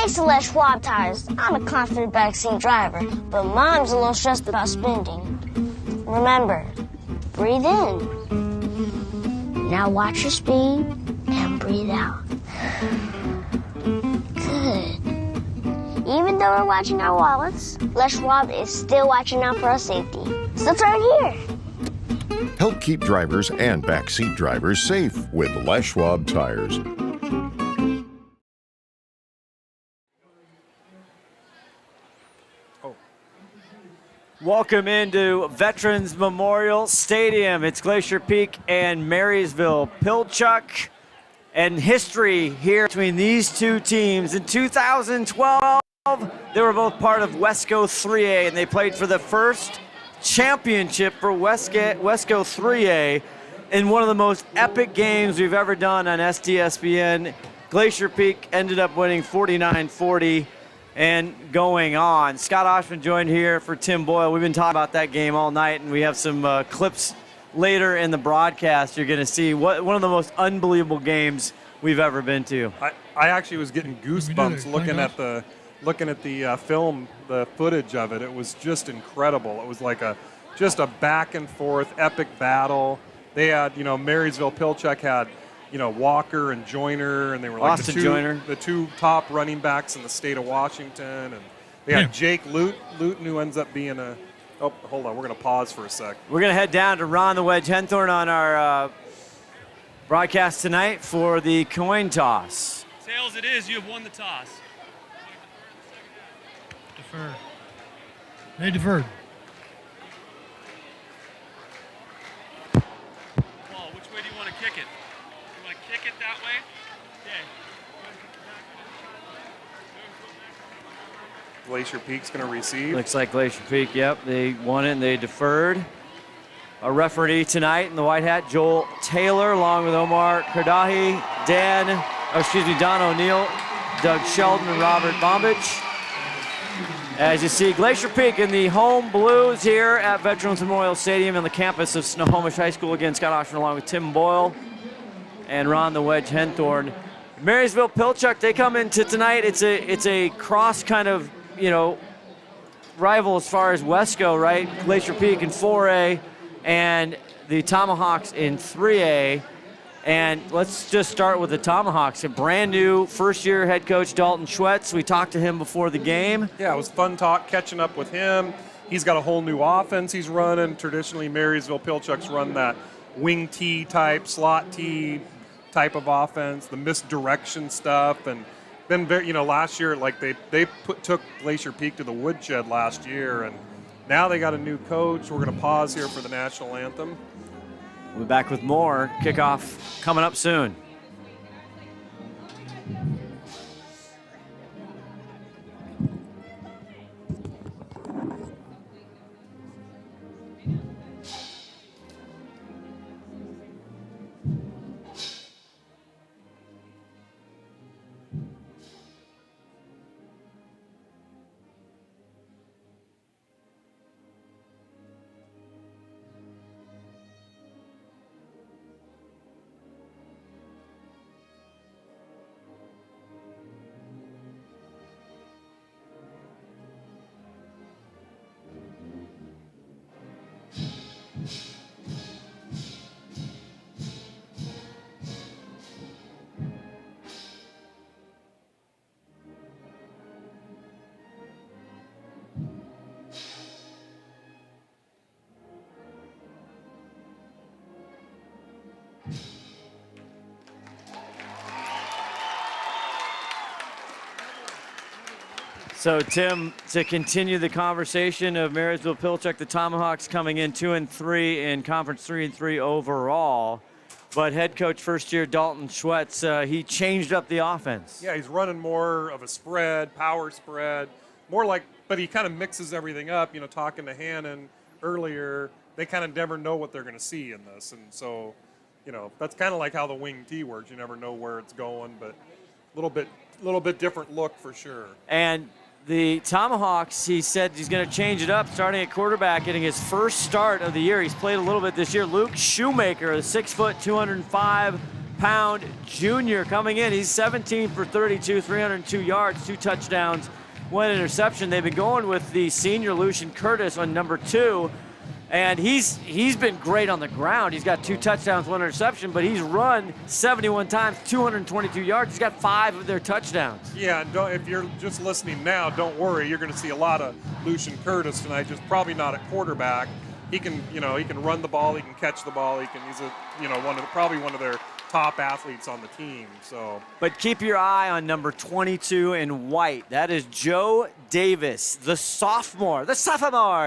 Thanks to Les Schwab tires, I'm a confident backseat driver, but Mom's a little stressed about spending. Remember, breathe in. Now watch your speed and breathe out. Good. Even though we're watching our wallets, Les Schwab is still watching out for our safety. So turn here. Help keep drivers and backseat drivers safe with Les Schwab tires. Welcome into Veterans Memorial Stadium. It's Glacier Peak and Marysville-Pilchuck. And history here between these two teams. In 2012, they were both part of WESCO 3A, and they played for the first championship for WESCO 3A in one of the most epic games we've ever done on STSPN. Glacier Peak ended up winning 49-40 and going on. Scott Ohsman joined here for Tim Boyle. We've been talking about that game all night, and we have some clips later in the broadcast. You're going to see one of the most unbelievable games we've ever been to. I actually was getting goosebumps looking at the film, the footage of it. It was just incredible. It was like just a back and forth epic battle. They had, Marysville-Pilchuck had, Walker and Joyner, and they were like the two top running backs in the state of Washington. And they had Jake Luton, who ends up being oh, hold on. We're going to pause for a sec. We're going to head down to Ron the Wedge Henthorn on our broadcast tonight for the coin toss. Tails it is. You have won the toss. Deferred. They deferred. Paul, which way do you want to kick it? You want to kick it that way? Okay. Glacier Peak's going to receive. Looks like Glacier Peak, yep. They won it and they deferred. A referee tonight in the white hat, Joel Taylor, along with Omar Kardahi, Don O'Neill, Doug Sheldon, and Robert Bombich. As you see, Glacier Peak in the home blues here at Veterans Memorial Stadium on the campus of Snohomish High School. Again, Scott Ohsman along with Tim Boyle and Ron the Wedge Henthorn. Marysville-Pilchuck, they come into tonight. It's a cross kind of, rival as far as WESCO, right? Glacier Peak in 4A and the Tomahawks in 3A. And let's just start with the Tomahawks. A brand new first-year head coach, Dalton Schwetz. We talked to him before the game. Yeah, it was fun catching up with him. He's got a whole new offense he's running. Traditionally, Marysville-Pilchuck's run that wing T type, slot T type of offense, the misdirection stuff. And been very, last year, like they took Glacier Peak to the woodshed last year, and now they got a new coach. We're going to pause here for the national anthem. We'll be back with more. Kickoff coming up soon. So, Tim, to continue the conversation of Marysville-Pilchuck, the Tomahawks coming in 2-3 in conference, 3-3 overall. But head coach first year Dalton Schwetz, he changed up the offense. Yeah, he's running more of a spread, power spread, but he kind of mixes everything up. Talking to Hannon earlier, they kind of never know what they're going to see in this. And so, that's kind of like how the wing T works. You never know where it's going, but a little bit different look for sure. And the Tomahawks, he said he's going to change it up, starting at quarterback, getting his first start of the year. He's played a little bit this year. Luke Shoemaker, a 6 foot, 205 pound junior coming in. He's 17 for 32, 302 yards, 2 touchdowns, 1 interception. They've been going with the senior Lucian Curtis on number 2. And he's been great on the ground. He's got 2 touchdowns, 1 interception, but he's run 71 times, 222 yards. He's got 5 of their touchdowns. Yeah, and if you're just listening now, don't worry. You're going to see a lot of Lucian Curtis tonight. Just probably not at quarterback. He can, he can run the ball. He can catch the ball. He's probably one of their top athletes on the team. So, but keep your eye on number 22 in white. That is Joe Davis, the sophomore,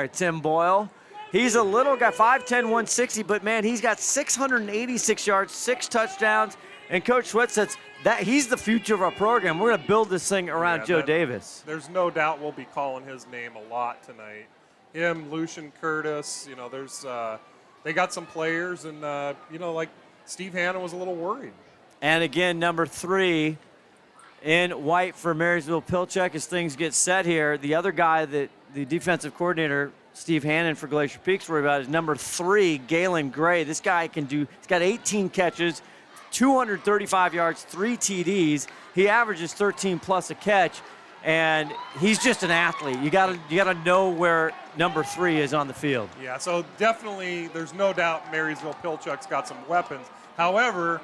Tim Boyle. He's a little guy, 5'10", 160, but man, he's got 686 yards, 6 touchdowns, and Coach Sweat says that he's the future of our program. We're going to build this thing around Joe Davis. There's no doubt we'll be calling his name a lot tonight. Him, Lucian Curtis, they got some players, and like Steve Hanna was a little worried. And again, number 3 in white for Marysville-Pilchuck as things get set here. The other guy that the defensive coordinator, Steve Hannon for Glacier Peak's worried about is number 3, Galen Gray. This guy he's got 18 catches, 235 yards, 3 TDs. He averages 13 plus a catch, and he's just an athlete. You gotta know where number 3 is on the field. Yeah, so definitely there's no doubt Marysville-Pilchuck's got some weapons. However,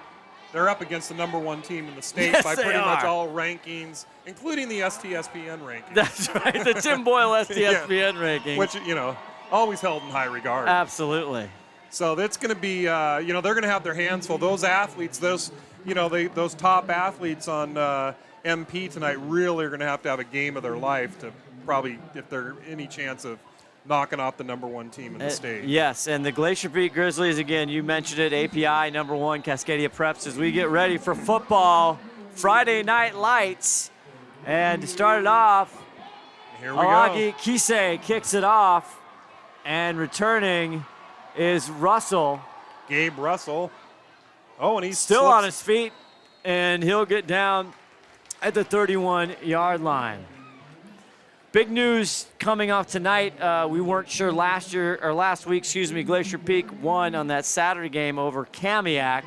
they're up against the number 1 team in the state by pretty much all rankings, including the STSPN rankings. That's right, the Tim Boyle STSPN ranking. Which, always held in high regard. Absolutely. So that's going to be, they're going to have their hands full. Those athletes, those top athletes on MP tonight really are going to have a game of their life to probably, if there's any chance of knocking off the number 1 team in the state. Yes, and the Glacier Peak Grizzlies, again, you mentioned it, API number 1, Cascadia Preps, as we get ready for football, Friday Night Lights. And to start it off, here we Alagi go. Kisei kicks it off, and returning is Russell. Gabe Russell. Oh, and he's still on his feet, and he'll get down at the 31-yard line. Big news coming off tonight. We weren't sure last week, Glacier Peak won on that Saturday game over Kamiak,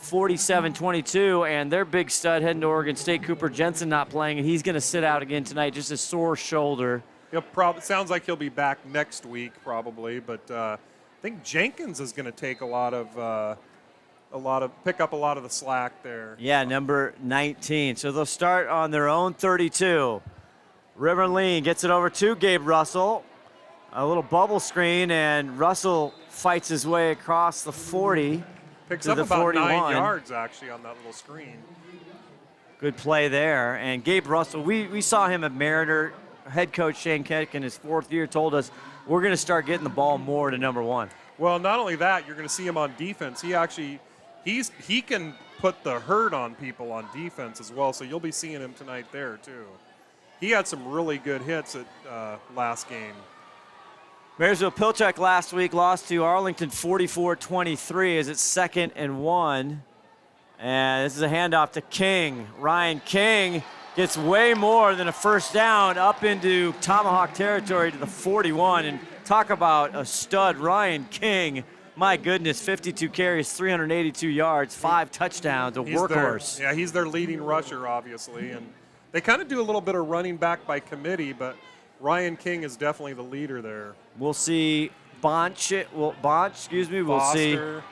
47-22, and their big stud heading to Oregon State, Cooper Jensen, not playing, and he's going to sit out again tonight, just a sore shoulder. Sounds like he'll be back next week probably, but I think Jenkins is going to take pick up a lot of the slack there. Yeah, number 19. So they'll start on their own 32. River Lean gets it over to Gabe Russell. A little bubble screen, and Russell fights his way across the 40 Picks to up the about 41. 9 yards, actually, on that little screen. Good play there. And Gabe Russell, we saw him at Mariner. Head coach Shane Keck in his 4th year told us we're going to start getting the ball more to number 1. Well, not only that, you're going to see him on defense. He can put the hurt on people on defense as well, so you'll be seeing him tonight there, too. He had some really good hits at last game. Marysville-Pilchuck last week lost to Arlington 44-23 as it's 2nd and 1. And this is a handoff to King. Ryan King gets way more than a first down up into Tomahawk territory to the 41. And talk about a stud, Ryan King. My goodness, 52 carries, 382 yards, 5 touchdowns, a workhorse. He's their leading rusher, obviously. And they kind of do a little bit of running back by committee, but Ryan King is definitely the leader there. We'll see We'll see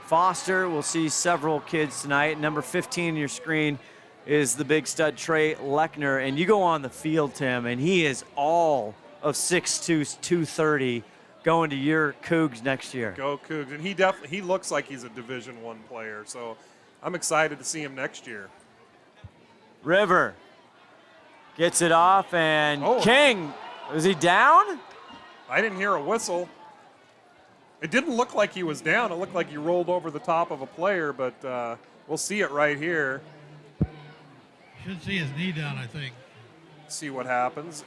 Foster. We'll see several kids tonight. Number 15 on your screen is the big stud Trey Lechner. And you go on the field, Tim, and he is all of 6'2", 230 going to your Cougs next year. Go Cougs. And he looks like he's a Division I player. So I'm excited to see him next year. River gets it off, and King, is he down? I didn't hear a whistle. It didn't look like he was down. It looked like he rolled over the top of a player, but we'll see it right here. Should see his knee down, I think. See what happens.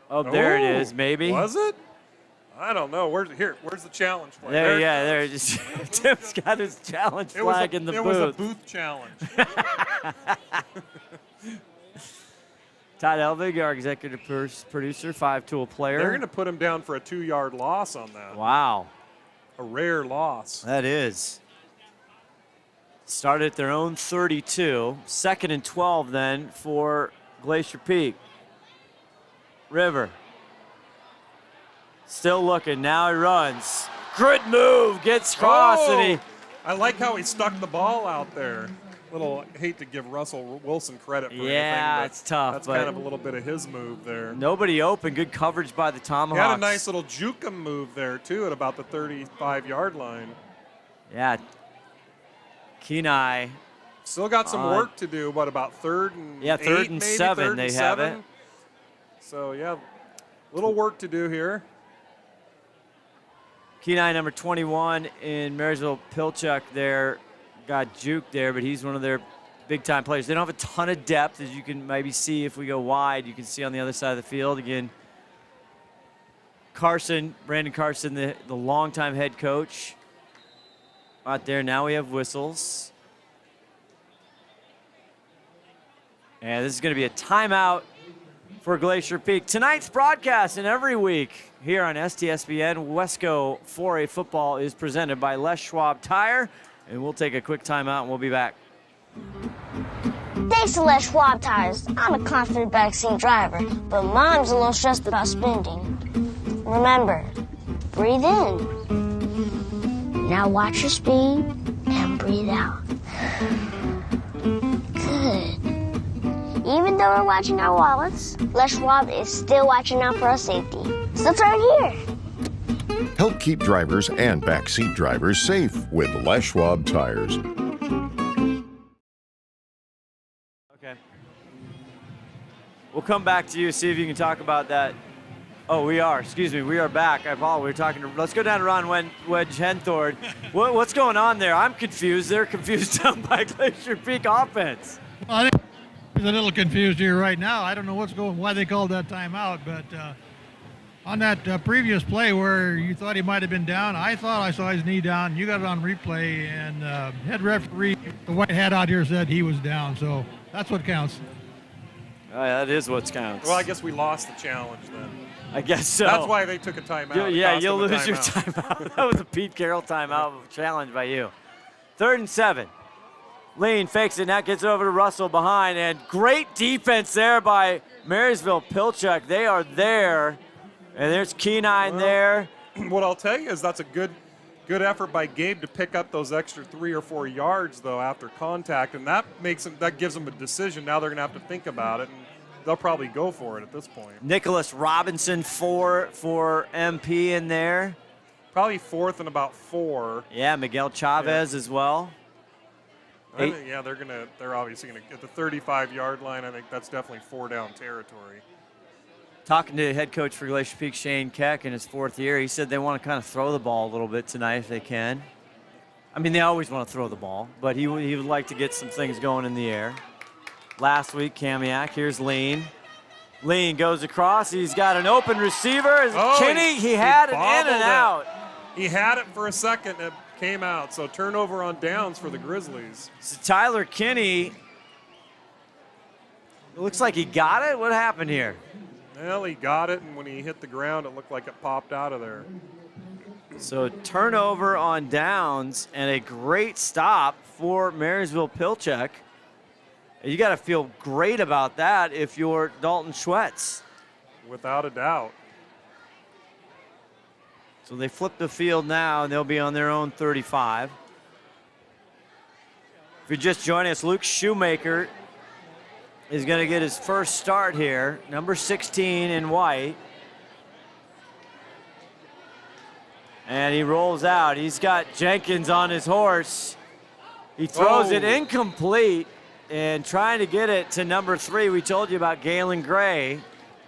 Oh, there it is, maybe. Was it? I don't know. Where's the challenge flag? There. Just Tim's got his challenge flag in the booth. It was a booth challenge. Todd Elvig, our executive producer, 5-tool player. They're going to put him down for a 2-yard loss on that. Wow. a rare loss. That is. Started at their own 32. 2nd and 12 then for Glacier Peak. River. Still looking. Now he runs. Good move. Gets across and he. I like how he stuck the ball out there. Hate to give Russell Wilson credit for anything. Yeah, but it's tough. That's kind of a little bit of his move there. Nobody open. Good coverage by the Tomahawks. He had a nice little juke 'em move there, too, at about the 35-yard line. Yeah. Kenai. Still got some work to do. What, about 3rd and 8, third and maybe? 7 3rd they and have 7? it. So, yeah, little work to do here. Kenai, number 21 in Marysville-Pilchuck there, got juked there, but he's one of their big-time players. They don't have a ton of depth, as you can maybe see if we go wide. You can see on the other side of the field. Again, Brandon Carson, the longtime head coach out there. Now we have whistles. And this is going to be a timeout for Glacier Peak. Tonight's broadcast and every week here on STSPN, WESCO 4A football is presented by Les Schwab Tire. And we'll take a quick timeout and we'll be back. Thanks to Les Schwab Tires, I'm a confident backseat driver, but Mom's a little stressed about spending. Remember, breathe in. Now watch your speed and breathe out. Good. Even though we're watching our wallets, Les Schwab is still watching out for our safety. So turn here. Help keep drivers and backseat drivers safe with Les Schwab tires. Okay. We'll come back to you, see if you can talk about that. Oh, we are. Excuse me. We are back. I apologize. We were talking to. Let's go down to Ron Wedge Henthorn. What's going on there? I'm confused. They're confused down by Glacier Peak offense. Well, I think he's a little confused here right now. I don't know why they called that timeout, but on that previous play where you thought he might have been down, I thought I saw his knee down. You got it on replay, and head referee, the white hat out here, said he was down. So that's what counts. Oh, yeah, that is what counts. Well, I guess we lost the challenge then. I guess so. That's why they took a timeout. Yeah, you'll lose your timeout. That was a Pete Carroll timeout challenge by you. 3rd and 7. Lean fakes it, now gets it over to Russell behind, and great defense there by Marysville-Pilchuck. They are there, and there's Kenai there. What I'll tell you is that's a good effort by Gabe to pick up those extra 3 or 4 yards, though, after contact, and that gives them a decision. Now they're going to have to think about it, and they'll probably go for it at this point. Nicholas Robinson, 4 for MP in there. Probably 4th and about 4. Yeah, Miguel Chavez as well. Yeah, they're obviously going to get the 35-yard line. I think that's definitely 4-down territory. Talking to head coach for Glacier Peak, Shane Keck, in his 4th year, he said they want to kind of throw the ball a little bit tonight if they can. I mean, they always want to throw the ball, but he would like to get some things going in the air. Last week, Kamiak, here's Lean. Lean goes across. He's got an open receiver. Kinney, he had it in and out. He had it for a second. It came out. So turnover on downs for the Grizzlies. So Tyler Kinney, it looks like he got it. What happened here? Well, he got it, and when he hit the ground, it looked like it popped out of there. So turnover on downs and a great stop for Marysville-Pilchuck. You got to feel great about that if you're Dalton Schwetz. Without a doubt. So they flip the field now, and they'll be on their own 35. If you're just joining us, Luke Shoemaker is going to get his first start here, number 16 in white. And he rolls out. He's got Jenkins on his horse. He throws it incomplete and trying to get it to number 3. We told you about Galen Gray.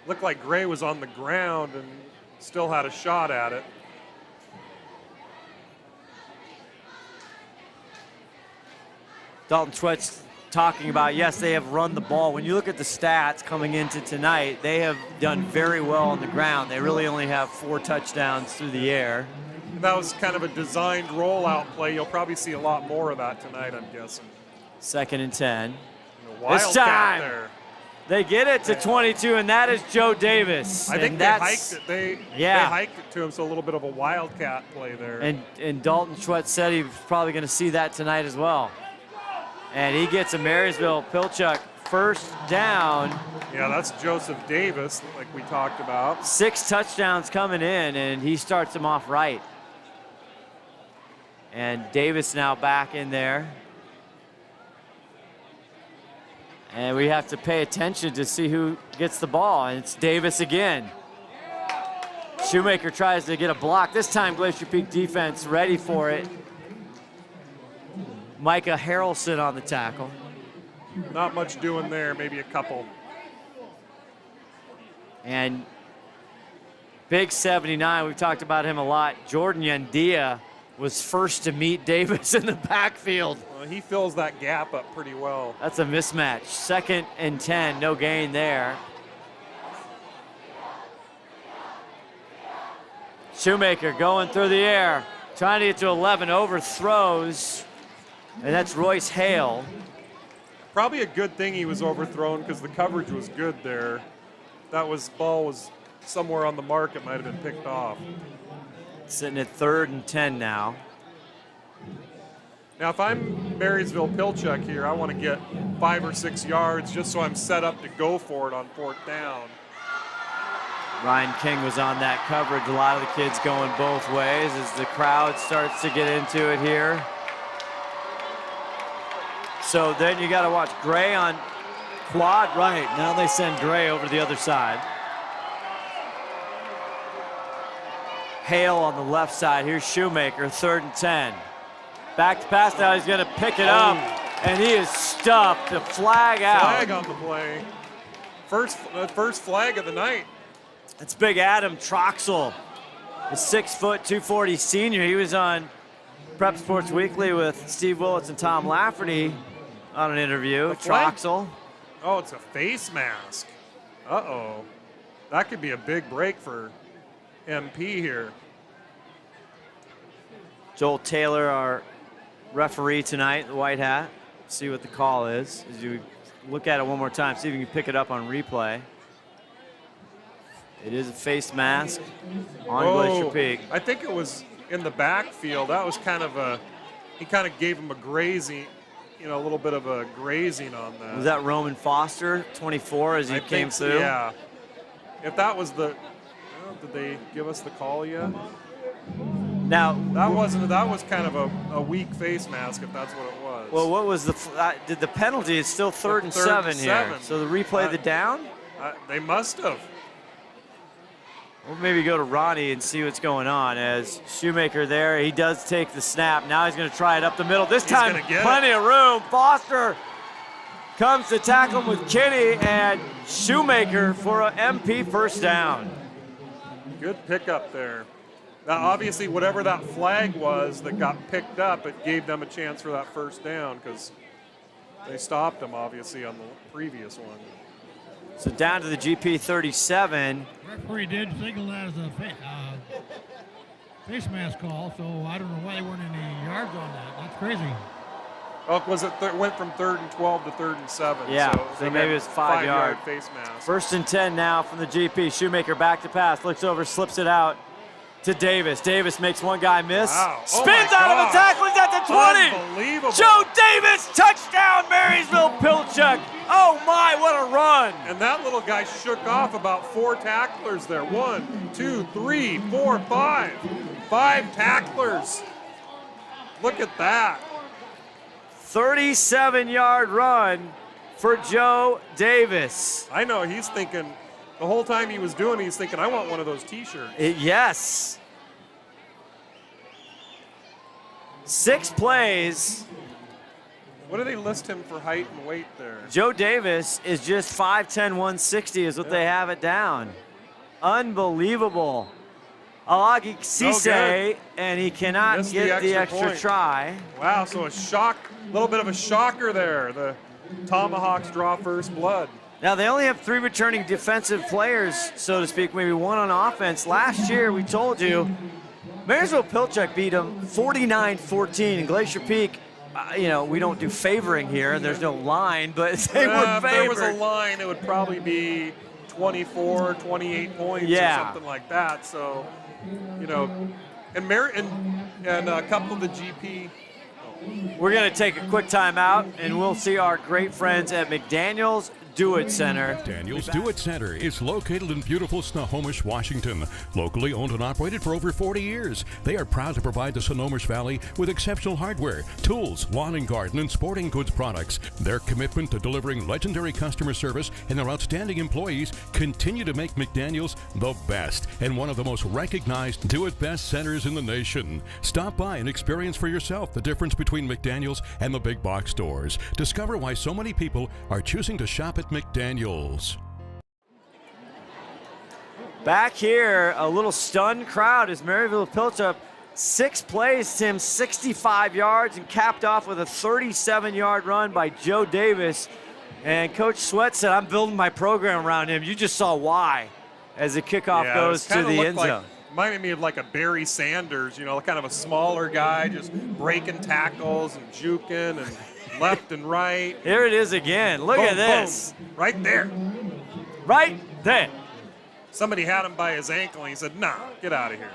Looked like Gray was on the ground and still had a shot at it. Dalton Schwetz talking about, yes, they have run the ball. When you look at the stats coming into tonight, they have done very well on the ground. They really only have 4 touchdowns through the air. That was kind of a designed rollout play. You'll probably see a lot more of that tonight, I'm guessing. 2nd and 10. This time. There. They get it to 22, and that is Joe Davis. I think they hiked it. They hiked it to him, so a little bit of a wildcat play there. And Dalton Schwetz said he was probably going to see that tonight as well. And he gets a Marysville-Pilchuck first down. Yeah, that's Joseph Davis, like we talked about. 6 touchdowns coming in, and he starts them off right. And Davis now back in there. And we have to pay attention to see who gets the ball, and it's Davis again. Shoemaker tries to get a block. This time Glacier Peak defense ready for it. Micah Harrelson on the tackle. Not much doing there, maybe a couple. And big 79, we've talked about him a lot. Jordan Yandia was first to meet Davis in the backfield. Well, he fills that gap up pretty well. That's a mismatch. 2nd and 10, no gain there. Shoemaker going through the air, trying to get to 11, overthrows, and that's Royce Hale. Probably a good thing he was overthrown because the coverage was good there. That ball was somewhere on the mark, it might have been picked off. Sitting at 3rd and 10 now. Now, if I'm Marysville-Pilchuck here, I want to get 5 or 6 yards just so I'm set up to go for it on 4th down. Ryan King was on that coverage. A lot of the kids going both ways as the crowd starts to get into it here. So then you got to watch Gray on quad right. Now they send Gray over to the other side. Hale on the left side. Here's Shoemaker, 3rd and 10. Back to pass now, he's gonna pick it up, and he is stuffed. The flag out. Flag on the play. First flag of the night. It's big Adam Troxel, a 6 foot, 240 senior. He was on Prep Sports Weekly with Steve Willits and Tom Lafferty on an interview. Troxel. Oh, it's a face mask. Uh-oh. That could be a big break for MP here. Joel Taylor, our referee tonight, the white hat. See what the call is. As you look at it one more time, see if you can pick it up on replay. It is a face mask on Glacier Peak. I think it was in the backfield. That was kind of he kind of gave him a grazing, a little bit of a grazing on that. Was that Roman Foster, 24, as he came through? Yeah. If that was did they give us the call yet? Now that was kind of a weak face mask, if that's what it was. Well, what was did the penalty? It's still 3rd and 7 here. So the replay the down? They must have. We'll maybe go to Ronnie and see what's going on as Shoemaker there. He does take the snap. Now he's going to try it up the middle. This time, plenty of room. Foster comes to tackle him with Kinney, and Shoemaker for an MP first down. Good pickup there. Now, obviously, whatever that flag was that got picked up, it gave them a chance for that first down because they stopped them, obviously, on the previous one. So down to the GP 37. Referee did signal that as a face mask call, so I don't know why they weren't any yards on that. That's crazy. Oh, it went from 3rd and 12 to 3rd and 7. Yeah, so maybe it's 5 yard face mask. 1st and 10 now from the GP. Shoemaker back to pass, looks over, slips it out to Davis. Davis makes one guy miss. Wow. Spins out of a tackle, he's at the 20. Unbelievable. Joe Davis, touchdown, Marysville-Pilchuck. Oh my, what a run. And that little guy shook off about 4 tacklers there. 1, 2, 3, 4, 5. 5 tacklers. Look at that. 37-yard run for Joe Davis. I know, he's thinking, the whole time he was doing it, he's thinking, I want one of those t-shirts. Yes. 6 plays. What do they list him for height and weight there? Joe Davis is just 5'10", 160 is what they have it down. Unbelievable. Alagi Cisse, and he cannot get the extra try. Wow, so a little bit of a shocker there. The Tomahawks draw first blood. Now, they only have 3 returning defensive players, so to speak, maybe 1 on offense. Last year, we told you, Marysville-Pilchuck beat them 49-14, and Glacier Peak you know, we don't do favoring here. There's no line, but they were favored. If there was a line, it would probably be 24, 28 points or something like that. So, you know, and a couple of the GP. We're going to take a quick timeout, and we'll see our great friends at McDaniel's Do-It Center. Daniel's Do-It Center is located in beautiful Snohomish, Washington. Locally owned and operated for over 40 years, they are proud to provide the Snohomish Valley with exceptional hardware, tools, lawn and garden, and sporting goods products. Their commitment to delivering legendary customer service and their outstanding employees continue to make McDaniel's the best and one of the most recognized do-it-best centers in the nation. Stop by and experience for yourself the difference between McDaniel's and the big box stores. Discover why so many people are choosing to shop at McDaniel's. Back here, a little stunned crowd as Marysville-Pilchuck 6 plays, Tim, 65 yards and capped off with a 37-yard run by Joe Davis. And Coach Sweat said, I'm building my program around him. You just saw why as the kickoff goes to the end zone. Reminded me of like a Barry Sanders, you know, kind of a smaller guy, just breaking tackles and juking and left and right. Here it is again. Look at this. Boom. Right there. Right there. Somebody had him by his ankle, and he said, nah, get out of here.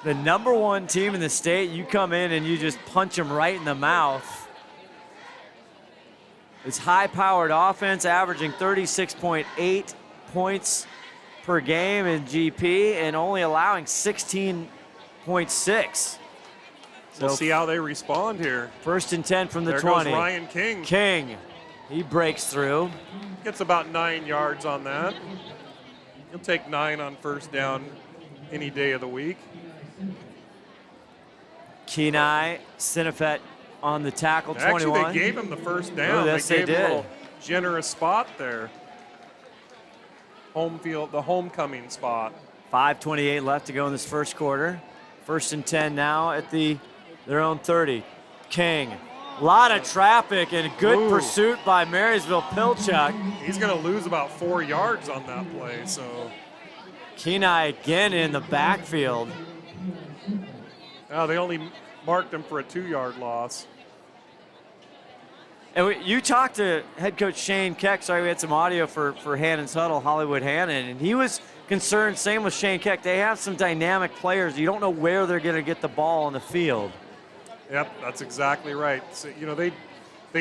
The #1 team in the state, you come in and you just punch them right in the mouth. It's high-powered offense, averaging 36.8 points per game in GP and only allowing 16.6. We'll see how they respond here. 1st and 10 from the there 20. Goes Ryan King. King, he breaks through. Gets about 9 yards on that. He'll take 9 on first down any day of the week. Kenai Sinafet on the tackle, 21. Actually, they gave him the first down. Oh, yes, they gave did. him a little generous spot there. Home field, the homecoming spot. 5:28 left to go in this first quarter. 1st and 10 now at their own 30. King, a lot of traffic and good pursuit by Marysville-Pilchuck. He's going to lose about 4 yards on that play. So Kenai again in the backfield. Now they only marked him for a 2-yard loss. And you talked to head coach Shane Keck. Sorry, we had some audio for Hannon's huddle, Hollywood Hannon, and he was concerned. Same with Shane Keck. They have some dynamic players. You don't know where they're going to get the ball on the field. Yep, that's exactly right. So, you know, they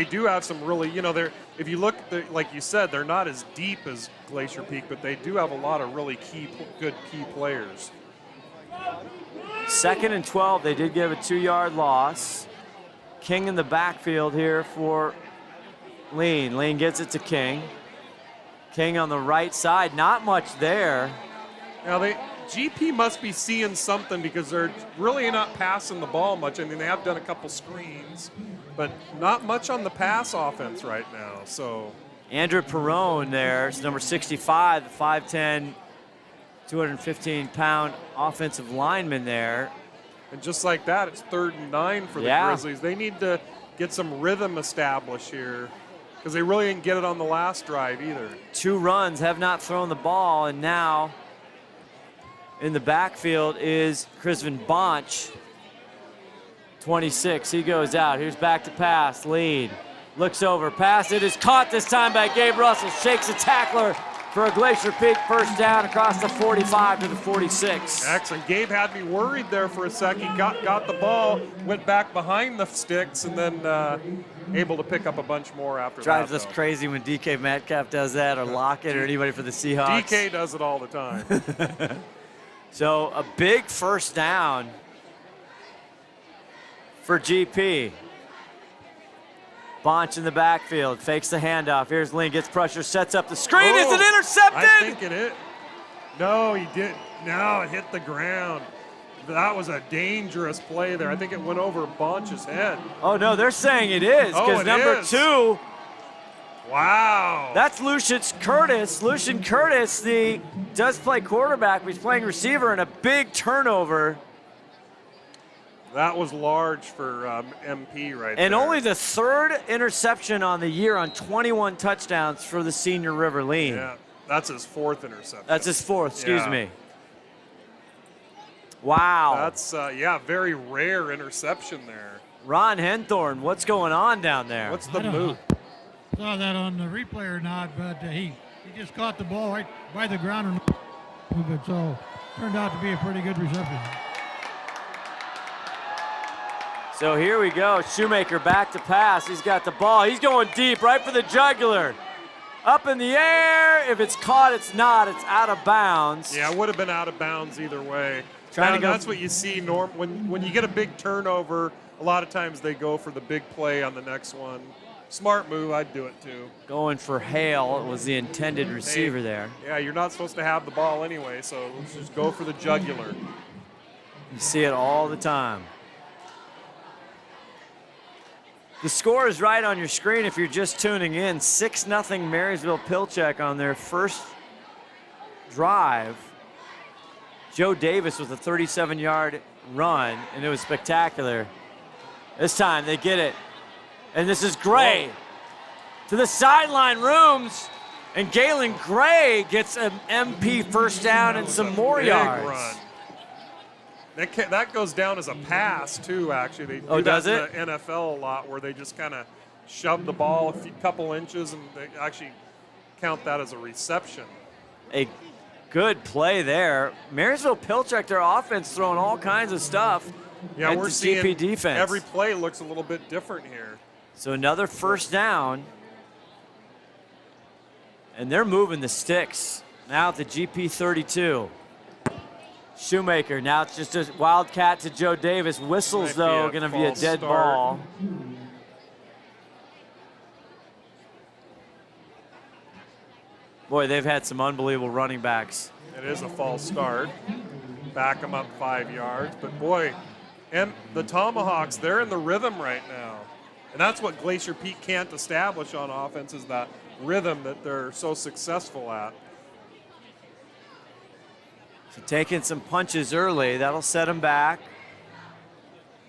do have some really, you know, if you look, like you said, they're not as deep as Glacier Peak, but they do have a lot of really good key players. 2nd and 12, they did give a 2-yard loss. King in the backfield here for Lean. Lean gets it to King. King on the right side, not much there. Now GP must be seeing something because they're really not passing the ball much. I mean, they have done a couple screens, but not much on the pass offense right now. So Andrew Perrone there is number 65, the 5'10", 215-pound offensive lineman there. And just like that, it's 3rd and 9 for the Grizzlies. They need to get some rhythm established here because they really didn't get it on the last drive either. 2 runs, have not thrown the ball, and now in the backfield is Chrisvin Bonch, 26. He goes out. Here's back to pass. Lead. Looks over. Pass. It is caught this time by Gabe Russell. Shakes a tackler for a Glacier Peak first down across the 45 to the 46. Excellent. Gabe had me worried there for a second. He got the ball, went back behind the sticks, and then able to pick up a bunch more after Drives that. us crazy when DK Metcalf does that, or Lockett, or anybody for the Seahawks. DK does it all the time. So a big first down for GP. Bonch in the backfield, fakes the handoff. Here's Lean, gets pressure, sets up the screen. Is it intercepted? I think it is. No, he did. No, it hit the ground. That was a dangerous play there. I think it went over Bonch's head. Oh, no, they're saying it is, because number 2. Wow. That's Lucian Curtis. Lucian Curtis, does play quarterback, but he's playing receiver, and a big turnover. That was large for MP right there. And only the 3rd interception on the year on 21 touchdowns for the senior River Lean. Yeah, that's his 4th interception. That's his 4th, excuse me. Wow. That's, yeah, very rare interception there. Ron Henthorn, what's going on down there? What's the move? Saw that on the replay or not, but he just caught the ball right by the ground and moved it, so turned out to be a pretty good reception. So here we go. Shoemaker back to pass. He's got the ball. He's going deep, right for the jugular. Up in the air. If it's caught, it's not. It's out of bounds. Yeah, it would have been out of bounds either way. Trying to go. That's what you see, when you get a big turnover, a lot of times they go for the big play on the next one. Smart move. I'd do it too. Going for Hale. It was the intended receiver there. Yeah, you're not supposed to have the ball anyway, so let's just go for the jugular. You see it all the time. The score is right on your screen if you're just tuning in. 6-0 Marysville-Pilchuck on their first drive. Joe Davis with a 37-yard run, and it was spectacular. This time they get it. And this is Gray to the sideline rooms. And Galen Gray gets an MP first down and some more yards. Run. That goes down as a pass, too, actually. They do does that it? in the NFL a lot where they just kind of shove the ball a couple inches and they actually count that as a reception. A good play there. Marysville-Pilchuck, their offense throwing all kinds of stuff. Yeah, at we're the seeing GP defense. every play looks a little bit different here. So another first down. And they're moving the sticks. Now at the GP 32. Shoemaker, now it's just a wildcat to Joe Davis. Whistles, though, going to be a dead ball. Boy, they've had some unbelievable running backs. It is a false start. Back them up 5 yards. But, boy, and the Tomahawks, they're in the rhythm right now. And that's what Glacier Peak can't establish on offense is that rhythm that they're so successful at. So taking some punches early, that'll set them back.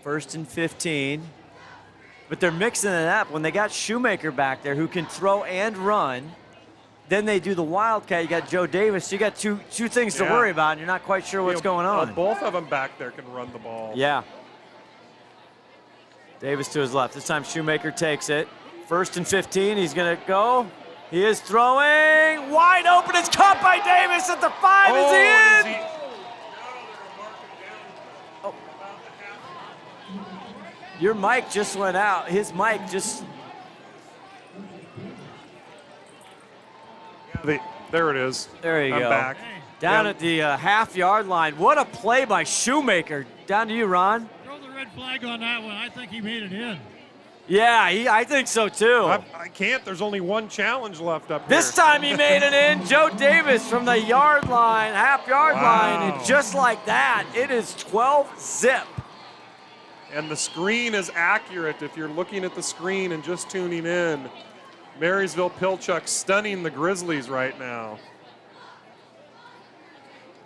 1st and 15. But they're mixing it up. When they got Shoemaker back there who can throw and run, then they do the wildcat. You got Joe Davis. So you got two things to worry about, and you're not quite sure what's going on. Both of them back there can run the ball. Yeah. Davis to his left. This time Shoemaker takes it. 1st and 15. He's going to go. He is throwing wide open. It's caught by Davis at the 5. Is he in? Oh. Your mic just went out. His mic just. There it is. There you go. I'm back. Down at the half-yard line. What a play by Shoemaker. Down to you, Ron. Throw the red flag on that one. I think he made it in. Yeah, I think so too. I can't. There's only one challenge left up This here. time he made it in. Joe Davis from the yard line, half-yard line, and just like that, it is 12-zip. And the screen is accurate if you're looking at the screen and just tuning in. Marysville-Pilchuck stunning the Grizzlies right now.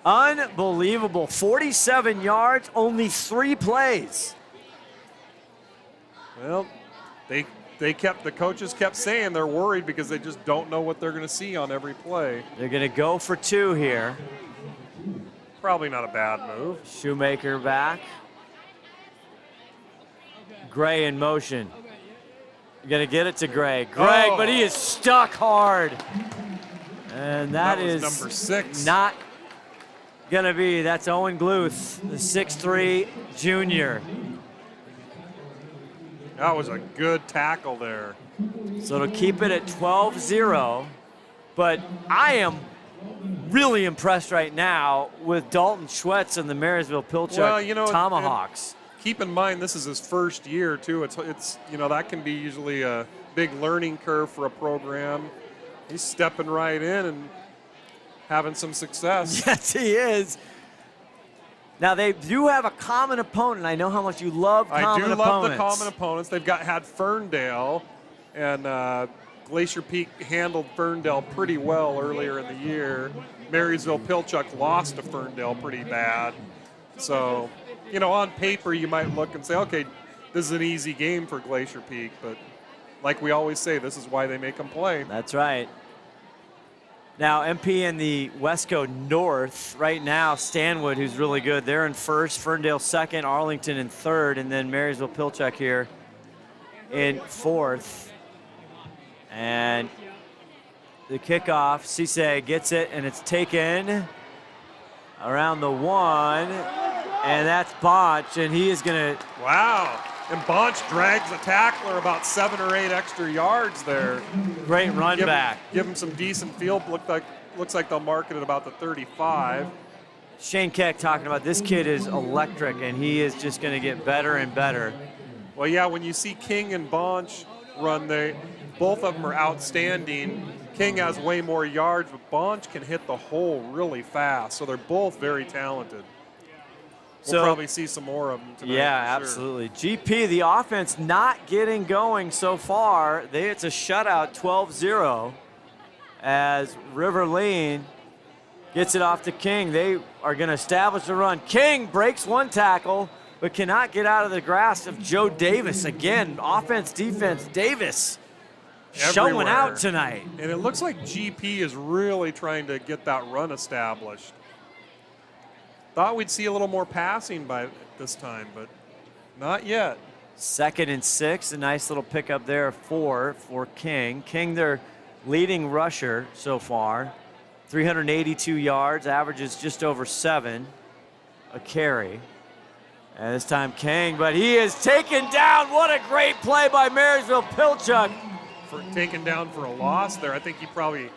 Unbelievable. 47 yards, only 3 plays. Well, the coaches kept saying they're worried because they just don't know what they're going to see on every play. They're going to go for 2 here. Probably not a bad move. Shoemaker back. Gray in motion. You're going to get it to Gray. Greg, but he is stuck hard. And that is number 6. Not going to be. That's Owen Gluth, the 6'3" junior. That was a good tackle there. So it'll keep it at 12-0. But I am really impressed right now with Dalton Schwetz and the Marysville-Pilchuck Tomahawks. Keep in mind, this is his first year, too. It's that can be usually a big learning curve for a program. He's stepping right in and having some success. Yes, he is. Now, they do have a common opponent. I know how much you love common opponents. I do love the common opponents. They've had Ferndale, and Glacier Peak handled Ferndale pretty well earlier in the year. Marysville-Pilchuck lost to Ferndale pretty bad. So, on paper you might look and say, okay, this is an easy game for Glacier Peak, but like we always say, this is why they make them play. That's right. Now, MP in the WESCO North right now, Stanwood, who's really good, they're in first, Ferndale second, Arlington in third, and then Marysville-Pilchuck here in fourth. And the kickoff, Cisse gets it, and it's taken around the 1, and that's Bonch, and he is going to... Wow. And Bonch drags the tackler about 7 or 8 extra yards there. Great run back. Give him some decent field. Looks like they'll mark it at about the 35. Shane Keck talking about this kid is electric, and he is just going to get better and better. Well, yeah, when you see King and Bonch run, both of them are outstanding. King has way more yards, but Bonch can hit the hole really fast. So they're both very talented. We'll probably see some more of them tonight. Yeah, absolutely. GP, the offense not getting going so far. It's a shutout, 12-0, as Riverline gets it off to King. They are going to establish the run. King breaks one tackle, but cannot get out of the grasp of Joe Davis. Again, offense, defense, Davis showing out tonight. And it looks like GP is really trying to get that run established. Thought we'd see a little more passing by this time, but not yet. 2nd and 6, a nice little pickup there, 4 for King. King, their leading rusher so far, 382 yards, averages just over 7 a carry. And this time King, but he is taken down. What a great play by Marysville-Pilchuck. Taken down for a loss there. I think he probably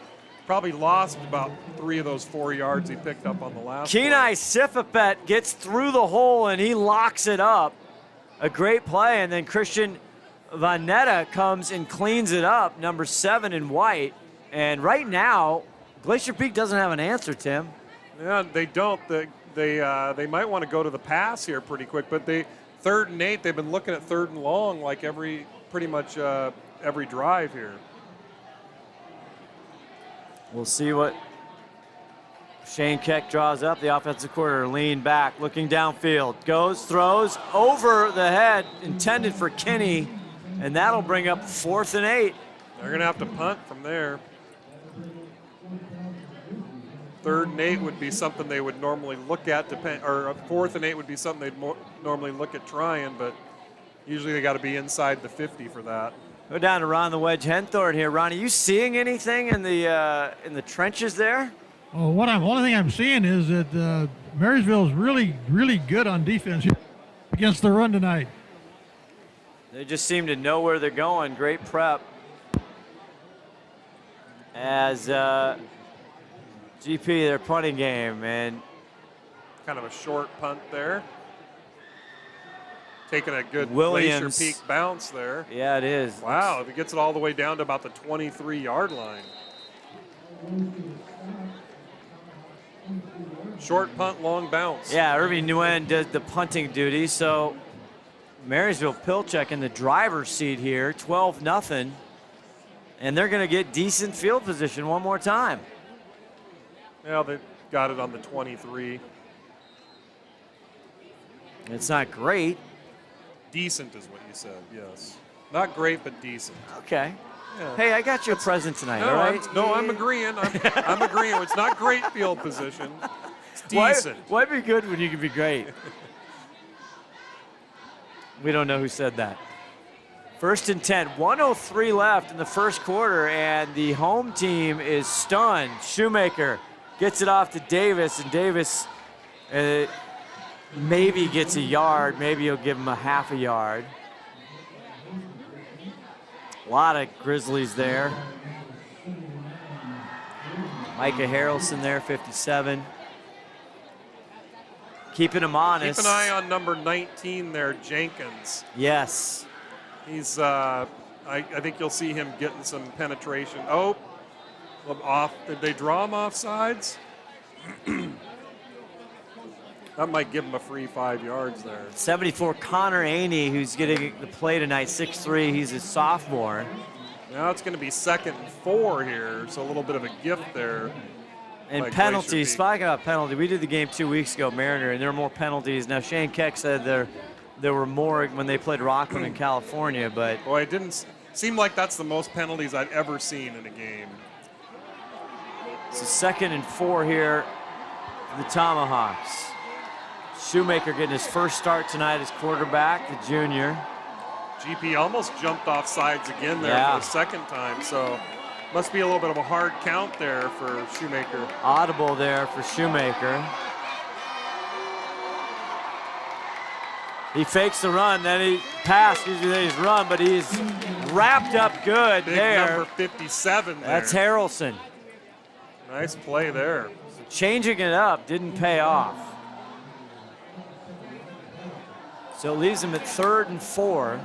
lost about 3 of those 4 yards he picked up on the last Kenai Sifapet gets through the hole and he locks it up. A great play, and then Christian Vanetta comes and cleans it up, number 7 in white. And right now, Glacier Peak doesn't have an answer, Tim. Yeah, they don't. They might want to go to the pass here pretty quick, but 3rd and 8, they've been looking at 3rd and long like pretty much every drive here. We'll see what Shane Keck draws up. The offensive coordinator lean back, looking downfield. Goes, throws over the head, intended for Kinney, and that'll bring up 4th and 8. They're going to have to punt from there. 3rd and 8 would be something they would normally look at, or 4th and 8 would be something they'd normally look at trying, but usually they got to be inside the 50 for that. Go down to Ron the Wedge Henthorn here. Ron, are you seeing anything in the trenches there? Oh, only thing I'm seeing is that Marysville is really, really good on defense against the run tonight. They just seem to know where they're going. Great prep. As GP, their punting game, and kind of a short punt there. Taking a good Williams. Glacier Peak bounce there. Yeah, it is. Wow, if it gets it all the way down to about the 23-yard line. Short punt, long bounce. Yeah, Irving Nguyen did the punting duty, so Marysville-Pilchuck in the driver's seat here, 12-0, and they're going to get decent field position one more time. Yeah, they got it on the 23. It's not great. Decent is what you said, yes. Not great, but decent. Okay. Yeah. Hey, I got you a present tonight, No, all right? I'm agreeing. I'm agreeing. It's not great field position. It's decent. Why be good when you can be great? We don't know who said that. 1st and 10, 1:03 left in the first quarter, and the home team is stunned. Shoemaker gets it off to Davis, and Davis maybe gets a yard. Maybe he'll give him a half a yard. A lot of Grizzlies there. Micah Harrelson there, 57. Keeping him honest. Keep an eye on number 19 there, Jenkins. Yes. He's, I think you'll see him getting some penetration. Oh, off. Did they draw him off sides? That might give him a free 5 yards there. 74, Connor Aney, who's getting the play tonight, 6'3". He's a sophomore. Now it's going to be 2nd and 4 here, so a little bit of a gift there. And penalties, speaking about penalty, we did the game 2 weeks ago, Mariner, and there were more penalties. Now, Shane Keck said there were more when they played Rockland in California, but... Boy, it didn't seem like that's the most penalties I've ever seen in a game. It's a 2nd and 4 here for the Tomahawks. Shoemaker getting his first start tonight as quarterback, the junior. GP almost jumped off sides again there for the second time, so must be a little bit of a hard count there for Shoemaker. Audible there for Shoemaker. He fakes the run, then he then he's run, but he's wrapped up good Big there. number 57 there. That's Harrelson. Nice play there. So changing it up didn't pay off. So it leaves him at 3rd and 4.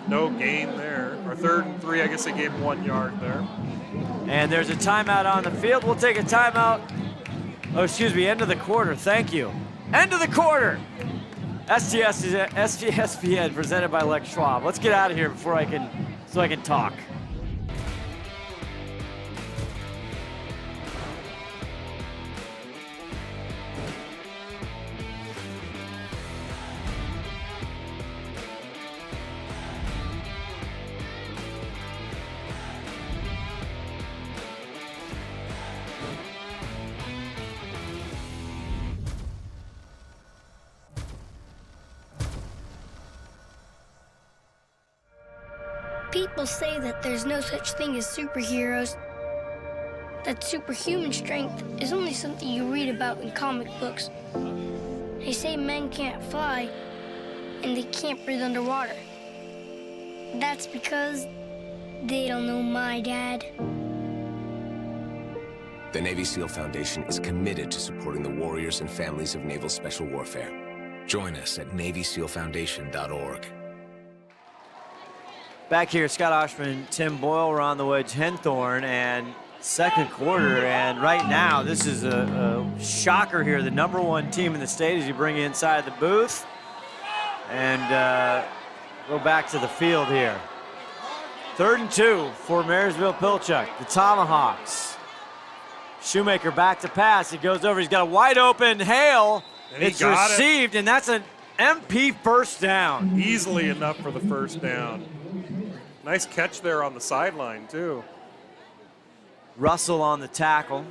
No gain there. Or 3rd and 3, I guess they gave him 1 yard there. And there's a timeout on the field. We'll take a timeout. Oh, excuse me, end of the quarter. Thank you. End of the quarter. STSPN presented by Lex Schwab. Let's get out of here before I can talk. People say that there's no such thing as superheroes, that superhuman strength is only something you read about in comic books. They say men can't fly, and they can't breathe underwater. That's because they don't know my dad. The Navy SEAL Foundation is committed to supporting the warriors and families of Naval Special Warfare. Join us at NavySEALFoundation.org. Back here, Scott Ohsman, Tim Boyle, we're on the Wedge, Henthorn, and 2nd quarter. And right now, this is a shocker here. The #1 team in the state as you bring you inside the booth. And go back to the field here. 3rd and 2 for Marysville-Pilchuck, the Tomahawks. Shoemaker back to pass. He goes over. He's got a wide open Hale. It's received, and that's an MP first down. Easily enough for the first down. Nice catch there on the sideline, too. Russell on the tackle.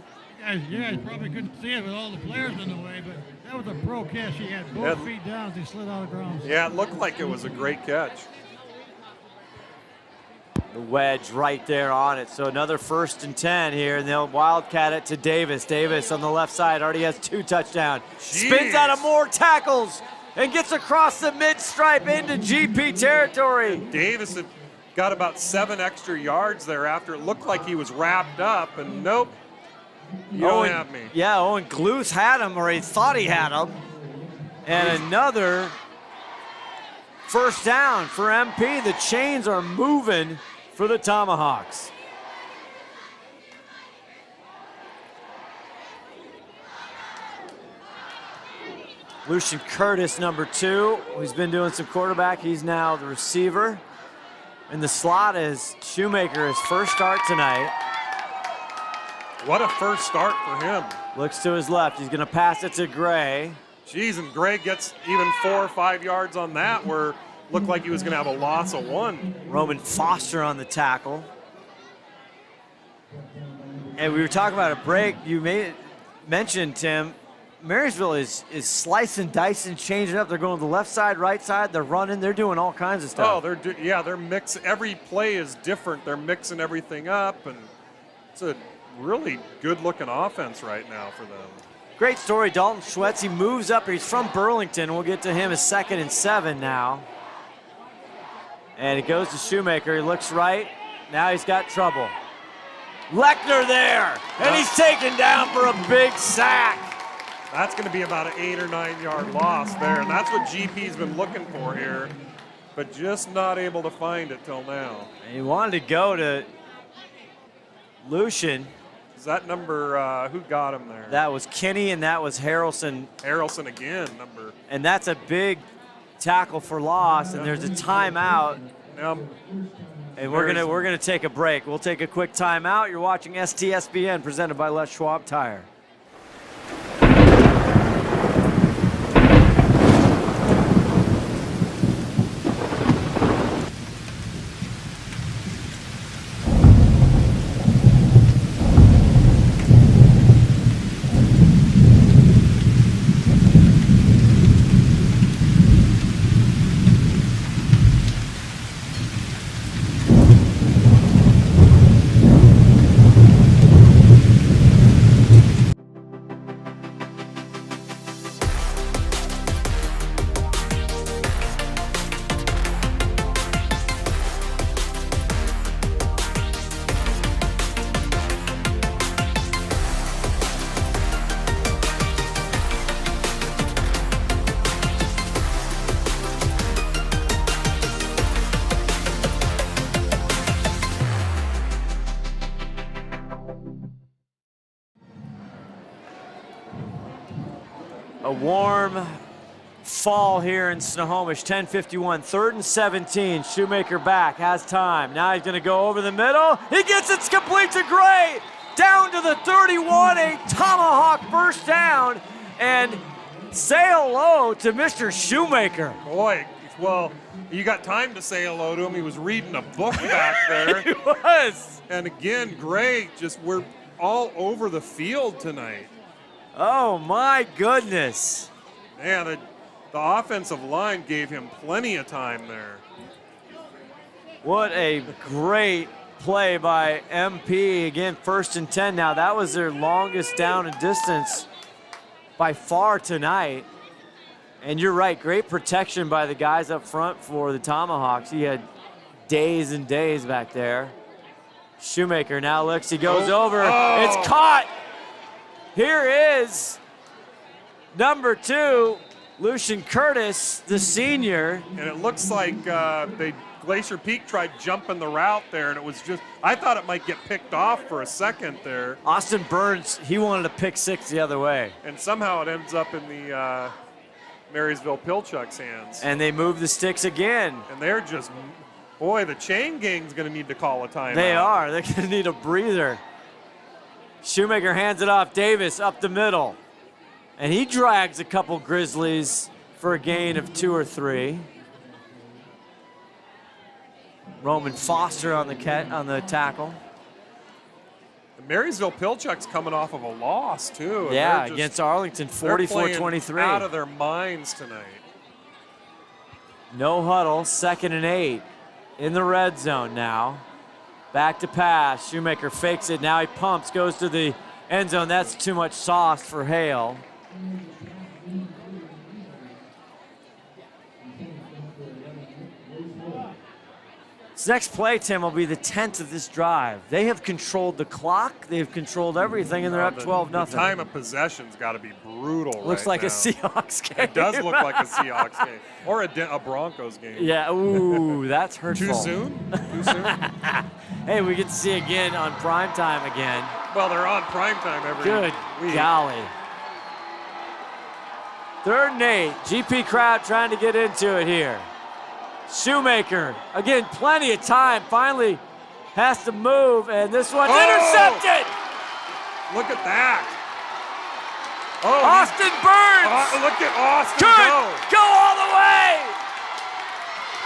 You guys probably couldn't see it with all the players in the way, but that was a pro catch. He had both feet down as he slid out of grounds. Yeah, it looked like it was a great catch. The wedge right there on it. So another 1st and 10 here, and they'll wildcat it to Davis. Davis on the left side already has 2 touchdowns. Spins out of more tackles and gets across the mid-stripe into GP territory. Davis had got about 7 extra yards there after it looked like he was wrapped up, and nope, you don't have me. Yeah, Owen Gluth had him, or he thought he had him. And another first down for MP. The chains are moving for the Tomahawks. Lucian Curtis, #2, who's been doing some quarterback. He's now the receiver. In the slot is Shoemaker, his first start tonight. What a first start for him. Looks to his left. He's going to pass it to Gray. Geez, and Gray gets even 4 or 5 yards on that where it looked like he was going to have a loss of 1. Roman Foster on the tackle. And we were talking about a break. You mentioned, Tim, Marysville is slicing, dicing, changing up. They're going to the left side, right side. They're running. They're doing all kinds of stuff. Oh, they're mixing. Every play is different. They're mixing everything up, and it's a really good-looking offense right now for them. Great story, Dalton Schwetz. He moves up. He's from Burlington. We'll get to him as 2nd and 7 now. And it goes to Shoemaker. He looks right. Now he's got trouble. Lechner there, and he's taken down for a big sack. That's going to be about an 8 or 9 yard loss there, and that's what GP's been looking for here, but just not able to find it till now. And he wanted to go to Lucian. Is that number, who got him there? That was Kinney, and that was Harrelson. Harrelson again, number. And that's a big tackle for loss, and there's a timeout. And we're gonna take a break. We'll take a quick timeout. You're watching STSPN, presented by Les Schwab Tire. A warm fall here in Snohomish. 10:51, 3rd and 17. Shoemaker back, has time. Now he's gonna go over the middle. He gets it complete to Gray. Down to the 31, a Tomahawk first down. And say hello to Mr. Shoemaker. Boy, well, you got time to say hello to him. He was reading a book back there. He was. And again, Gray, we're all over the field tonight. Oh my goodness. Man, the offensive line gave him plenty of time there. What a great play by MP. Again, 1st and 10 now. That was their longest down and distance by far tonight. And you're right, great protection by the guys up front for the Tomahawks. He had days and days back there. Shoemaker now looks, he goes over. Oh. It's caught. Here is number 2, Lucian Curtis, the senior. And it looks like Glacier Peak tried jumping the route there, and it was just, I thought it might get picked off for a second there. Austin Burns, he wanted to pick 6 the other way. And somehow it ends up in the Marysville-Pilchuck's hands. And they move the sticks again. And they're just, boy, the chain gang's going to need to call a timeout. They are. They're going to need a breather. Shoemaker hands it off. Davis up the middle. And he drags a couple Grizzlies for a gain of 2 or 3. Roman Foster on the tackle. Marysville-Pilchuck's coming off of a loss, too. Yeah, against Arlington, 44-23. Out of their minds tonight. No huddle, 2nd and 8 in the red zone now. Back to pass. Shoemaker fakes it. Now he pumps, goes to the end zone. That's too much sauce for Hale. This next play, Tim, will be the 10th of this drive. They have controlled the clock. They've controlled everything, and they're up 12-0. The time of possession's got to be brutal. Looks right like now. a Seahawks game. It does look like a Seahawks game or a Broncos game. Yeah, ooh, that's hurtful. Too soon? Too soon? Hey, we get to see again on primetime again. Well, they're on primetime every Good week. golly. 3rd and 8. GP crowd trying to get into it here. Shoemaker, again, plenty of time, finally has to move, and this one's intercepted! Look at that. Austin Burns! Look at Austin Go all the way!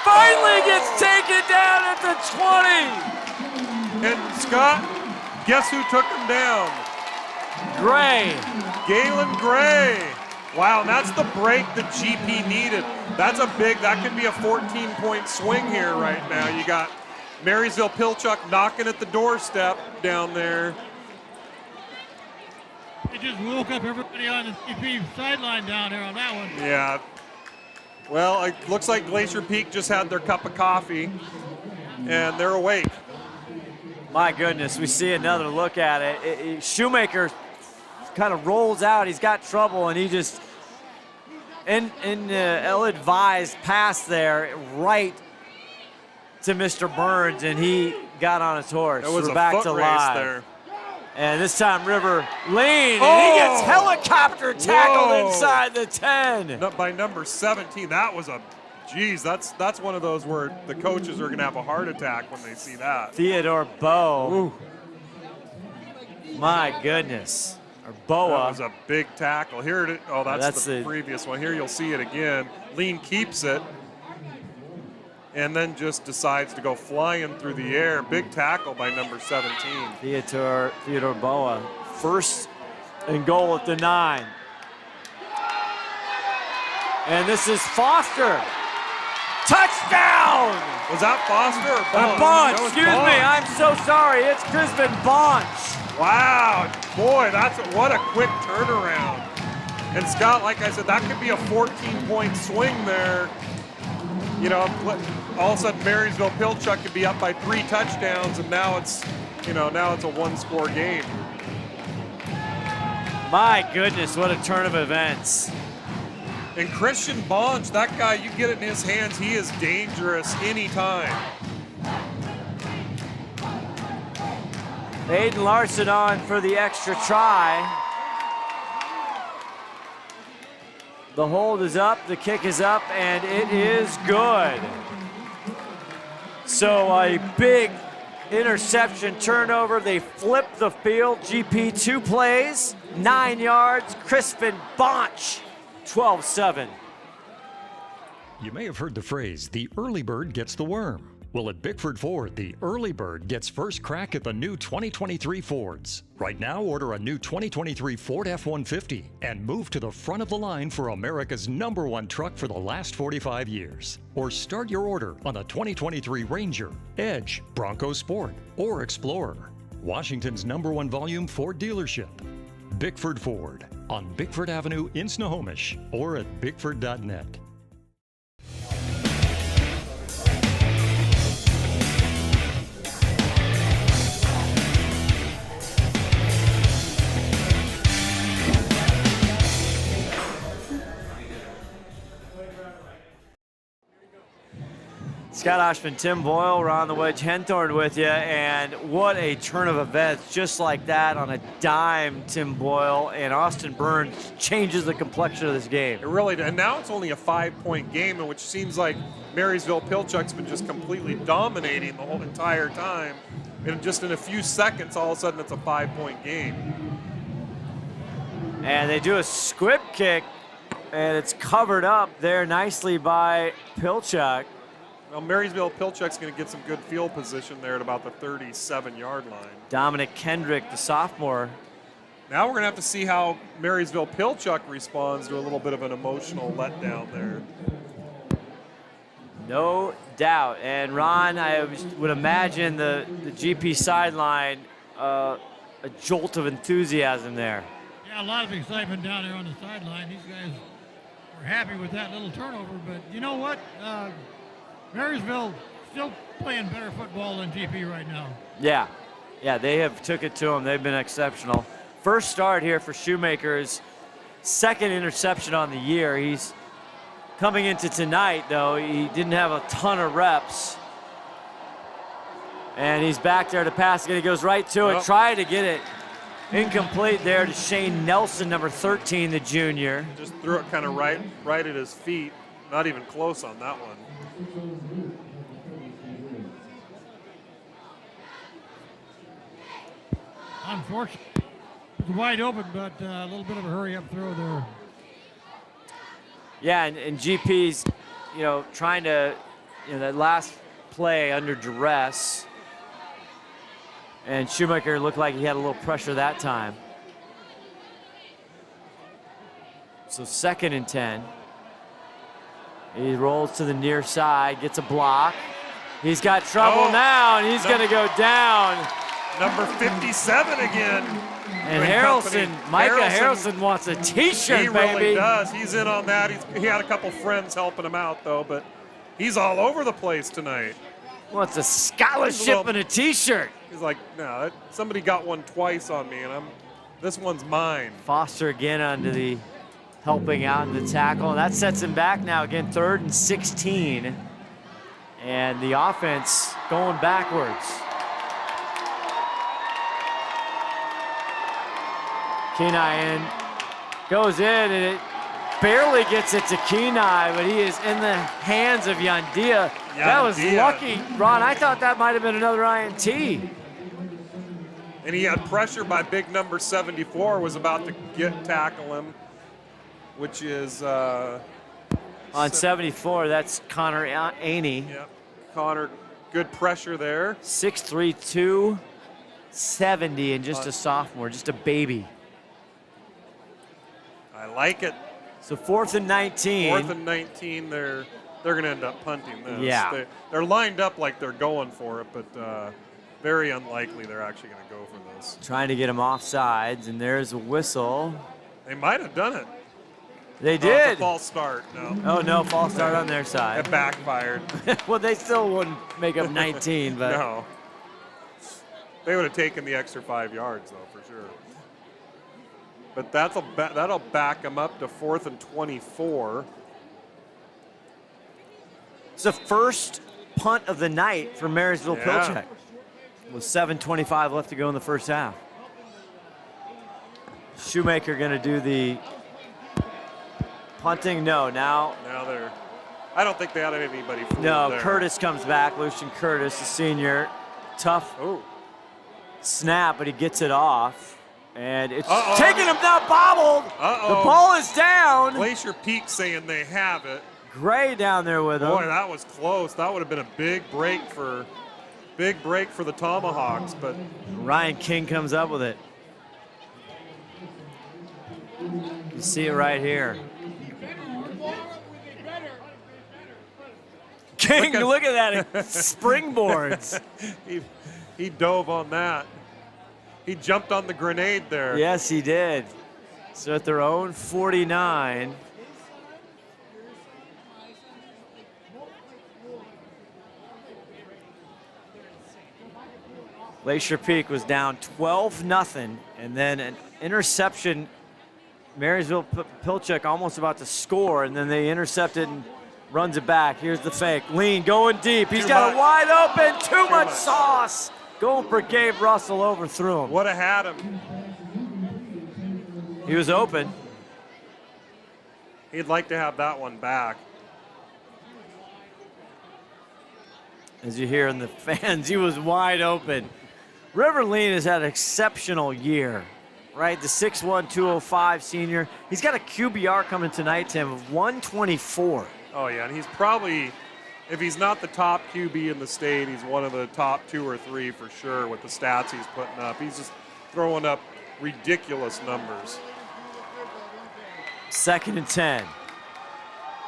Finally gets taken down at the 20! And Scott, guess who took him down? Gray. Galen Gray. Wow, and that's the break that GP needed. That could be a 14-point swing here right now. You got Marysville-Pilchuck knocking at the doorstep down there. They just woke up everybody on the GP sideline down there on that one. Yeah. Well, it looks like Glacier Peak just had their cup of coffee, and they're awake. My goodness, we see another look at it. Shoemaker kind of rolls out. He's got trouble, and he just ill-advised pass there right to Mr. Burns, and he got on his horse. It was We're a back foot to race live. there. And this time River lean, and he gets helicopter tackled inside the 10. By number 17, that was that's one of those where the coaches are going to have a heart attack when they see that. Theodore Bowe. My goodness. Or Boa. That was a big tackle. Here it is. Oh, that's the previous one. Here you'll see it again. Lean keeps it and then just decides to go flying through the air. Big tackle by number 17. Theodore Boa. 1st and goal at the 9. And this is Foster. Touchdown! Was that Foster or Bunch? Bunch, excuse me, I'm so sorry. It's Crispin Bunch. Wow, boy, what a quick turnaround. And Scott, like I said, that could be a 14-point swing there. You know, all of a sudden Marysville-Pilchuck could be up by 3 touchdowns, and now it's a one-score game. My goodness, what a turn of events. And Christian Bonch, that guy, you get it in his hands, he is dangerous anytime. Aiden Larson on for the extra try. The hold is up, the kick is up, and it is good. So a big interception turnover. They flip the field. GP 2 plays, 9 yards. Crispin Bonch, 12-7. You may have heard the phrase, the early bird gets the worm. Well, at Bickford Ford, the early bird gets first crack at the new 2023 Fords. Right now, order a new 2023 Ford F-150 and move to the front of the line for America's #1 truck for the last 45 years. Or start your order on the 2023 Ranger, Edge, Bronco Sport, or Explorer. Washington's #1 volume Ford dealership. Bickford Ford on Bickford Avenue in Snohomish or at bickford.net. Scott Ohsman, Tim Boyle, we're on the Wedge Henthorn with you, and what a turn of events. Just like that, on a dime, Tim Boyle and Austin Burns changes the complexion of this game. It really did. And now it's only a 5-point game, in which seems like Marysville-Pilchuck's been just completely dominating the whole entire time. And just in a few seconds, all of a sudden, it's a 5-point game. And they do a squib kick, and it's covered up there nicely by Pilchuck. Well, Marysville-Pilchuck's going to get some good field position there at about the 37-yard line. Dominic Kendrick, the sophomore. Now we're going to have to see how Marysville-Pilchuck responds to a little bit of an emotional letdown there. No doubt. And Ron, I would imagine the GP sideline, a jolt of enthusiasm there. Yeah, a lot of excitement down there on the sideline. These guys were happy with that little turnover, but you know what? Marysville still playing better football than GP right now. Yeah, they have took it to them. They've been exceptional. First start here for Shoemaker's second interception on the year. He's coming into tonight, though. He didn't have a ton of reps. And he's back there to pass again. He goes right to it, try to get it. Incomplete there to Shane Nelson, number 13, the junior. Just threw it kind of right at his feet. Not even close on that one. Unfortunately, it's wide open, but a little bit of a hurry-up throw there. Yeah, and GP's, trying to, that last play under duress. And Shoemaker looked like he had a little pressure that time. So 2nd and 10. He rolls to the near side, gets a block. He's got trouble now, and he's going to go down. Number 57 again. And Micah Harrelson wants a T-shirt, baby. He baby. really does. He's in on that. He had a couple friends helping him out, though, but he's all over the place tonight. Wants a scholarship and a T-shirt. He's like, no, somebody got one twice on me, and this one's mine. Foster again onto the helping out in the tackle, and that sets him back now again, 3rd and 16. And the offense going backwards. Kenai goes in, and it barely gets it to Kenai, but he is in the hands of Yandia. That was lucky, Ron. I thought that might have been another INT. And he had pressure by big number 74, was about to tackle him, which is... on 74, that's Connor Aney. Yep, Connor, good pressure there. 6'3", 270, and just a sophomore, just a baby. I like it. So 4th and 19. 4th and 19, they're going to end up punting this. Yeah. They're lined up like they're going for it, but very unlikely they're actually going to go for this. Trying to get him off sides, and there's a whistle. They might have done it. They did. It's a false start, no. Oh, no, false start on their side. It backfired. Well, they still wouldn't make up 19, but. No. They would have taken the extra 5 yards, though, for sure. But that'll back them up to 4th and 24. It's the first punt of the night for Marysville-Pilchuck. With 7:25 left to go in the first half. Shoemaker going to do the Punting, no. Now they're. I don't think they had anybody. No, there. Curtis comes back. Lucian Curtis, the senior. Tough snap, but he gets it off. And it's taking him down, bobbled. The ball is down. Glacier Peak saying they have it. Gray down there with him. Boy, that was close. That would have been a big break for the Tomahawks, but Ryan King comes up with it. You see it right here. King, look at that. It springboards. he dove on that. He jumped on the grenade there. Yes, he did. So at their own 49. Glacier Peak was down 12-0, and then an interception. Marysville-Pilchuck almost about to score, and then they intercepted and runs it back. Here's the fake. Lean going deep. He's got a wide open. Too much sauce. Going for Gabe Russell, overthrew him. Would have had him. He was open. He'd like to have that one back. As you hear in the fans, he was wide open. River Lean has had an exceptional year, right? The 6'1", 205 senior. He's got a QBR coming tonight, Tim, of 124. Oh, yeah, and he's probably, if he's not the top QB in the state, he's one of the top 2 or 3 for sure with the stats he's putting up. He's just throwing up ridiculous numbers. 2nd and 10.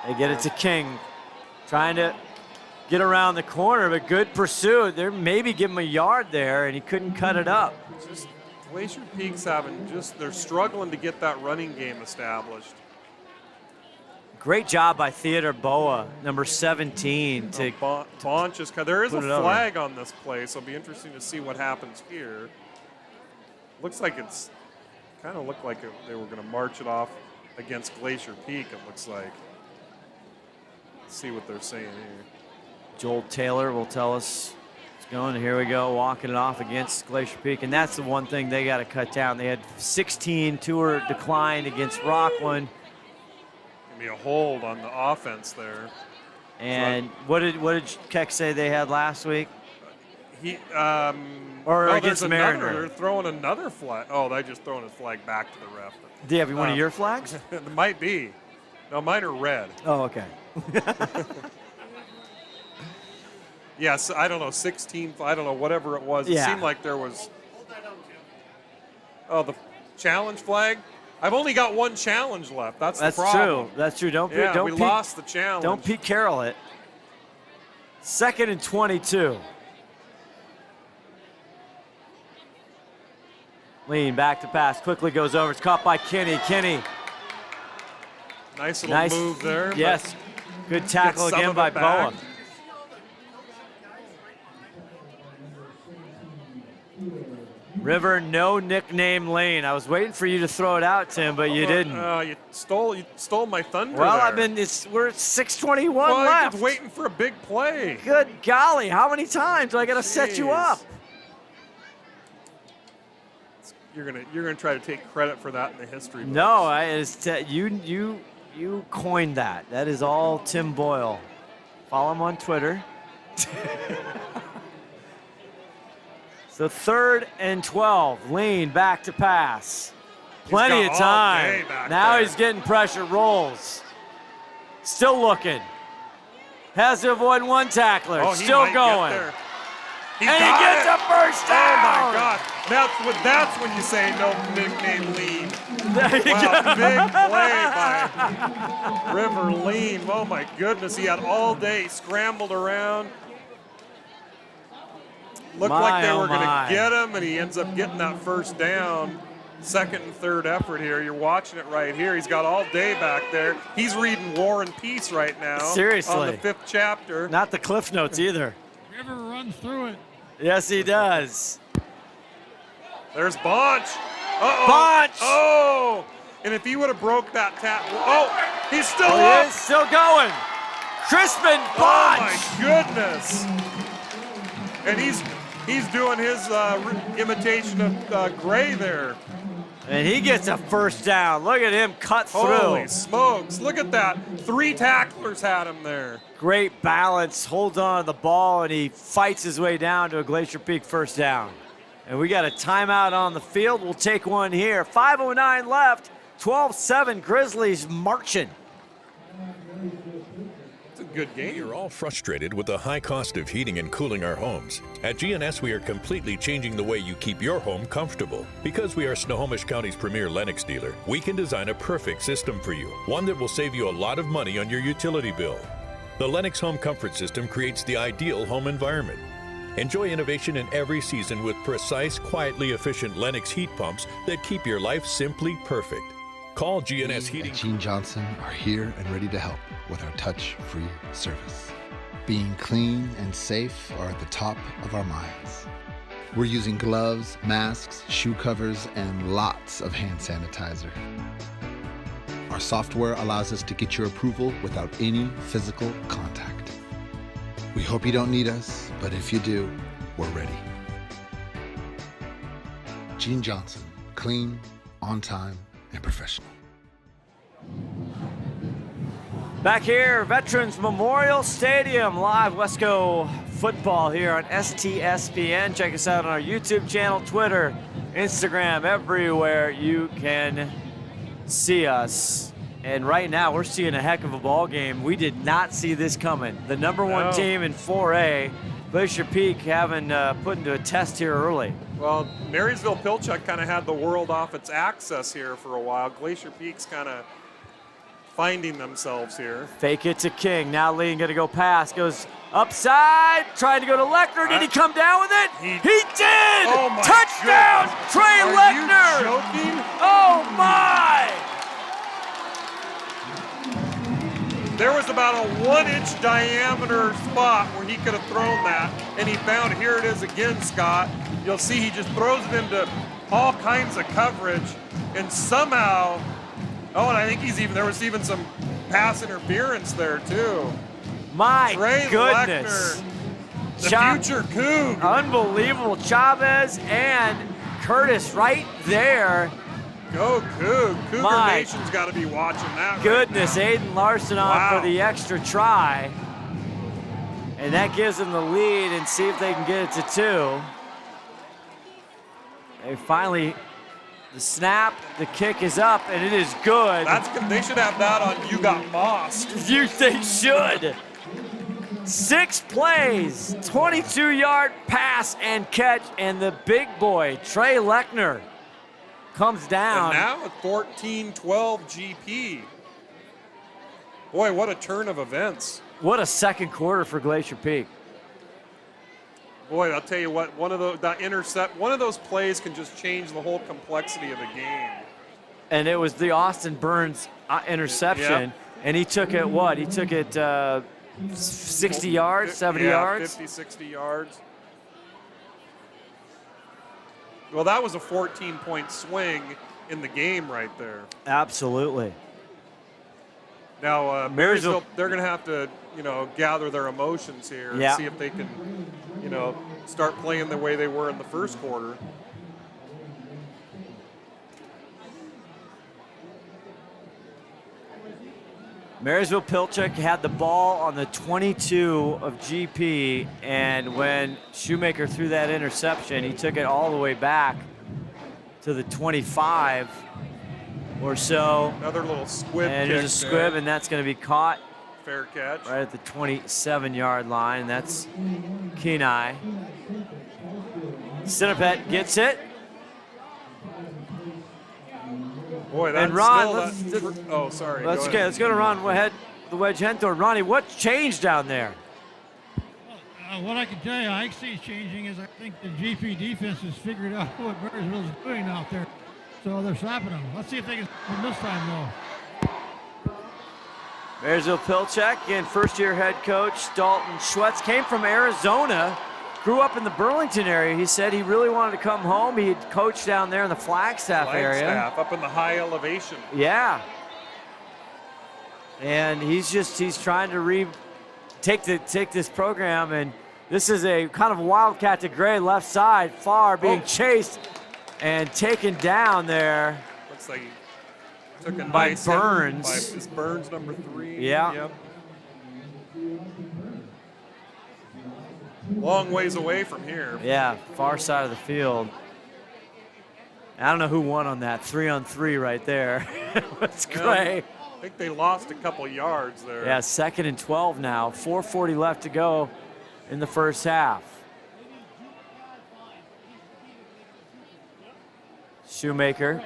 They get it to King, trying to get around the corner, but good pursuit. They're maybe give him a yard there, and he couldn't cut it up. Just Glacier Peak's they're struggling to get that running game established. Great job by Theodore Boa, number 17. There is a flag on this play, so it'll be interesting to see what happens here. Looks like kind of looked like they were going to march it off against Glacier Peak, it looks like. Let's see what they're saying here. Joel Taylor will tell us it's going. Here we go, walking it off against Glacier Peak. And that's the one thing they got to cut down. They had 16 tour decline against Rockland. Gonna be a hold on the offense there. And what did Keck say they had last week? Against Mariner. They're throwing another flag. Oh, they're just throwing a flag back to the ref. Do you have one of your flags? It might be. No, mine are red. Oh, okay. Yes, I don't know, 16, I don't know, whatever it was. It seemed like there was. Oh, the challenge flag? I've only got one challenge left. That's the problem. That's true. Don't we lost the challenge. Don't Pete Carroll it. 2nd and 22. Lean back to pass. Quickly goes over. It's caught by Kenny. Nice little move there. Yes. Good tackle again by Boa. River, no nickname Lane. I was waiting for you to throw it out, Tim, but you didn't. You stole my thunder. Well, there. We're at 6:21 left. I'm waiting for a big play. Good golly, how many times do I got to set you up? You're gonna try to take credit for that in the history books. No, you coined that. That is all Tim Boyle. Follow him on Twitter. So 3rd and 12. Lean back to pass. Plenty of time. Now he's getting pressure. Rolls. Still looking. Has to avoid one tackler. Still going. He gets a first down. Oh my God! That's when you say no nickname Lean. Wow, big play by River Lean. Oh my goodness, he had all day, scrambled around. Looked like they were going to get him, and he ends up getting that first down. 2nd and 3rd effort here. You're watching it right here. He's got all day back there. He's reading War and Peace right now. Seriously. On the 5th chapter. Not the Cliff Notes either. River runs through it. Yes, he does. There's Bonch. Uh-oh. Bonch! Oh! And if he would have broke that tackle. Oh! He's still up! He is still going. Crispin Bonch! Oh, my goodness. And he's doing his imitation of Gray there. And he gets a first down. Look at him cut through. Holy smokes, look at that. 3 tacklers had him there. Great balance, holds on to the ball, and he fights his way down to a Glacier Peak first down. And we got a timeout on the field. We'll take one here. 5:09 left, 12-7, Grizzlies marching. Good game. We are all frustrated with the high cost of heating and cooling our homes. At GNS, we are completely changing the way you keep your home comfortable. Because we are Snohomish County's premier Lennox dealer, we can design a perfect system for you, one that will save you a lot of money on your utility bill. The Lennox Home Comfort System creates the ideal home environment. Enjoy innovation in every season with precise, quietly efficient Lennox heat pumps that keep your life simply perfect. Call GNS Heating. Gene Johnson are here and ready to help with our touch-free service. Being clean and safe are at the top of our minds. We're using gloves, masks, shoe covers, and lots of hand sanitizer. Our software allows us to get your approval without any physical contact. We hope you don't need us, but if you do, we're ready. Gene Johnson, clean, on time, and professional. Back here, Veterans Memorial Stadium, live WESCO football here on STSPN. Check us out on our YouTube channel, Twitter, Instagram, everywhere you can see us. And right now, we're seeing a heck of a ball game. We did not see this coming. The number one team in 4A, Glacier Peak, having put into a test here early. Well, Marysville-Pilchuck kind of had the world off its axis here for a while. Glacier Peak's kind of finding themselves here. Fake it to King. Now Lee going to go pass. Goes upside, trying to go to Lechner. Did he come down with it? He did! Oh my Touchdown, goodness. Trey Lechner! Are you joking? Oh my! There was about a 1-inch diameter spot where he could have thrown that, and he found, here it is again, Scott. You'll see he just throws it into all kinds of coverage, and somehow, oh, and I think there was even some pass interference there too. My Trey goodness. Lechner, the future Coug. Unbelievable. Chavez and Curtis right there. Go Coug. Cougar Nation's got to be watching that. Goodness, right now. Aiden Larson on for the extra try. And that gives them the lead, and see if they can get it to 2. They finally, the snap, the kick is up, and it is good. They should have that on You Got Mossed. They should. 6 plays, 22-yard pass and catch, and the big boy, Trey Lechner, comes down. And now at 14-12 GP. Boy, what a turn of events. What a second quarter for Glacier Peak. Boy, I'll tell you what, one of those plays can just change the whole complexity of the game. And it was the Austin Burns interception, and he took it, what? He took it 60 yards, 70 yards? 50, 60 yards. Well, that was a 14-point swing in the game right there. Absolutely. Now, Marysville, they're going to have to, gather their emotions here and see if they can, start playing the way they were in the first quarter. Marysville-Pilchuck had the ball on the 22 of GP, and when Shoemaker threw that interception, he took it all the way back to the 25 or so. Another little squib and kick there's a squib, there. and that's going to be caught. Fair catch. Right at the 27-yard line. That's Kenai. Cinnapet gets it. Boy, that's and Ron, oh, sorry. Let's go to Ron ahead, the Wedge Henthorn. Ronnie, what changed down there? What I can tell you, I see changing is I think the GP defense has figured out what Marysville's doing out there. So they're slapping them. Let's see if they can win this time, though. Marysville-Pilchuck, again, first-year head coach Dalton Schwetz came from Arizona, grew up in the Burlington area. He said he really wanted to come home. He had coached down there in the Flagstaff area. Up in the high elevation. Yeah. And he's trying to take this program, and this is a kind of wildcat to Gray left side, far being chased. And taken down there. Looks like he took a by nice Burns. hit by, is Burns number 3? Yeah. Yep. Long ways away from here. Yeah, far side of the field. I don't know who won on that. 3-on-3 right there. That's great. I think they lost a couple yards there. Yeah, 2nd and 12 now. 4:40 left to go in the first half. Shoemaker.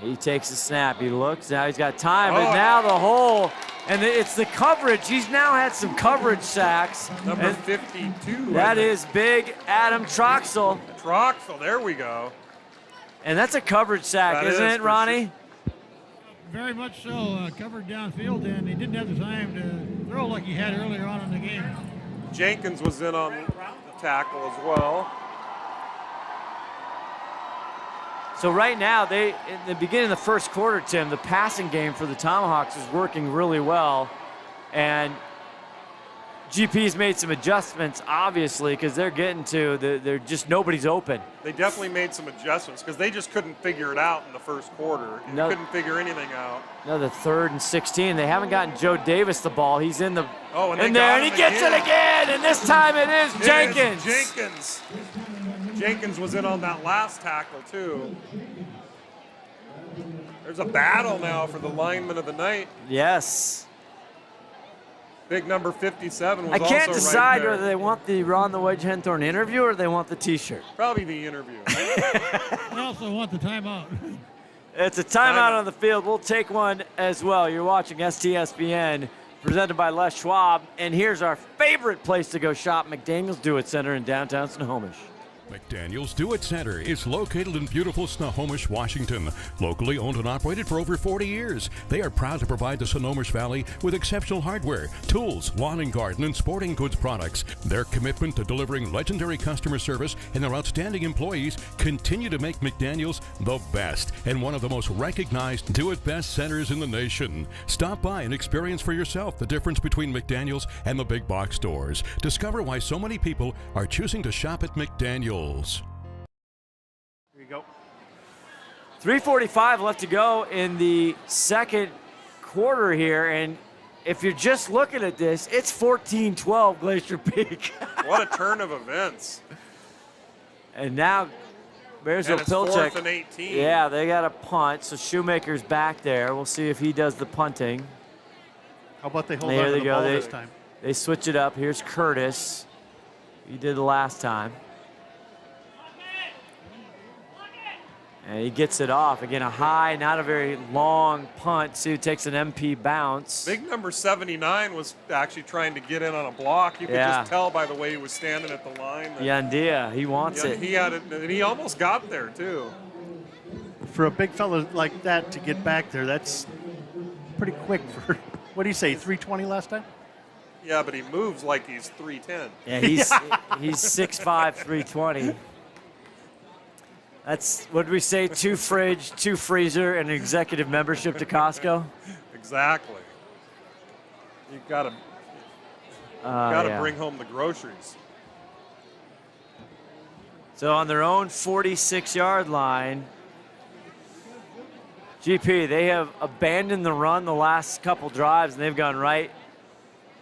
He takes the snap. He looks. Now he's got time. But now the hole. And it's the coverage. He's now had some coverage sacks. Number 52. That is big Adam Troxel. Troxel, there we go. And that's a coverage sack, That isn't is, it, Ronnie? Very much so. Covered downfield, and he didn't have the time to throw like he had earlier on in the game. Jenkins was in on the tackle as well. So right now, in the beginning of the first quarter, Tim, the passing game for the Tomahawks is working really well. And GP's made some adjustments, obviously, because they're getting to, they're just, nobody's open. They definitely made some adjustments because they just couldn't figure it out in the first quarter. They couldn't figure anything out. Another 3rd and 16. They haven't gotten Joe Davis the ball. He's in the and there, and he gets it again. And this time it is Jenkins. Jenkins was in on that last tackle, too. There's a battle now for the lineman of the night. Yes. Big number 57 was I can't also decide right there. whether they want the Ron the Wedge Henthorn interview or they want the T-shirt. Probably the interview. They also want the timeout. It's a timeout on the field. We'll take one as well. You're watching STSPN, presented by Les Schwab. And here's our favorite place to go shop, McDaniel's Do It Center in downtown Snohomish. McDaniel's Do It Center is located in beautiful Snohomish, Washington. Locally owned and operated for over 40 years, they are proud to provide the Snohomish Valley with exceptional hardware, tools, lawn and garden, and sporting goods products. Their commitment to delivering legendary customer service and their outstanding employees continue to make McDaniel's the best and one of the most recognized do-it-best centers in the nation. Stop by and experience for yourself the difference between McDaniel's and the big box stores. Discover why so many people are choosing to shop at McDaniel's. Here you go. 3:45 left to go in the second quarter here, and if you're just looking at this, it's 14-12 Glacier Peak. What a turn of events. And now Marysville-Pilchuck. 4th and 18. Yeah, they got a punt, so Shoemaker's back there. We'll see if he does the punting. How about they hold on to the ball this time? They switch it up. Here's Curtis. He did the last time. And he gets it off. Again, a high, not a very long punt. See who takes an MP bounce. Big number 79 was actually trying to get in on a block. You could just tell by the way he was standing at the line. Yandia, he wants it. He had it, and he almost got there, too. For a big fella like that to get back there, that's pretty quick for, what do you say, 320 last time? Yeah, but he moves like he's 310. Yeah, he's 6'5", 320. That's, what did we say, 2 fridge, 2 freezer, and an executive membership to Costco? Exactly. You gotta bring home the groceries. So on their own 46-yard line, GP, they have abandoned the run the last couple drives, and they've gone right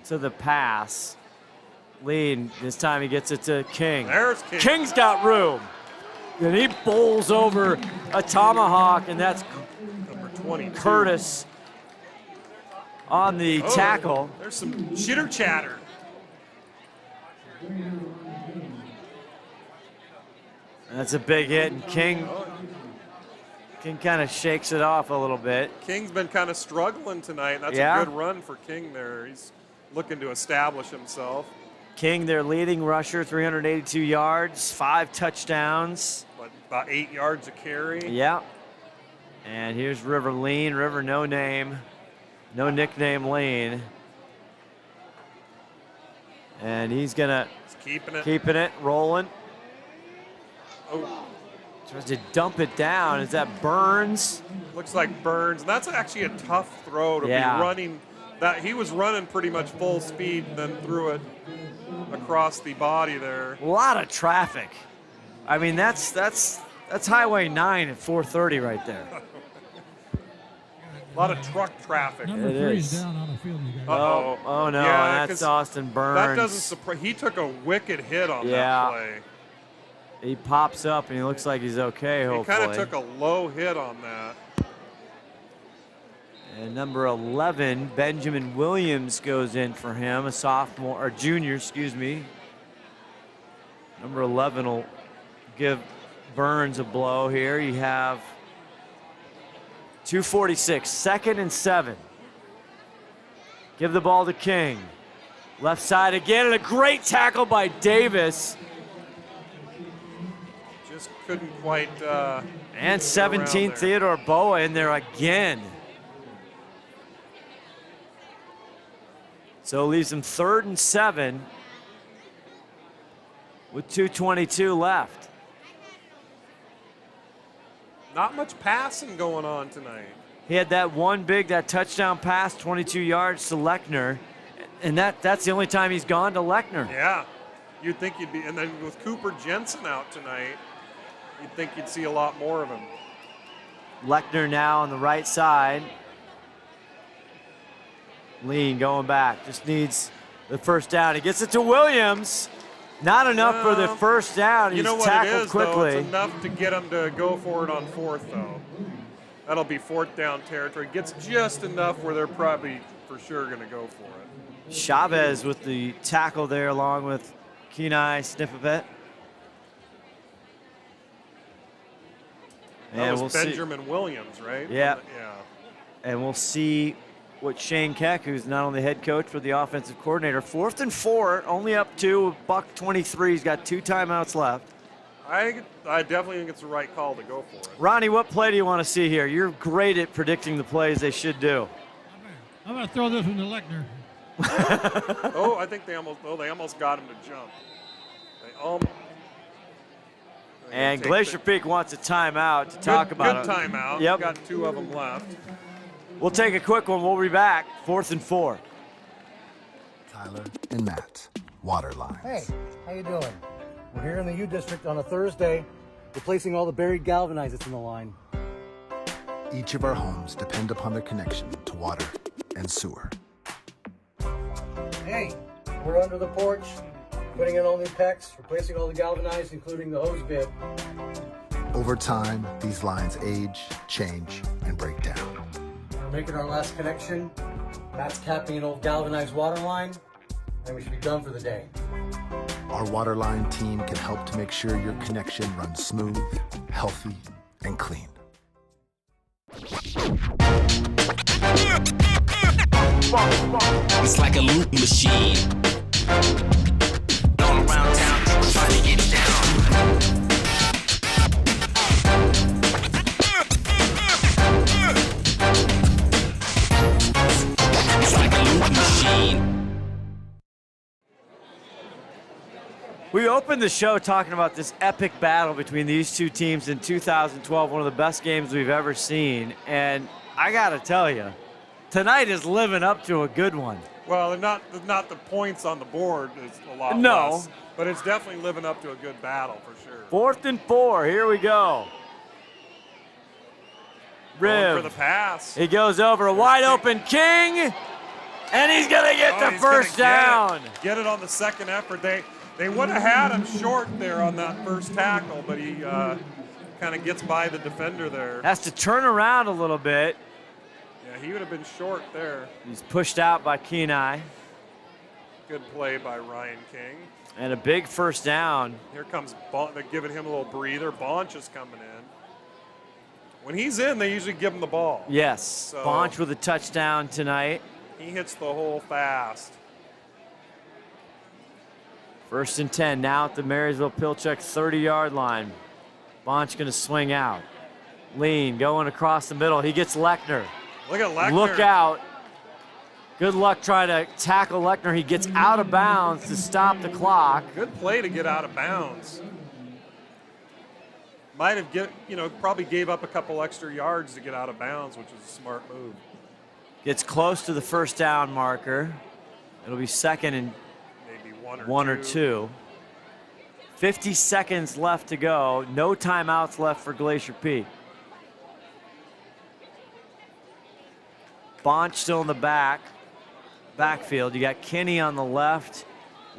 to the pass. Lead, this time he gets it to King. There's King. King's got room. And he bowls over a Tomahawk, and that's number 22. Curtis on the tackle. There's some chitter chatter. That's a big hit, and King kind of shakes it off a little bit. King's been kind of struggling tonight, and that's a good run for King there. He's looking to establish himself. King, their leading rusher, 382 yards, 5 touchdowns. About 8 yards a carry. Yeah. And here's River Lean. River, no name, no nickname Lean. And he's keeping it, rolling. Oh. Tries to dump it down. Is that Burns? Looks like Burns. And that's actually a tough throw to be running. That he was running pretty much full speed and then threw it. across the body there. A lot of traffic. I mean, that's Highway 9 at 4:30 right there. A lot of truck traffic. Number 3 is down on the field, you guys. Oh no, Yeah, that's Austin Burns. That doesn't surprise. He took a wicked hit on that play. He pops up and he looks like he's okay, hopefully. He kind of took a low hit on that. And number 11, Benjamin Williams, goes in for him, a sophomore, or junior, excuse me. Number 11 will give Burns a blow here. You have 2:46, 2nd and 7. Give the ball to King. Left side again, and a great tackle by Davis. Just couldn't quite. And 17, Theodore Boa in there again. So leaves him 3rd and 7 with 2:22 left. Not much passing going on tonight. He had that touchdown pass, 22 yards to Lechner, and that's the only time he's gone to Lechner. Yeah, you'd think you'd be, and then with Cooper Jensen out tonight, you'd think you'd see a lot more of him. Lechner now on the right side. Lean going back, just needs the first down. He gets it to Williams. Not enough for the first down. He's tackled quickly. Though? It's enough to get him to go for it on 4th, though. That'll be 4th down territory. Gets just enough where they're probably for sure going to go for it. Chavez with the tackle there, along with Kenai Snippet. That was Benjamin Williams, right? Yeah. Yeah. And we'll see what Shane Keck, who's not only head coach but the offensive coordinator. 4th and 4, only up 2, $1:23. He's got 2 timeouts left. I definitely think it's the right call to go for it. Ronnie, what play do you want to see here? You're great at predicting the plays they should do. I'm going to throw this one to Lechner. I think they almost got him to jump. And Glacier Peak wants a timeout to talk about it. Good timeout. Yep. Got 2 of them left. We'll take a quick one. We'll be back. 4th and 4. Tyler and Matt, Waterline. Hey, how you doing? We're here in the U District on a Thursday, replacing all the buried galvanizers in the line. Each of our homes depend upon their connection to water and sewer. Hey, we're under the porch, putting in all new PEX, replacing all the galvanized, including the hose bib. Over time, these lines age, change, and break down. We're making our last connection. Matt's capping an old galvanized water line, and we should be done for the day. Our Waterline team can help to make sure your connection runs smooth, healthy, and clean. It's like a loop machine. All around town, trying to get down. It's like a loop machine. We opened the show talking about this epic battle between these two teams in 2012, one of the best games we've ever seen. And I got to tell you, tonight is living up to a good one. Well, they're not the points on the board is a lot less, but it's definitely living up to a good battle for sure. 4th and 4, here we go. Going for the pass. He goes over a wide open King, and he's going to get the first down. Get it on the second effort. They would have had him short there on that first tackle, but he kind of gets by the defender there. Has to turn around a little bit. Yeah, he would have been short there. He's pushed out by Kenai. Good play by Ryan King. And a big first down. Here comes they're giving him a little breather. Bonch is coming in. When he's in, they usually give him the ball. Yes, so Bonch with a touchdown tonight. He hits the hole fast. 1st and 10 now at the Marysville-Pilchuck 30-yard line. Bonch going to swing out. Lean going across the middle. He gets Lechner. Look at Lechner. Look out. Good luck trying to tackle Lechner. He gets out of bounds to stop the clock. Good play to get out of bounds. Might have probably gave up a couple extra yards to get out of bounds, which is a smart move. Gets close to the first down marker. It'll be 2nd and maybe one or two. 50 seconds left to go. No timeouts left for Glacier Peak. Bonch still in the backfield. You got Kinney on the left.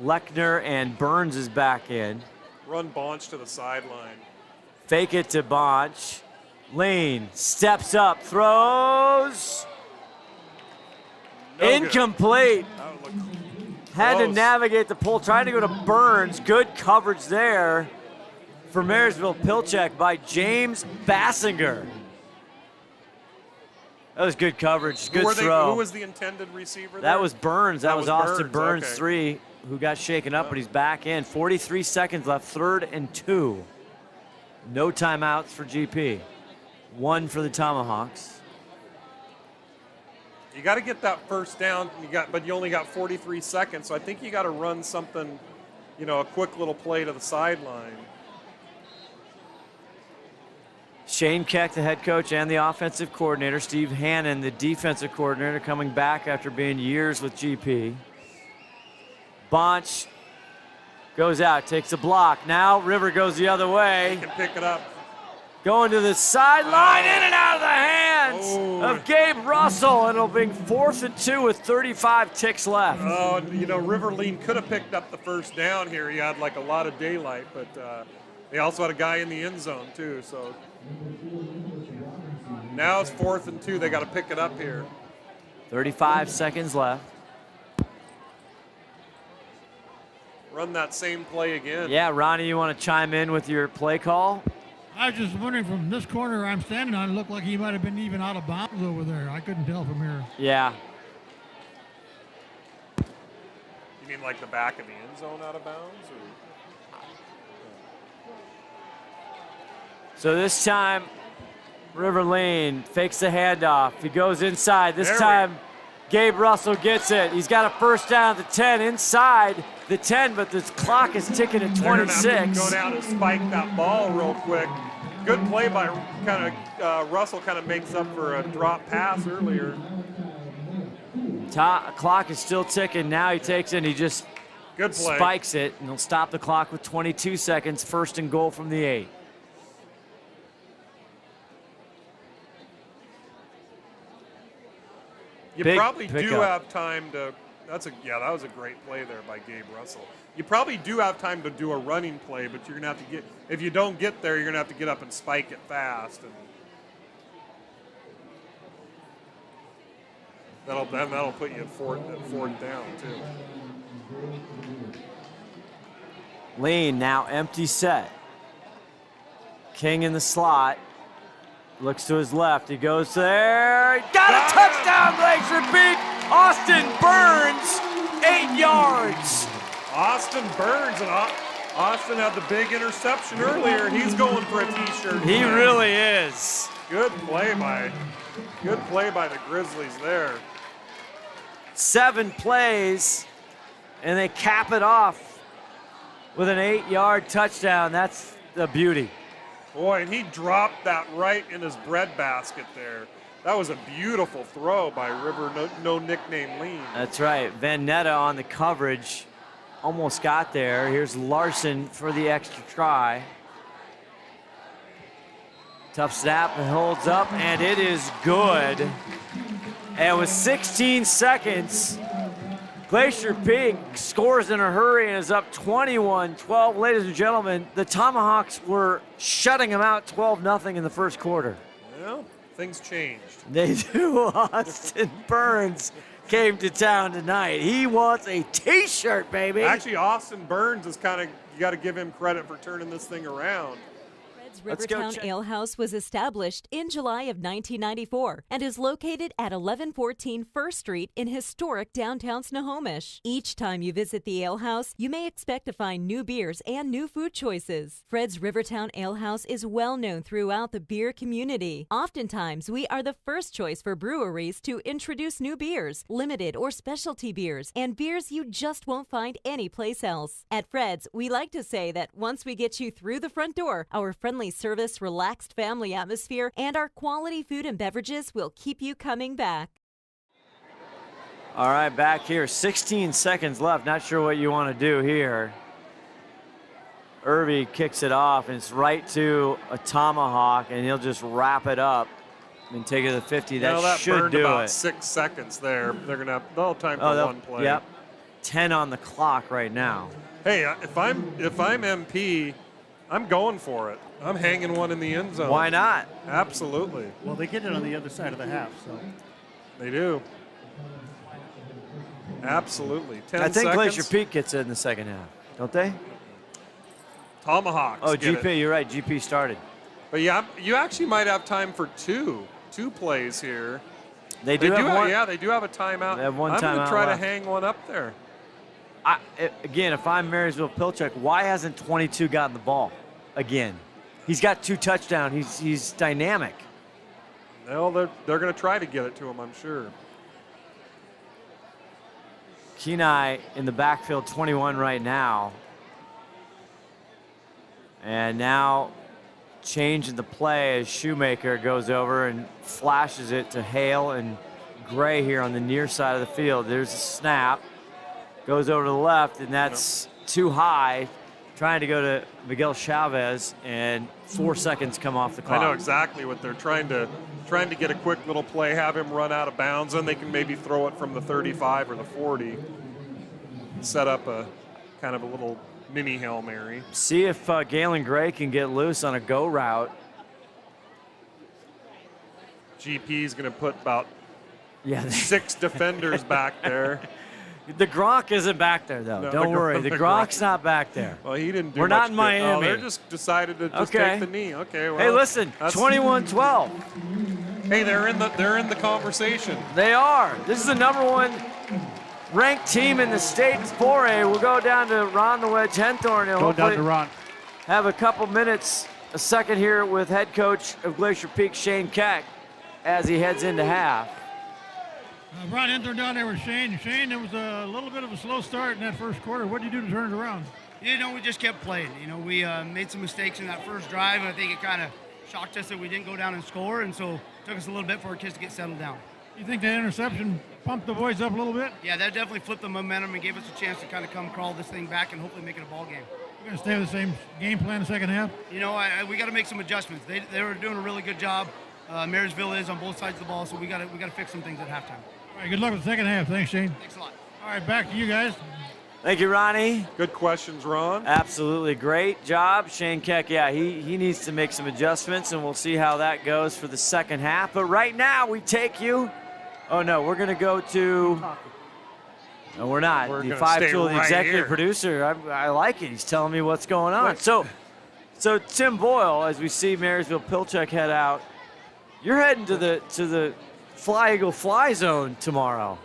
Lechner and Burns is back in. Run Bonch to the sideline. Fake it to Bonch. Lane steps up, throws. No Incomplete. Had to navigate the pull, trying to go to Burns. Good coverage there for Marysville-Pilchuck by James Bassinger. That was good coverage, good throw. Who was the intended receiver there? That was Burns. That was Austin Burns, okay. 3, who got shaken up, but he's back in. 43 seconds left, 3rd and 2. No timeouts for GP. 1 for the Tomahawks. You got to get that first down, but you only got 43 seconds, so I think you got to run something, a quick little play to the sideline. Shane Keck, the head coach and the offensive coordinator. Steve Hannon, the defensive coordinator, coming back after being years with GP. Bonch goes out, takes a block. Now River goes the other way. He can pick it up. Going to the sideline, in and out of the hands of Gabe Russell, and it'll be 4th and 2 with 35 ticks left. Oh, River Lean could have picked up the first down here. He had a lot of daylight, but they also had a guy in the end zone too. So now it's 4th and 2. They got to pick it up here. 35 seconds left. Run that same play again. Yeah, Ronnie, you want to chime in with your play call? I was just wondering, from this corner I'm standing on, it looked like he might have been even out of bounds over there. I couldn't tell from here. Yeah. You mean like the back of the end zone out of bounds? So this time, River Lane fakes the handoff. He goes inside. This time, Gabe Russell gets it. He's got a first down at the 10, inside the 10, but the clock is ticking at 26. They're gonna have to go down and spike that ball real quick. Good play by Russell, kind of makes up for a drop pass earlier. Clock is still ticking. Now he takes it and he just Good play. Spikes it, and he'll stop the clock with 22 seconds. 1st and goal from the 8. You probably do have time to. That was a great play there by Gabe Russell. You probably do have time to do a running play, but you're gonna have to get. If you don't get there, you're gonna have to get up and spike it fast, and that'll put you at fourth down too. Lean now empty set. King in the slot. Looks to his left. He goes there. He got a touchdown, Glacier Peak. Austin Burns, 8 yards. Austin Burns, and Austin had the big interception earlier. He's going for a T-shirt. He really is. Good play by the Grizzlies there. 7 plays, and they cap it off with an 8-yard touchdown. That's the beauty. Boy, and he dropped that right in his bread basket there. That was a beautiful throw by River, no nickname Lean. That's right. Van Netta on the coverage. Almost got there. Here's Larson for the extra try. Tough snap, and holds up, and it is good. And with 16 seconds, Glacier Peak scores in a hurry and is up 21-12. Ladies and gentlemen, the Tomahawks were shutting them out 12-0 in the first quarter. Well, things changed. They do. Austin Burns came to town tonight. He wants a T-shirt, baby. Actually, Austin Burns is you got to give him credit for turning this thing around. Rivertown Ale House was established in July of 1994 and is located at 1114 First Street in historic downtown Snohomish. Each time you visit the Ale House, you may expect to find new beers and new food choices. Fred's Rivertown Ale House is well known throughout the beer community. Oftentimes, we are the first choice for breweries to introduce new beers, limited or specialty beers, and beers you just won't find anyplace else. At Fred's, we like to say that once we get you through the front door, our friendly service, relaxed family atmosphere, and our quality food and beverages will keep you coming back. All right, back here, 16 seconds left. Not sure what you want to do here. Elvig kicks it off, and it's right to a Tomahawk, and he'll just wrap it up and take it to the 50. That should burned do about it. 6 seconds there. They'll have time for one play. Yep, 10 on the clock right now. Hey, if I'm MP, I'm going for it. I'm hanging one in the end zone. Why not? Absolutely. Well, they get it on the other side of the half, so. They do. Absolutely. 10 I think seconds. Glacier Peak gets it in the second half, don't they? Tomahawks. Oh, get GP, it. you're right. GP started. But yeah, you actually might have time for two plays here. They do have one. Yeah, they do have a timeout. They have one I'm timeout going to try left. to hang one up there. Again, if I'm Marysville-Pilchuck, why hasn't 22 gotten the ball again? He's got 2 touchdowns. He's dynamic. Well, they're going to try to get it to him, I'm sure. Kenai in the backfield, 21 right now. And now changing the play as Shoemaker goes over and flashes it to Hale and Gray here on the near side of the field. There's a snap. Goes over to the left, and that's too high. Trying to go to Miguel Chavez, and 4 seconds come off the clock. I know exactly what they're trying to get a quick little play, have him run out of bounds, and they can maybe throw it from the 35 or the 40. Set up a kind of a little mini Hail Mary. See if Galen Gray can get loose on a go route. GP is going to put about 6 defenders back there. The Gronk isn't back there, though. No, Don't worry. The Gronk's not back there. Well, he didn't do We're much not in good. Miami. Oh, they just decided to just take the knee. Okay, well. Hey, listen, 21-12. Hey, they're in the conversation. They are. This is the #1 ranked team in the state 4A. We'll go down to Ron the Wedge Henthorn. Go down to Ron. Have a couple minutes, a second here with head coach of Glacier Peak, Shane Keck, as he heads into half. Ron Henthorn down there with Shane. Shane, it was a little bit of a slow start in that first quarter. What did you do to turn it around? You know, we just kept playing. You know, we made some mistakes in that first drive, and I think it kind of shocked us that we didn't go down and score, and so it took us a little bit for our kids to get settled down. You think that interception pumped the boys up a little bit? Yeah, that definitely flipped the momentum and gave us a chance to kind of come crawl this thing back and hopefully make it a ball game. We're going to stay with the same game plan in the second half? You know, we got to make some adjustments. They were doing a really good job. Marysville is on both sides of the ball, so we got to fix some things at halftime. All right, good luck with the second half. Thanks, Shane. Thanks a lot. All right, back to you guys. Thank you, Ronnie. Good questions, Ron. Absolutely great job. Shane Keck, yeah, he needs to make some adjustments, and we'll see how that goes for the second half. But right now, we take you. Oh, no, we're going to go to. No, we're not. We're the gonna 5 stay tool, the right executive here. producer. I like it. He's telling me what's going on. So Tim Boyle, as we see Marysville-Pilchuck head out, you're heading to the Fly Eagle Fly Zone tomorrow.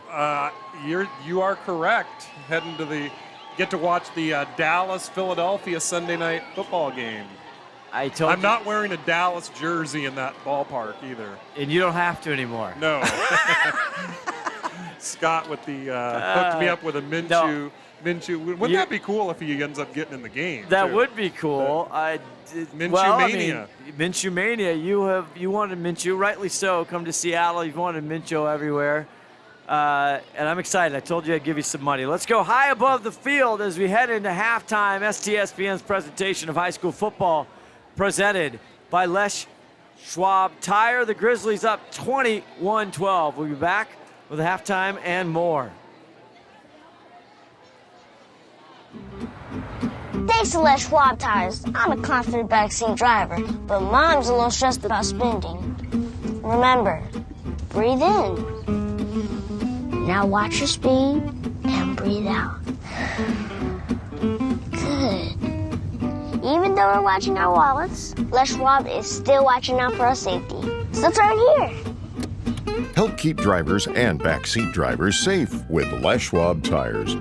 You are correct. Heading to get to watch the Dallas-Philadelphia Sunday night football game. I'm not wearing a Dallas jersey in that ballpark either. And you don't have to anymore. No. Scott with the hooked me up with a Minshew. No. Minshew. Wouldn't that be cool if he ends up getting in the game? That too? would be cool. Minshew Mania. Minshew Mania. You wanted Minshew, rightly so. Come to Seattle. You've wanted Minshew everywhere. And I'm excited. I told you I'd give you some money. Let's go high above the field as we head into halftime. STSPN's presentation of high school football, presented by Les Schwab Tire. The Grizzlies up 21-12. We'll be back with halftime and more. Thanks to Les Schwab Tires, I'm a confident backseat driver, but Mom's a little stressed about spending. Remember, breathe in. Now watch your speed and breathe out. Good. Even though we're watching our wallets, Les Schwab is still watching out for our safety. So turn here. Help keep drivers and backseat drivers safe with Les Schwab Tires.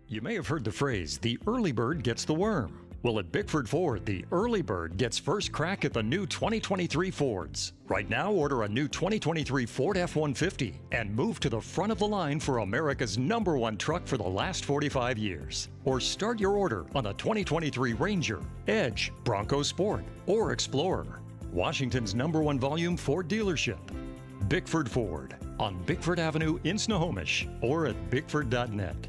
You may have heard the phrase, the early bird gets the worm. Well, at Bickford Ford, the early bird gets first crack at the new 2023 Fords. Right now, order a new 2023 Ford F-150 and move to the front of the line for America's #1 truck for the last 45 years. Or start your order on a 2023 Ranger, Edge, Bronco Sport, or Explorer. Washington's #1 volume Ford dealership. Bickford Ford on Bickford Avenue in Snohomish or at bickford.net.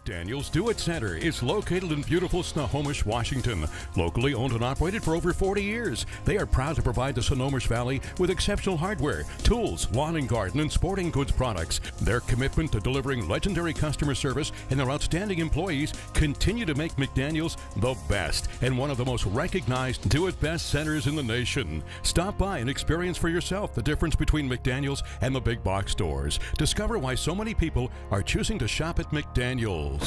McDaniel's Do It Center is located in beautiful Snohomish, Washington. Locally owned and operated for over 40 years, they are proud to provide the Snohomish Valley with exceptional hardware, tools, lawn and garden, and sporting goods products. Their commitment to delivering legendary customer service and their outstanding employees continue to make McDaniel's the best and one of the most recognized Do It Best centers in the nation. Stop by and experience for yourself the difference between McDaniel's and the big box stores. Discover why so many people are choosing to shop at McDaniel's.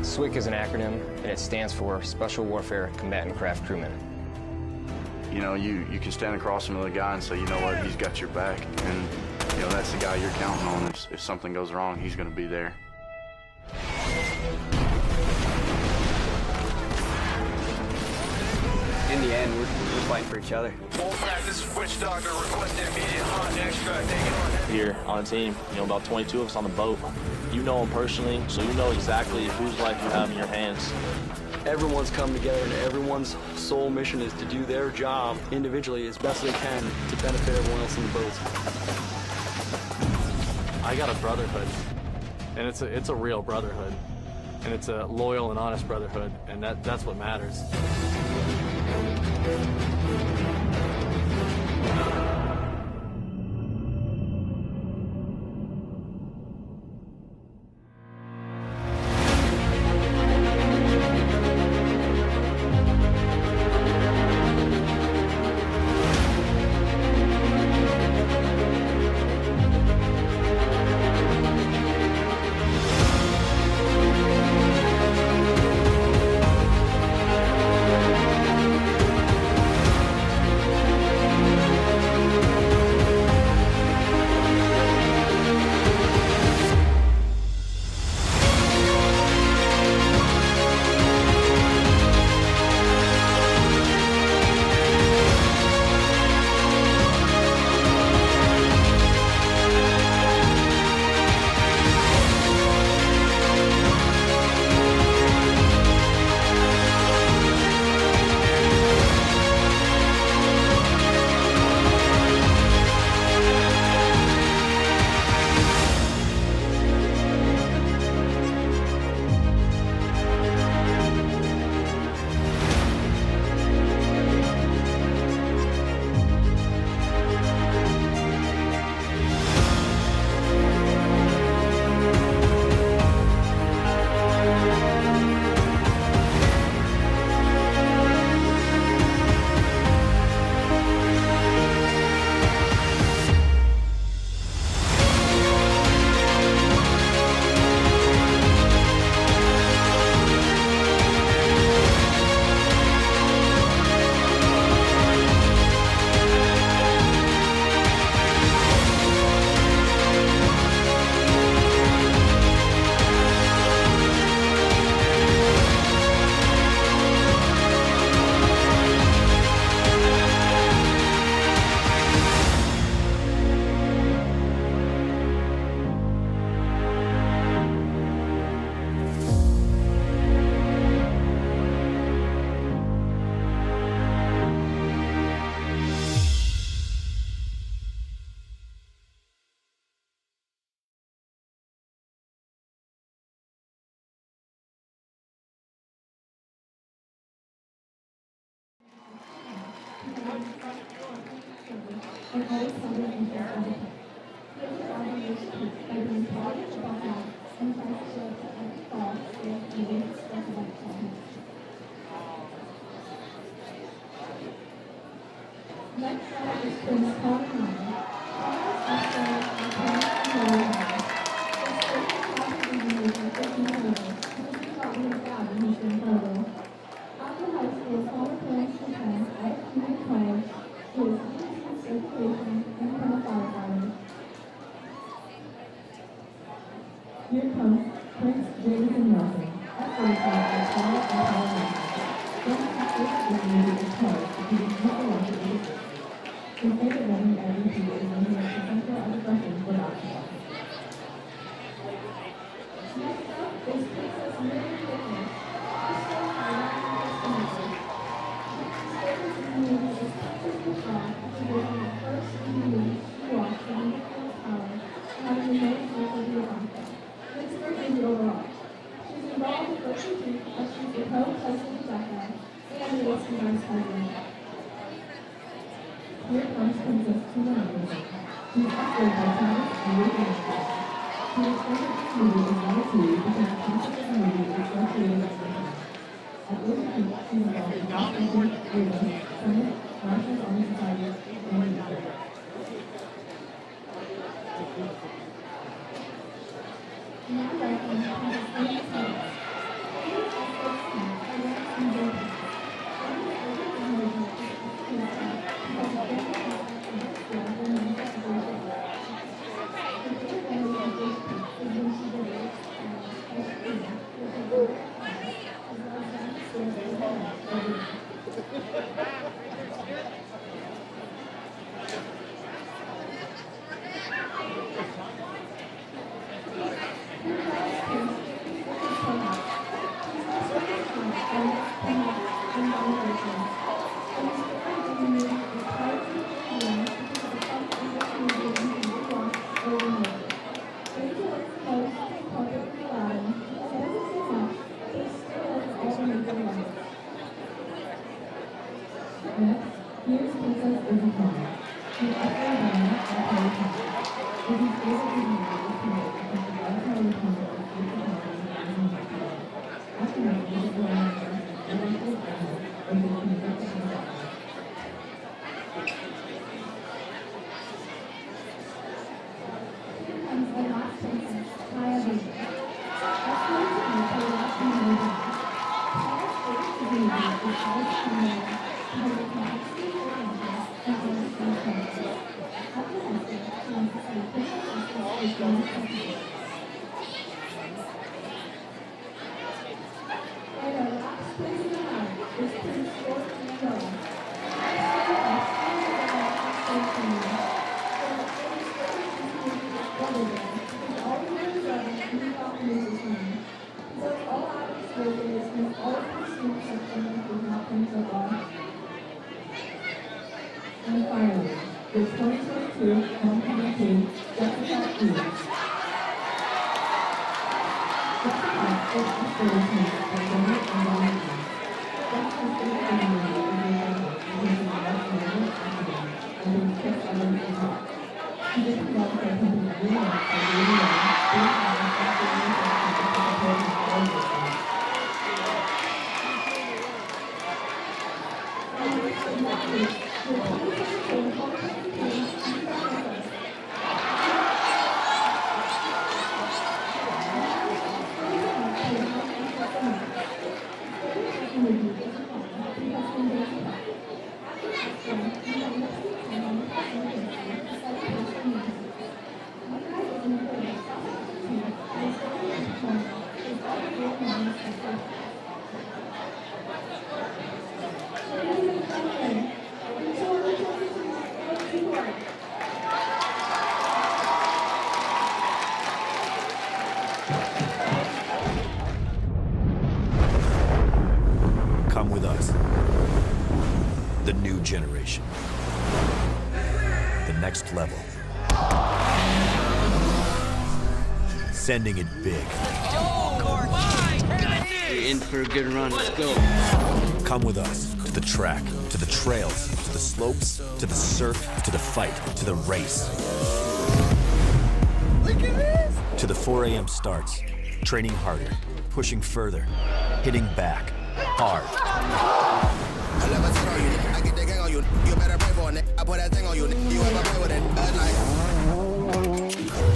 SWCC is an acronym, and it stands for Special Warfare Combatant Craft Crewman. You know, you can stand across from the guy and say, you know what, he's got your back, and you know that's the guy you're counting on. If something goes wrong, he's going to be there. In the end, we're fighting for each other. Here on a team, you know, about 22 of us on the boat. You know them personally, so you know exactly whose life you have in your hands. Everyone's come together, and everyone's sole mission is to do their job individually as best they can to benefit everyone else in the boat. I got a brotherhood, and it's a real brotherhood, and it's a loyal and honest brotherhood, and that's what matters. Come with us. The new generation. The next level. Sending it big. You're in for a good run. Let's go. Come with us to the track, to the trails, to the slopes, to the surf, to the fight, to the race. Look at this! To the 4 a.m. starts, training harder, pushing further, hitting back, hard.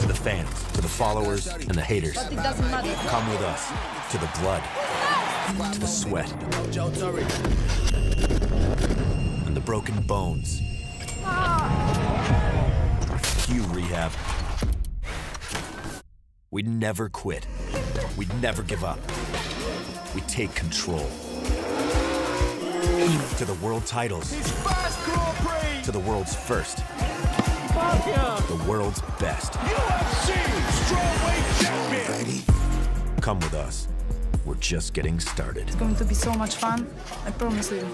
To the fans, to the followers, and the haters. Come with us, to the blood, to the sweat, and the broken bones. Cue rehab. We never quit. We never give up. We take control. To the world titles. To the world's first. The world's best. UFC Strawweight Champion. Come with us. We're just getting started. It's going to be so much fun. I promise you.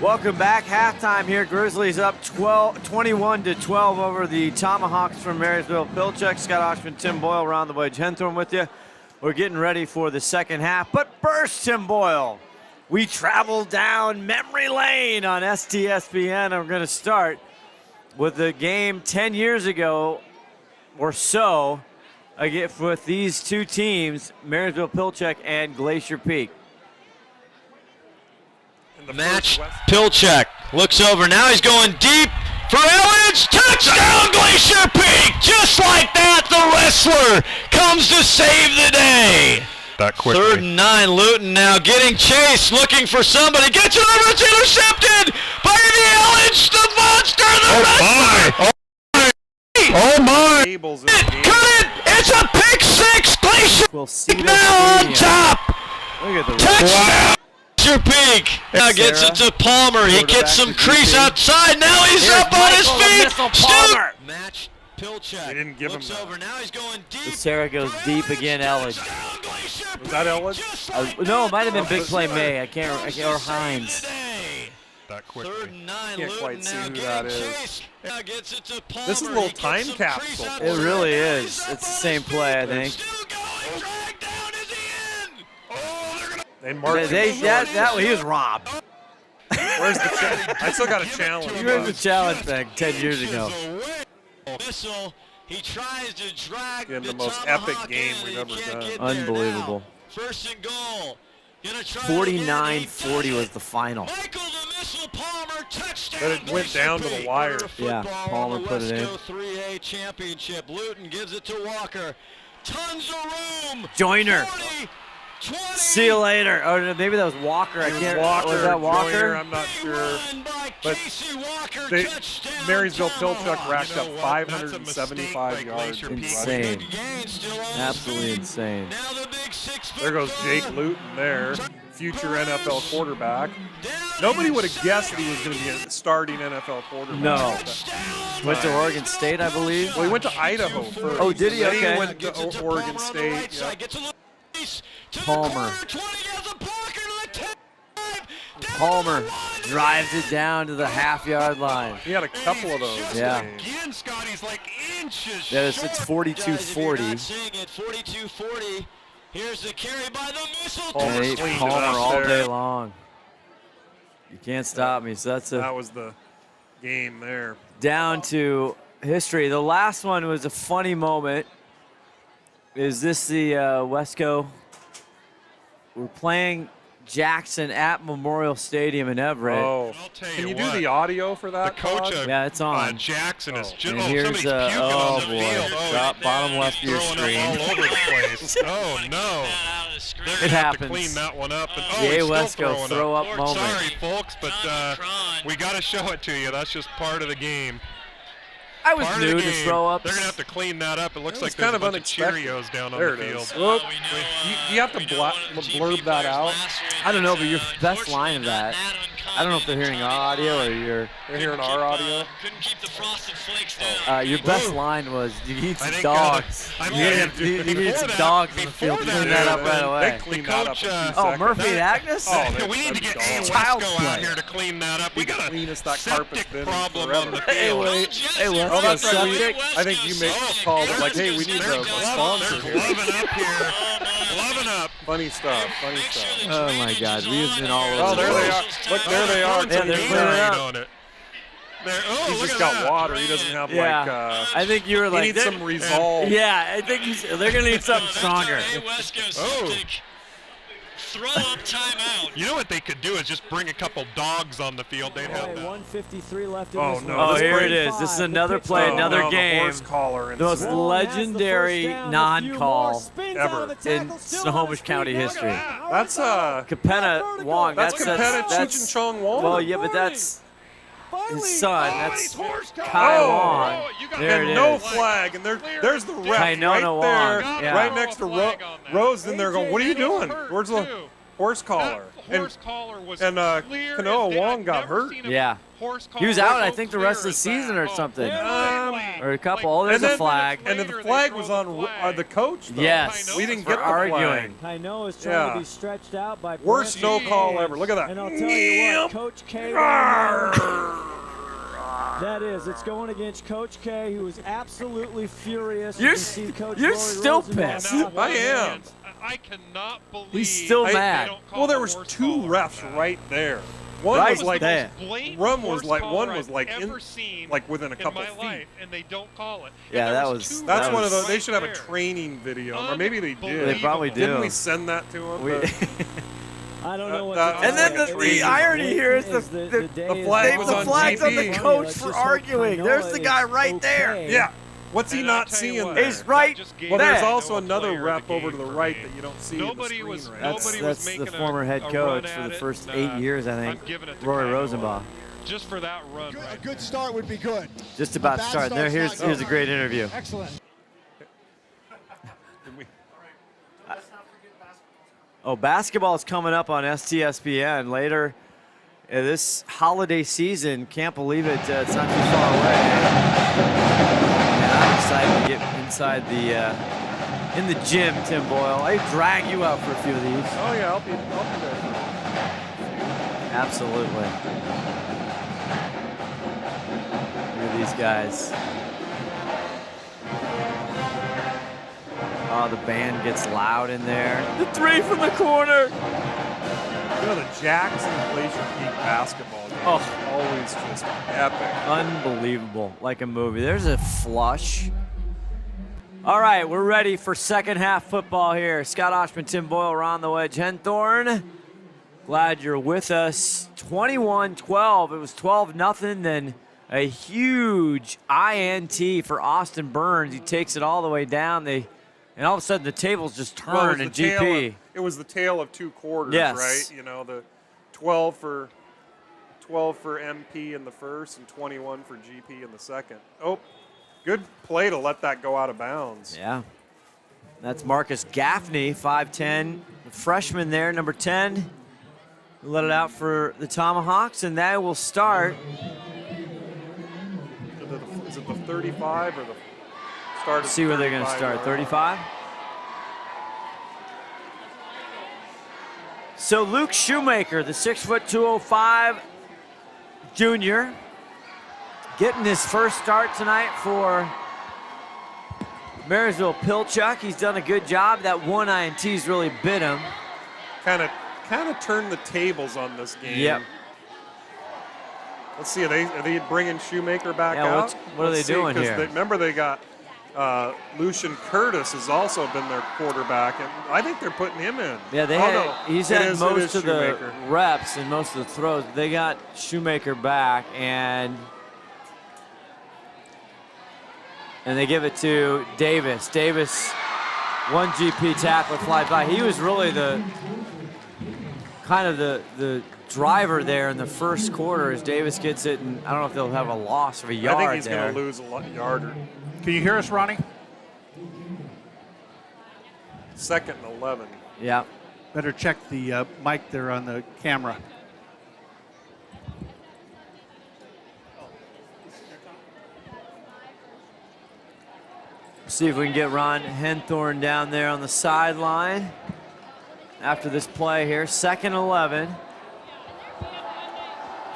Welcome back. Halftime here. Grizzlies up 21-12 over the Tomahawks from Marysville-Pilchuck. Scott Ohsman, Tim Boyle, around the Wedge Henthorn with you. We're getting ready for the second half. But first, Tim Boyle, we travel down memory lane on STSPN. And we're going to start with the game 10 years ago or so with these two teams, Marysville-Pilchuck and Glacier Peak. Match, Pilchuck looks over, now he's going deep for Elvig, touchdown Glacier Peak! Just like that, the wrestler comes to save the day. That quickly. 3rd and 9, Luton now getting chased, looking for somebody, gets it over, it's intercepted by the Elvig, the monster, the wrestler! Oh my! Cut it! It's a pick six, Glacier we'll see now on top! Look at the touchdown! Glacier Peak now gets it to Palmer. He gets some crease outside. Now he's up on his feet. Palmer. Match Pilchuck. They didn't give him looks over. Now he's going deep. Sarah goes deep again. Elvig. Was that Elvig? No, it might have been Big Play May. I can't or Hines. That quickly. 3rd and 9. Can't quite see who that is. Now gets it to Palmer. This is a little time capsule. It really is. It's the same play, I think. They marked he was robbed. Where's the challenge? I still got a challenge. You were the challenge thing 10 years ago. He tries to drag the most epic game we've ever done. Unbelievable. 1st and goal. 49-40 was the final. But it went down to the wire. Yeah, Palmer put it in. 3A championship. Luton gives it to Walker. Tons of room. Joyner. See you later. Or maybe that was Walker. I can't. Was that Walker? Joyner, I'm not sure. But Marysville-Pilchuck racked up 575 yards. Insane. Absolutely insane. There goes Jake Luton there, future NFL quarterback. Nobody would have guessed he was going to be a starting NFL quarterback. No. Went to Oregon State, I believe. Well, he went to Idaho first. Oh, did he? Okay. Then he went to Oregon State. Yeah. Palmer drives it down to the half-yard line. He had a couple of those. Yeah. Again, Scotty's like inches. Yeah, it's 42-40. 42-40. Here's the carry by the missile. Palmer all day long. You can't stop me. So that was the game there. Down to history. The last one was a funny moment. Is this the WESCO? We're playing Jackson at Memorial Stadium in Everett. Oh, can you do the audio for that? The coach of yeah, it's on. Jackson is just. And here's somebody's puking on the field. Drop bottom left of your screen. All over the place. Oh no! They're It gonna happens. have to clean that one up. And, Yay, it's still WESCO throw up moment. Sorry, folks, but we got to show it to you. That's just part of the game. I was new to throw up. They're gonna have to clean that up. It looks like kind there's of a bunch of Cheerios down on there the it field. is. Look, do you have to blurb that out? I don't know, but your best line of that. I don't know if they're hearing our audio or they're hearing our audio. Your best line was you need some dogs. You need some dogs in the field. Clean that up right away. They cleaned that up in 2 seconds. Oh, Murphy and Agnes? Oh, we need to get WESCO out here to clean that up. We got a cleanest that carpet's been problem forever. on the field. Hey, let's Oh, that's right. septic. I think you make a call that like, hey, we need a sponsor here. Gloving up here. Gloving up. Funny stuff. Funny stuff. Oh my God, we've been all over. Oh, there they are. Look, there they are. Yeah, they're cleaning up. On it. He's just got water. He doesn't have I think you were like. He needs some resolve. Yeah, I think they're gonna need something stronger. Throw up timeout. You know what they could do is just bring a couple dogs on the field. They'd have that. 153 left in Oh, this no. one. Oh, here it is. This is another play, another game. The horse collar. The most legendary non-call ever in Snohomish County history. That's Capenna Wong. That's Capenna Cheech and Chong Wong. Well, yeah, but that's his son. That's Kai Wong. There it is. No flag, and there's the ref right there, right next to Rose. And they're going, "What are you doing? Where's the horse collar?" And Kanoa Wong got hurt. Yeah. He was out, I think, the rest of the season or something. Or a couple. Oh, there's a flag. And then the flag was on the coach, though. Yes. We didn't get the arguing. flag. Kaino is trying to be stretched out by worst no call ever. Look at that. And I'll tell you what, Coach K. That is, it's going against Coach K, who is absolutely furious. You're Rory still Rosenbach. pissed. I am. I cannot believe He's still mad. Well, there was two refs right there. One Right was like there. one was like ever seen like within a couple in my feet. life, and they don't call it. Yeah, And that there was. That's that one was, of those. They should have a training video, or maybe they did. They probably do. Didn't we send that to them? I don't know what And then the irony here is the flag was on flag's on the GP. coach for arguing. There's the guy right there. Yeah. What's he not seeing there? He's right Well, there. there's also another rep over to the right that you don't see Nobody in the was- screen nobody That's the former head coach for the first 8 years, I think. Rory Rosenbach. Just for that run. A good start would be good. Just about to start. There, here's a great interview. Excellent. Oh, basketball is coming up on STSPN later this holiday season. Can't believe it. It's not too far away. And I'm excited to get inside in the gym, Tim Boyle. I drag you out for a few of these. Oh yeah, I'll be there. Absolutely. Look at these guys. Oh, the band gets loud in there. The three from the corner. You know, the Jackson Glacier Peak basketball game is always just epic. Unbelievable, like a movie. There's a flush. All right, we're ready for second half football here. Scott Ohsman, Tim Boyle, Ron the Wedge, Henthorn. Glad you're with us. 21-12. It was 12-0. Then a huge INT for Austin Burns. He takes it all the way down. And all of a sudden the tables just turn in GP. It was the tale of two quarters, Yes. right? You know, the 12 for MP in the first and 21 for GP in the second. Oh, good play to let that go out of bounds. Yeah. That's Marcus Gaffney, 5'10", the freshman there, number 10. Who let it out for the Tomahawks, and that will start. Is it the 35 or the start? Let's see where they're going to start. 35. So Luke Shoemaker, the 6'2", 205 junior, getting his first start tonight for Marysville-Pilchuck. He's done a good job. That one INT's really bit him. Kind of turned the tables on this game. Yep. Let's see, are they bringing Shoemaker back out? What are they doing here? Remember they got Lucian Curtis has also been their quarterback, and I think they're putting him in. Yeah, he's had most of the reps and most of the throws. They got Shoemaker back, and they give it to Davis. Davis, one GP tackler flies by. He was really the driver there in the first quarter as Davis gets it, and I don't know if they'll have a loss of a yard. I think he's going to lose a yard. Can you hear us, Ronnie? 2nd and 11. Yeah. Better check the mic there on the camera. See if we can get Ron Henthorn down there on the sideline after this play here. 2nd and 11.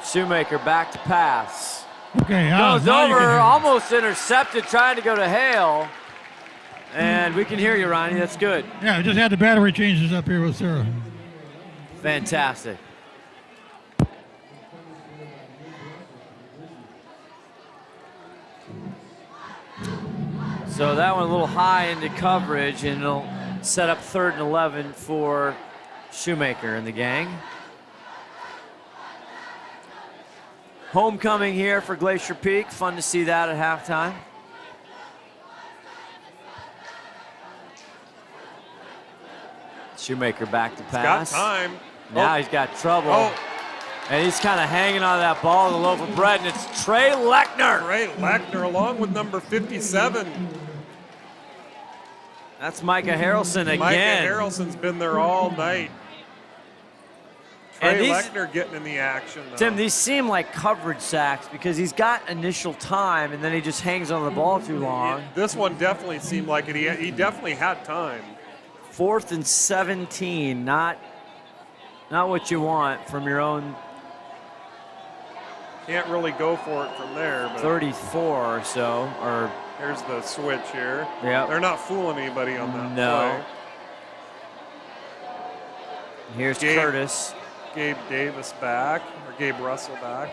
Shoemaker back to pass. Okay, goes over, almost intercepted, trying to go to Hale. And we can hear you, Ronnie. That's good. Yeah, we just had the battery changes up here with Sarah. Fantastic. So that one a little high into coverage, and it'll set up 3rd and 11 for Shoemaker and the gang. Homecoming here for Glacier Peak. Fun to see that at halftime. Shoemaker back to pass. He's got time. Now he's got trouble. And he's kind of hanging on that ball, the loaf of bread, and it's Trey Lechner. Trey Lechner along with number 57. That's Micah Harrelson again. Micah Harrelson's been there all night. Trey Lechner getting in the action, though. Tim, these seem like coverage sacks because he's got initial time and then he just hangs on the ball too long. This one definitely seemed like it. He definitely had time. 4th and 17, not what you want from your own. Can't really go for it from there. But 34 or so. Or here's the switch here. Yep. They're not fooling anybody on that No. play. Here's Curtis. Gabe Davis back, or Gabe Russell back.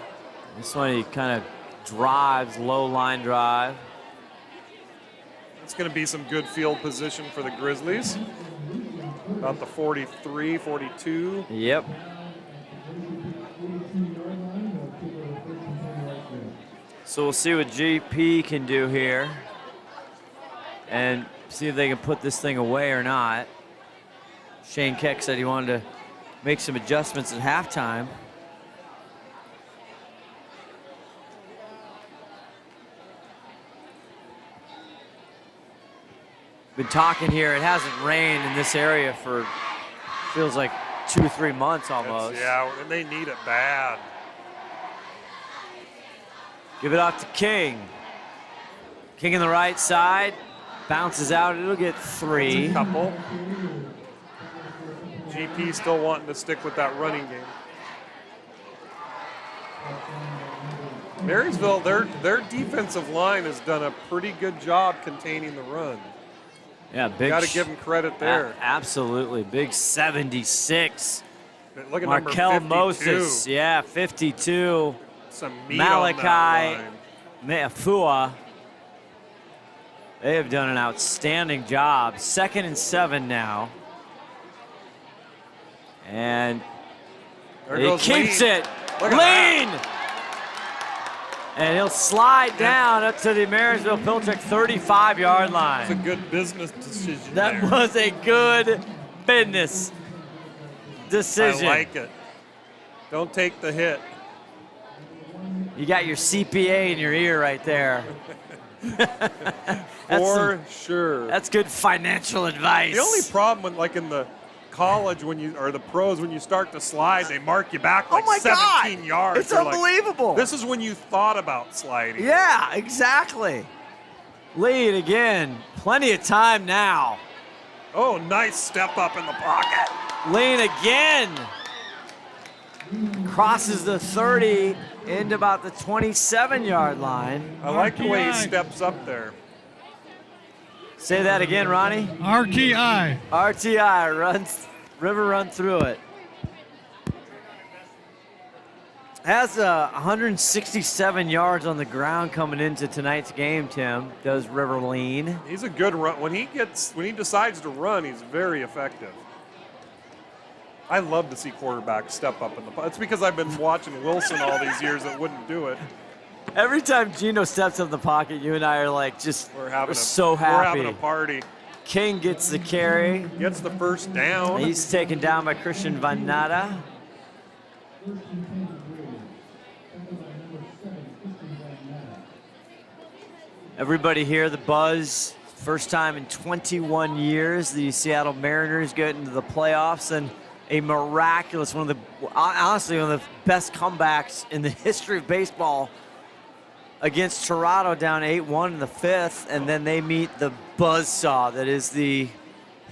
This one he kind of drives, low line drive. It's going to be some good field position for the Grizzlies. About the 43, 42. Yep. So we'll see what GP can do here and see if they can put this thing away or not. Shane Keck said he wanted to make some adjustments at halftime. Been talking here, it hasn't rained in this area for, feels like 2 or 3 months almost. Yeah, and they need it bad. Give it off to King. King in the right side, bounces out, it'll get 3. That's a couple. GP still wanting to stick with that running game. Marysville, their defensive line has done a pretty good job containing the run. Yeah, big. Got to give them credit there. Absolutely, big 76. Look at Markel number 52. Moses, yeah, 52. Some meat Malachi on that line. Meafua. They have done an outstanding job. 2nd and 7 now. And he keeps it. Lean! And he'll slide down up to the Marysville-Pilchuck 35-yard line. It's a good business decision That was a good business decision. I like it. Don't take the hit. You got your CPA in your ear right there. For sure. That's good financial advice. The only problem when, like in the college or the pros, when you start to slide, they mark you back like 17 yards. It's They're like, unbelievable. this is when you thought about sliding. Yeah, exactly. Lead again. Plenty of time now. Oh, nice step up in the pocket. Lean again. Crosses the 30 into about the 27-yard line. I like the way he steps up there. Say that again, Ronnie. RTI. RTI runs, River run through it. Has 167 yards on the ground coming into tonight's game, Tim. Does River Lean. He's a good run. When he decides to run, he's very effective. I love to see quarterbacks step up in the pocket. It's because I've been watching Wilson all these years that wouldn't do it. Every time Gino steps up in the pocket, you and I are like we're so happy. We're having a party. King gets the carry. Gets the first down. He's taken down by Christian Van Natta. Everybody here, the buzz. First time in 21 years the Seattle Mariners get into the playoffs, and a miraculous, honestly, one of the best comebacks in the history of baseball against Toronto, down 8-1 in the 5th, and then they meet the buzzsaw that is the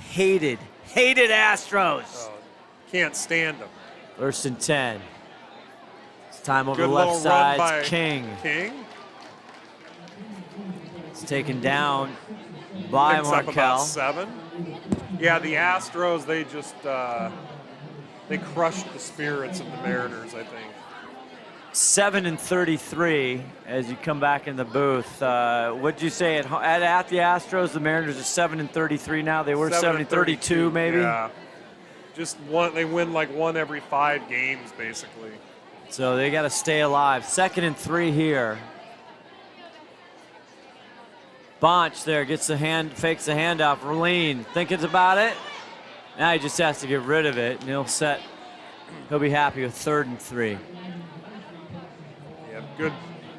hated Astros. Oh, can't stand them. 1st and 10. It's time over Good the left little side. run by King. King. It's taken down by Picks up Markel. about 7. Yeah, the Astros, they just they crushed the spirits of the Mariners, I think. 7 and 33 as you come back in the booth. What'd you say at the Astros? The Mariners are 7 and 33 now. They were 7 and 32 maybe. Yeah, just one. They win like one every 5 games basically. So they got to stay alive. 2nd and 3 here. Bonch there gets the hand, fakes the handoff. Verleen thinking about it. Now he just has to get rid of it, and he'll be happy with 3rd and 3. Yeah,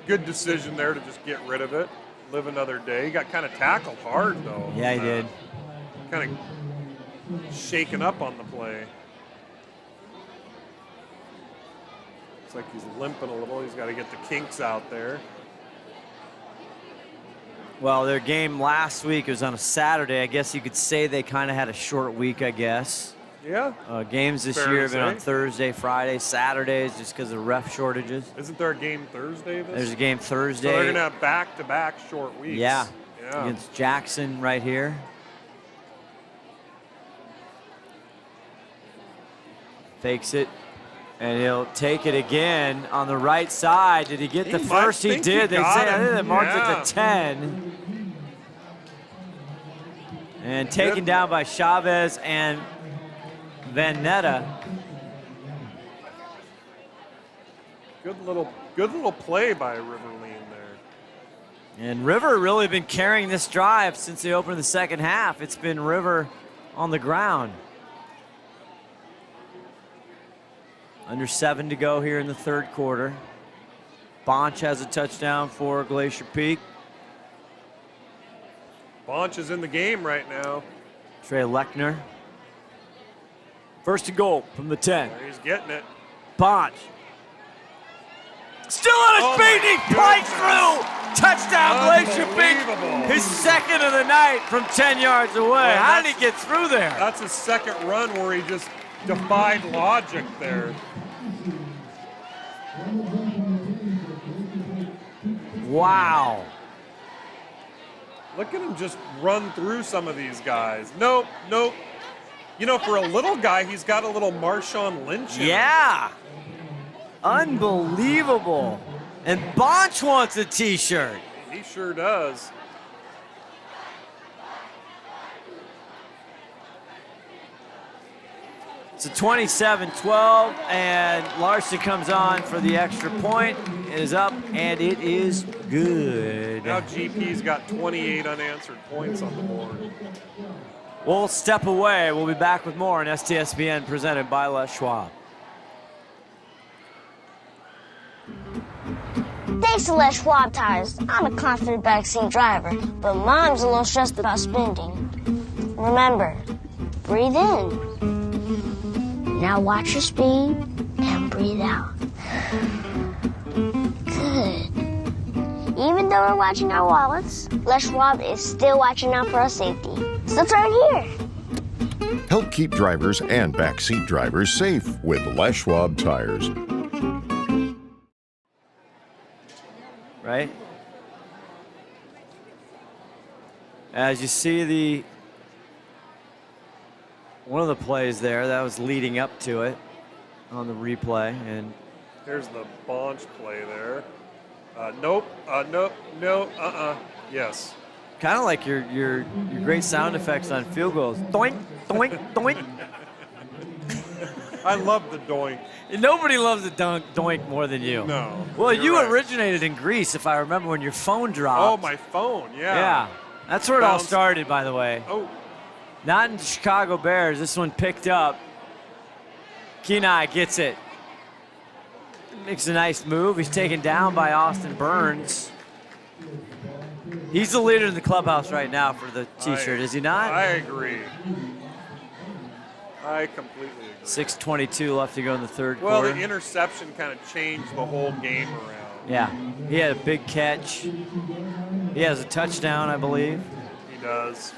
good decision there to just get rid of it. Live another day. He got kind of tackled hard though. Yeah, he did. Kind of shaken up on the play. Looks like he's limping a little. He's got to get the kinks out there. Well, their game last week was on a Saturday. I guess you could say they kind of had a short week, I guess. Yeah. Games this year have been on Thursday, Friday, Saturdays, just because of ref shortages. Isn't there a game Thursday? There's a game Thursday. So they're going to have back-to-back short weeks. Yeah. Yeah. Against Jackson right here. Fakes it. And he'll take it again on the right side. Did he get the first? He did. They say I think they marked it to 10. And taken down by Chavez and Vanetta. Good little play by Riverline there. And River really been carrying this drive since they opened the second half. It's been River on the ground. Under 7 to go here in the third quarter. Bonch has a touchdown for Glacier Peak. Bonch is in the game right now. Trey Lechner. First and goal from the 10. There he's getting it. Bonch. Still on his feet, he pikes through. Touchdown, Glacier Peak. His second of the night from 10 yards away. Well, how did he get through there? That's his second run where he just defied logic there. Wow. Look at him just run through some of these guys. Nope, nope. You know, for a little guy, he's got a little Marshawn Lynch in him. Yeah. Unbelievable. And Bonch wants a t-shirt. He sure does. It's a 27-12, and Larson comes on for the extra point. It is up, and it is good. Now GP's got 28 unanswered points on the board. We'll step away. We'll be back with more on STSPN presented by Les Schwab. Thanks to Les Schwab tires, I'm a confident backseat driver, but Mom's a little stressed about spending. Remember, breathe in. Now watch your speed and breathe out. Good. Even though we're watching our wallets, Les Schwab is still watching out for our safety. So turn here. Help keep drivers and backseat drivers safe with Les Schwab tires. Right? As you see one of the plays there, that was leading up to it on the replay. And there's the Bonch play there. Nope, yes. Kind of like your great sound effects on field goals. Doink, doink, doink. I love the doink. Nobody loves the doink more than you. No. Well, you right. originated in Greece, if I remember, when your phone dropped. Oh, my phone, yeah. Yeah, that's where it all started, by the way. Oh. Not in the Chicago Bears. This one picked up. Kenai gets it. Makes a nice move. He's taken down by Austin Burns. He's the leader in the clubhouse right now for the T-shirt, is he not? I agree. I completely agree. 6:22 left to go in the third quarter. quarter. The interception kind of changed the whole game around. Yeah, he had a big catch. He has a touchdown, I believe. He does.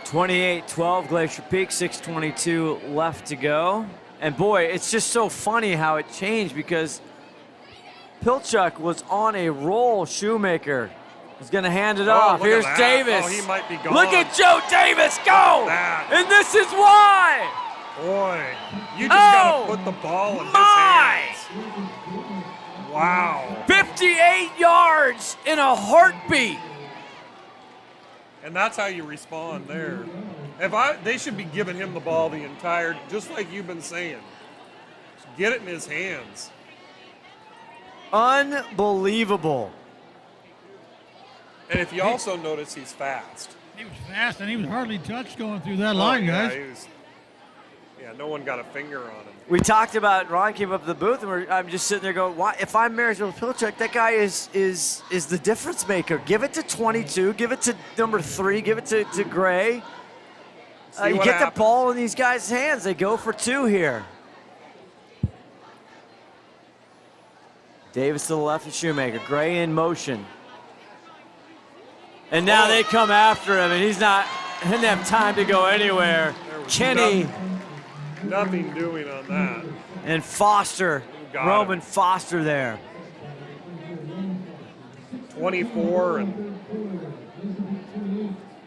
(28-12) Glacier Peak, 6:22 left to go. And boy, it's just so funny how it changed because Pilchuck was on a roll. Shoemaker is going to hand it off. Here's Davis. Oh, he might be gone. Look at Joe Davis go! And this is why! Boy, you just got to put the ball in his hands. Wow. 58 yards in a heartbeat. And that's how you respond there. They should be giving him the ball the entire, just like you've been saying. Just get it in his hands. Unbelievable. And if you also notice, he's fast. He was fast, and he was hardly touched going through that line, guys. Yeah, no one got a finger on him. We talked about, Ron came up to the booth, and I'm just sitting there going, why? If I'm Marysville-Pilchuck, that guy is the difference maker. Give it to 22, give it to number 3, give it to Gray. You get the ball in these guys' hands. They go for 2 here. Davis to the left of Shoemaker. Gray in motion. And now they come after him, and he didn't have time to go anywhere. Kenny. Nothing doing on that. And Foster, Roman Foster there. 24 and.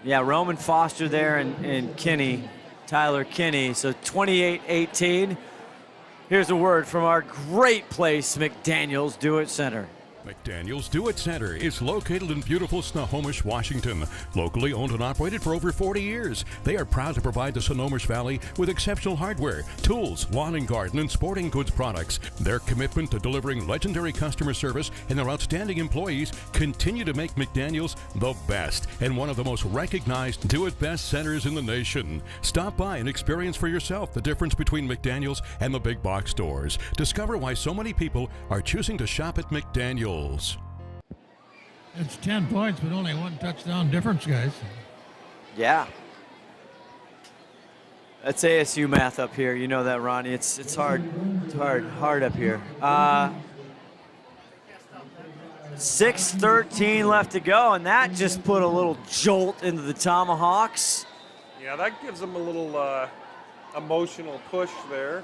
Yeah, Roman Foster there and Kinney, Tyler Kinney. So 28-18. Here's a word from our great place, McDaniels Do-It Center. McDaniels Do-It Center is located in beautiful Snohomish, Washington. Locally owned and operated for over 40 years, they are proud to provide the Snohomish Valley with exceptional hardware, tools, lawn and garden, and sporting goods products. Their commitment to delivering legendary customer service and their outstanding employees continue to make McDaniels the best and one of the most recognized do-it-best centers in the nation. Stop by and experience for yourself the difference between McDaniels and the big box stores. Discover why so many people are choosing to shop at McDaniels. It's 10 points, but only 1 touchdown difference, guys. Yeah. That's ASU math up here. You know that, Ronnie. It's hard. It's hard up here. 6:13 left to go, and that just put a little jolt into the Tomahawks. Yeah, that gives them a little emotional push there,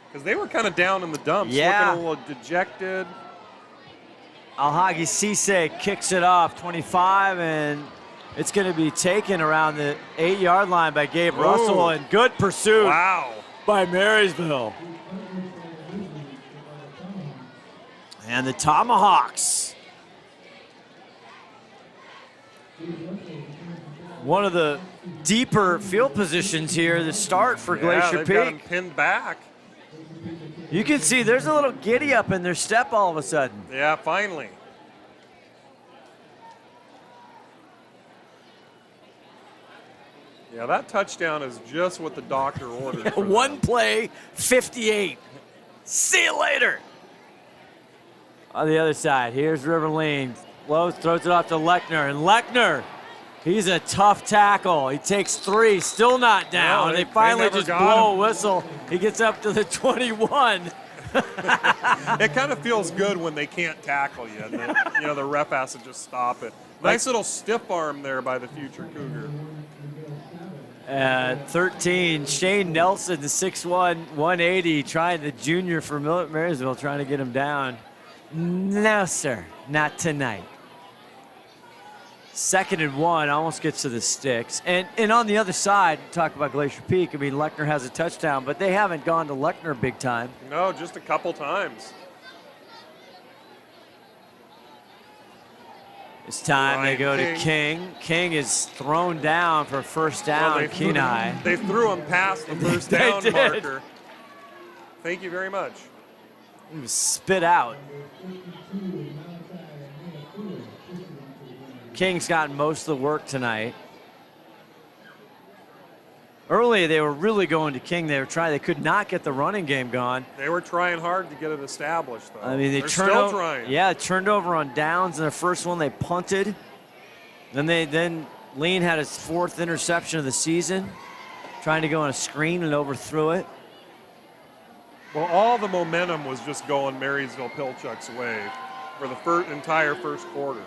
because they were kind of down in the dumps, looking a little dejected. Alhagi Cisse kicks it off, 25, and it's going to be taken around the 8-yard line by Gabe Russell, and good pursuit by Marysville. And the Tomahawks. One of the deeper field positions here to start for Glacier Peak. Got him pinned back. You can see there's a little giddy up in their step all of a sudden. Yeah, finally. Yeah, that touchdown is just what the doctor ordered. One play, 58. See you later. On the other side, here's River Lane. Lowe throws it off to Lechner, and Lechner, he's a tough tackle. He takes 3, still not down. They finally just blow a whistle. He gets up to the 21. It kind of feels good when they can't tackle you. And the ref has to just stop it. Nice little stiff arm there by the future Cougar. 13, Shane Nelson, the 6'1", 180, trying the junior for Marysville, trying to get him down. No, sir, not tonight. 2nd and 1, almost gets to the sticks. And on the other side, talk about Glacier Peak, I mean, Lechner has a touchdown, but they haven't gone to Lechner big time. No, just a couple times. It's time they go to King. King is thrown down for first down, Kenai. They threw him past the first down marker. Thank you very much. He was spit out. King's gotten most of the work tonight. Early, they were really going to King. They could not get the running game going. They were trying hard to get it established, though. I mean, they're still trying. Yeah, turned over on downs in their first one. They punted. Then Lean had his 4th interception of the season, trying to go on a screen and overthrew it. Well, all the momentum was just going Marysville-Pilchuck's way for the entire first quarter.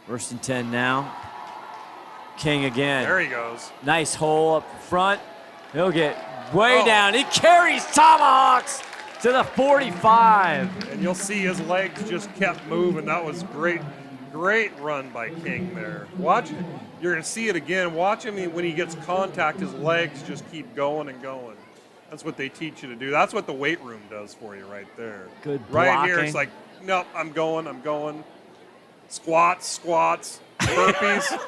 1st and 10 now. King again. There he goes. Nice hole up front. He'll get way down. He carries Tomahawks to the 45. And you'll see his legs just kept moving. That was great run by King there. Watch it. You're going to see it again. Watch him when he gets contact, his legs just keep going and going. That's what they teach you to do. That's what the weight room does for you right there. Good blocking. Right here, it's like, nope, I'm going. Squats, burpees.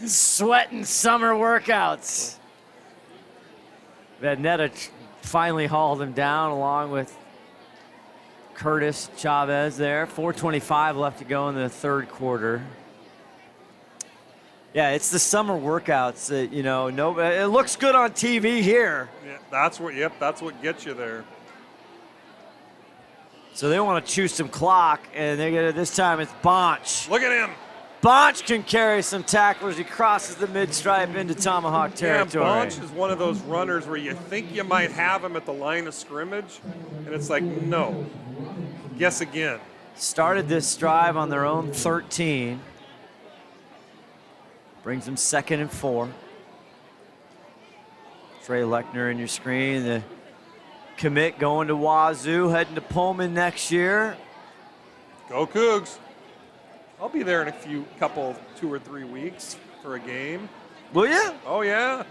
Sweating summer workouts. Vanetta finally hauled him down along with Curtis Chavez there. 4:25 left to go in the 3rd quarter. Yeah, it's the summer workouts that, you know, it looks good on TV here. Yeah, that's what gets you there. So they want to chew some clock, and they get it this time. It's Bonch. Look at him. Bonch can carry some tacklers. He crosses the mid-stripe into Tomahawk territory. Yeah, Bonch is one of those runners where you think you might have him at the line of scrimmage, and it's like, no. Guess again. Started this drive on their own 13. Brings them 2nd and 4. Trey Lechner in your screen. The commit going to Wazoo, heading to Pullman next year. Go Cougs. I'll be there in a 2 or 3 weeks for a game. Will you? Oh, yeah.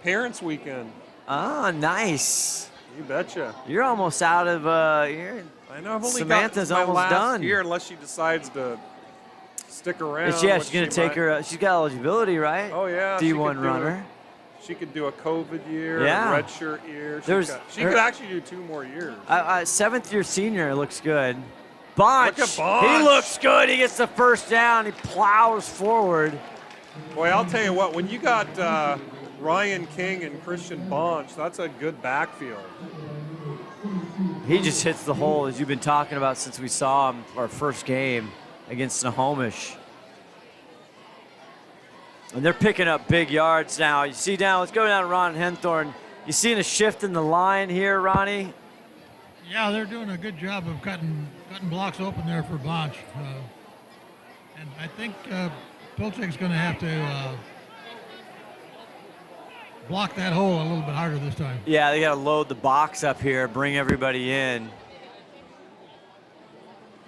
Parents weekend. Ah, nice. You betcha. You're almost out of I know. I've only Samantha's got my almost last done. year unless she decides to stick around. Yeah, she's going to take her. She's got eligibility, right? Oh, yeah. D1 runner. She could do a COVID year, Yeah. a redshirt year. She could actually do 2 more years. 7th-year senior looks good. Bonch. Look at Bonch. He looks good. He gets the first down. He plows forward. Boy, I'll tell you what, when you got Ryan King and Christian Bonch, that's a good backfield. He just hits the hole, as you've been talking about since we saw him our first game against Snohomish. And they're picking up big yards now. You see down, let's go down to Ron Henthorn. You seeing a shift in the line here, Ronnie? Yeah, they're doing a good job of cutting blocks open there for Bonch. And I think Pilchuck's going to have to block that hole a little bit harder this time. Yeah, they got to load the box up here, bring everybody in.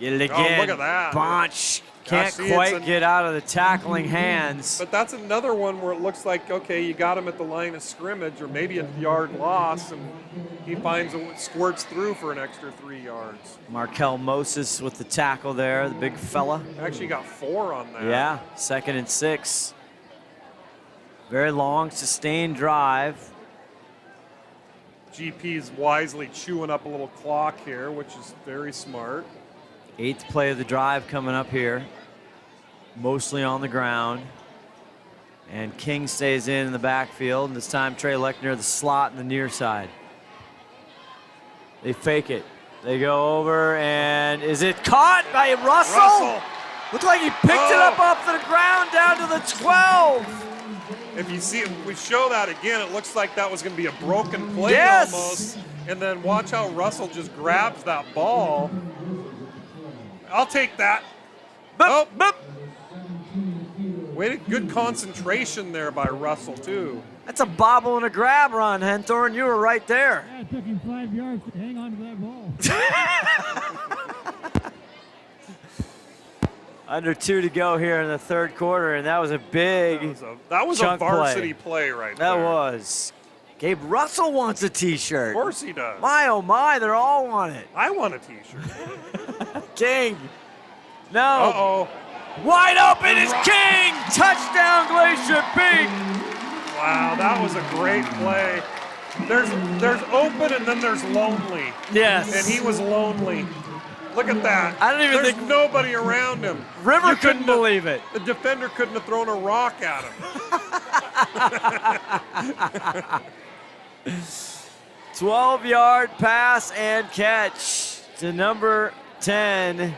Get it again. Oh, look at that. Bonch can't quite get out of the tackling hands. But that's another one where it looks like, okay, you got him at the line of scrimmage or maybe a yard loss, and he finds squirts through for an extra 3 yards. Markel Moses with the tackle there, the big fella. Actually got 4 on that. Yeah, 2nd and 6. Very long, sustained drive. GP's wisely chewing up a little clock here, which is very smart. 8th play of the drive coming up here. Mostly on the ground. And King stays in the backfield. And this time Trey Lechner, the slot in the near side. They fake it. They go over, and is it caught by Russell? Looked like he picked it up off the ground down to the 12. If you see it, we show that again, it looks like that was going to be a broken play almost. And then watch how Russell just grabs that ball. I'll take that. Boop, boop. Good concentration there by Russell, too. That's a bobble and a grab, Ron Henthorn. You were right there. Yeah, it took him 5 yards to hang on to that ball. Under 2 to go here in the 3rd quarter, and that was a big That was a varsity play right there. That was. Gabe Russell wants a T-shirt. Of course he does. My, oh my, they're all want it. I want a T-shirt. King. No. Uh-oh. Wide open is King. Touchdown, Glacier Peak. Wow, that was a great play. There's open and then there's lonely. Yes. And he was lonely. Look at that. I don't even There's think nobody around him. River couldn't believe it. The defender couldn't have thrown a rock at him. 12-yard pass and catch to number 10,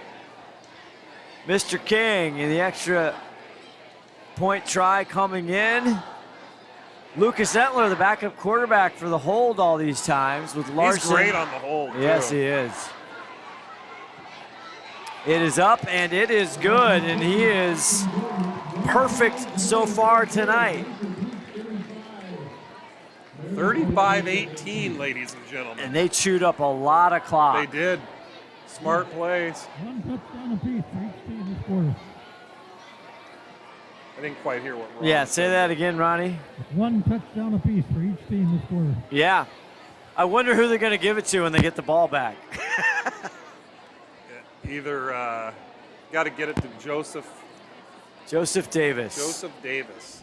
Mr. King, and the extra point try coming in. Lucas Entler, the backup quarterback for the hold all these times with Larson. He's great on the hold, Yes, too. he is. It is up and it is good, and he is perfect so far tonight. 35-18, ladies and gentlemen. And they chewed up a lot of clock. They did. Smart plays. One touchdown apiece for each team this quarter. I didn't quite hear what Ron Yeah, say that again, Ronnie. One touchdown apiece for each team this quarter. Yeah. I wonder who they're going to give it to when they get the ball back. Either got to get it to Joseph Davis. Joseph Davis.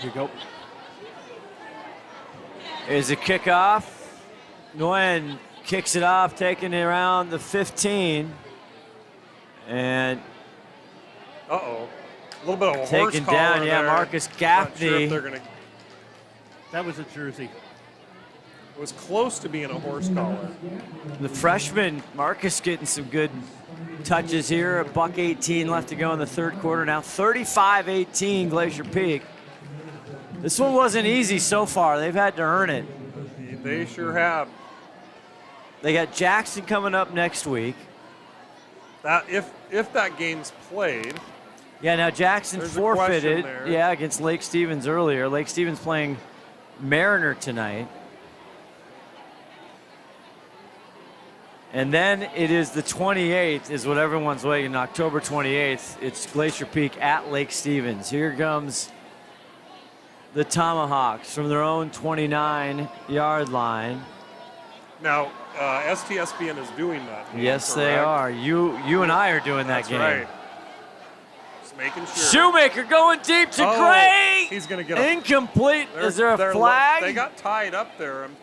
you go. Here's a kickoff. Nguyen kicks it off, taking it around the 15. And uh-oh. A little bit of a horse taken collar down, yeah, there. Marcus Not Gaffney. sure if they're gonna... That was a jersey. It was close to being a horse collar. The freshman, Marcus, getting some good touches here. $1:18 left to go in the third quarter. Now 35-18 Glacier Peak. This one wasn't easy so far. They've had to earn it. They sure have. They got Jackson coming up next week. That if that game's played. Yeah, now Jackson There's a forfeited. question there. Yeah, against Lake Stevens earlier. Lake Stevens playing Mariner tonight. And then it is the 28th is what everyone's waiting, October 28th. It's Glacier Peak at Lake Stevens. Here comes the Tomahawks from their own 29-yard line. Now, STSPN is doing that game, Yes, they correct? are. You and I are doing that That's game. right. Just making sure. Shoemaker going deep to Gray. He's going to get a incomplete. Is there a flag? They got tied up there. I'm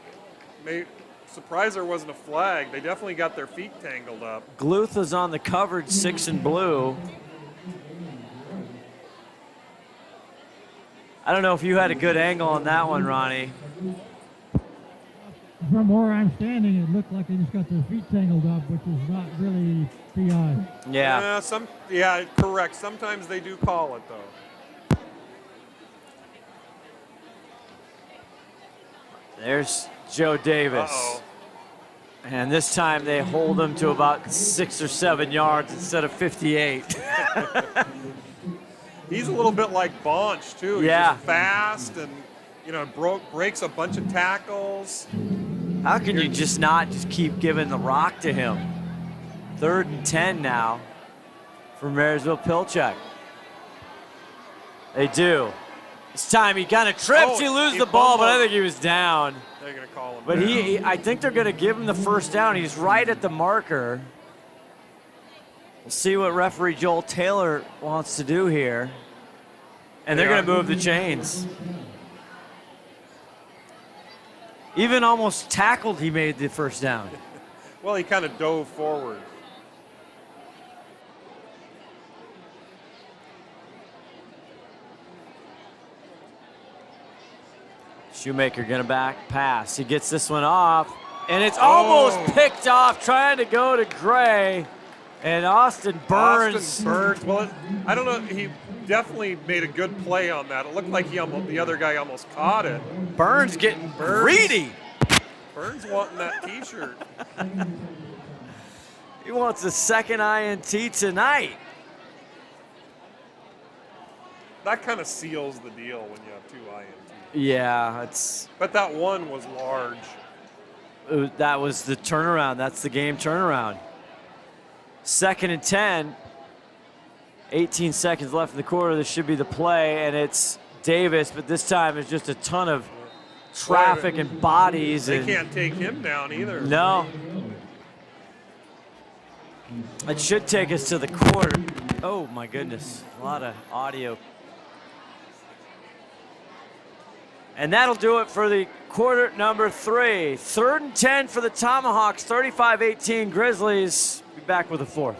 surprised there wasn't a flag. They definitely got their feet tangled up. Gluth is on the covered 6 and blue. I don't know if you had a good angle on that one, Ronnie. From where I'm standing, it looked like they just got their feet tangled up, which is not really PI. Yeah. Yeah, correct. Sometimes they do call it, though. There's Joe Davis. Uh-oh. And this time they hold him to about 6 or 7 yards instead of 58. He's a little bit like Bonch, too. He's Yeah. just fast and, breaks a bunch of tackles. How can you just not keep giving the rock to him? 3rd and 10 now for Marysville-Pilchuck. They do. This time he kind of trips, he loses the ball, but I think he was down. They're going to call him But down. I think they're going to give him the first down. He's right at the marker. We'll see what referee Joel Taylor wants to do here. And they're going to move the chains. Even almost tackled, he made the first down. Well, he kind of dove forward. Shoemaker gonna back pass. He gets this one off, and it's almost picked off, trying to go to Gray. And Austin Burns. Well, I don't know. He definitely made a good play on that. It looked like the other guy almost caught it. Burns getting greedy. Burns wanting that T-shirt. He wants a second INT tonight. That kind of seals the deal when you have 2 INTs. Yeah, it's. But that one was large. That was the turnaround. That's the game turnaround. 2nd and 10. 18 seconds left in the quarter. This should be the play, and it's Davis, but this time it's just a ton of traffic and bodies. They can't take him down either. No. It should take us to the quarter. Oh, my goodness. A lot of audio. And that'll do it for the quarter number 3. 3rd and 10 for the Tomahawks, 35-18 Grizzlies. Be back with the 4th.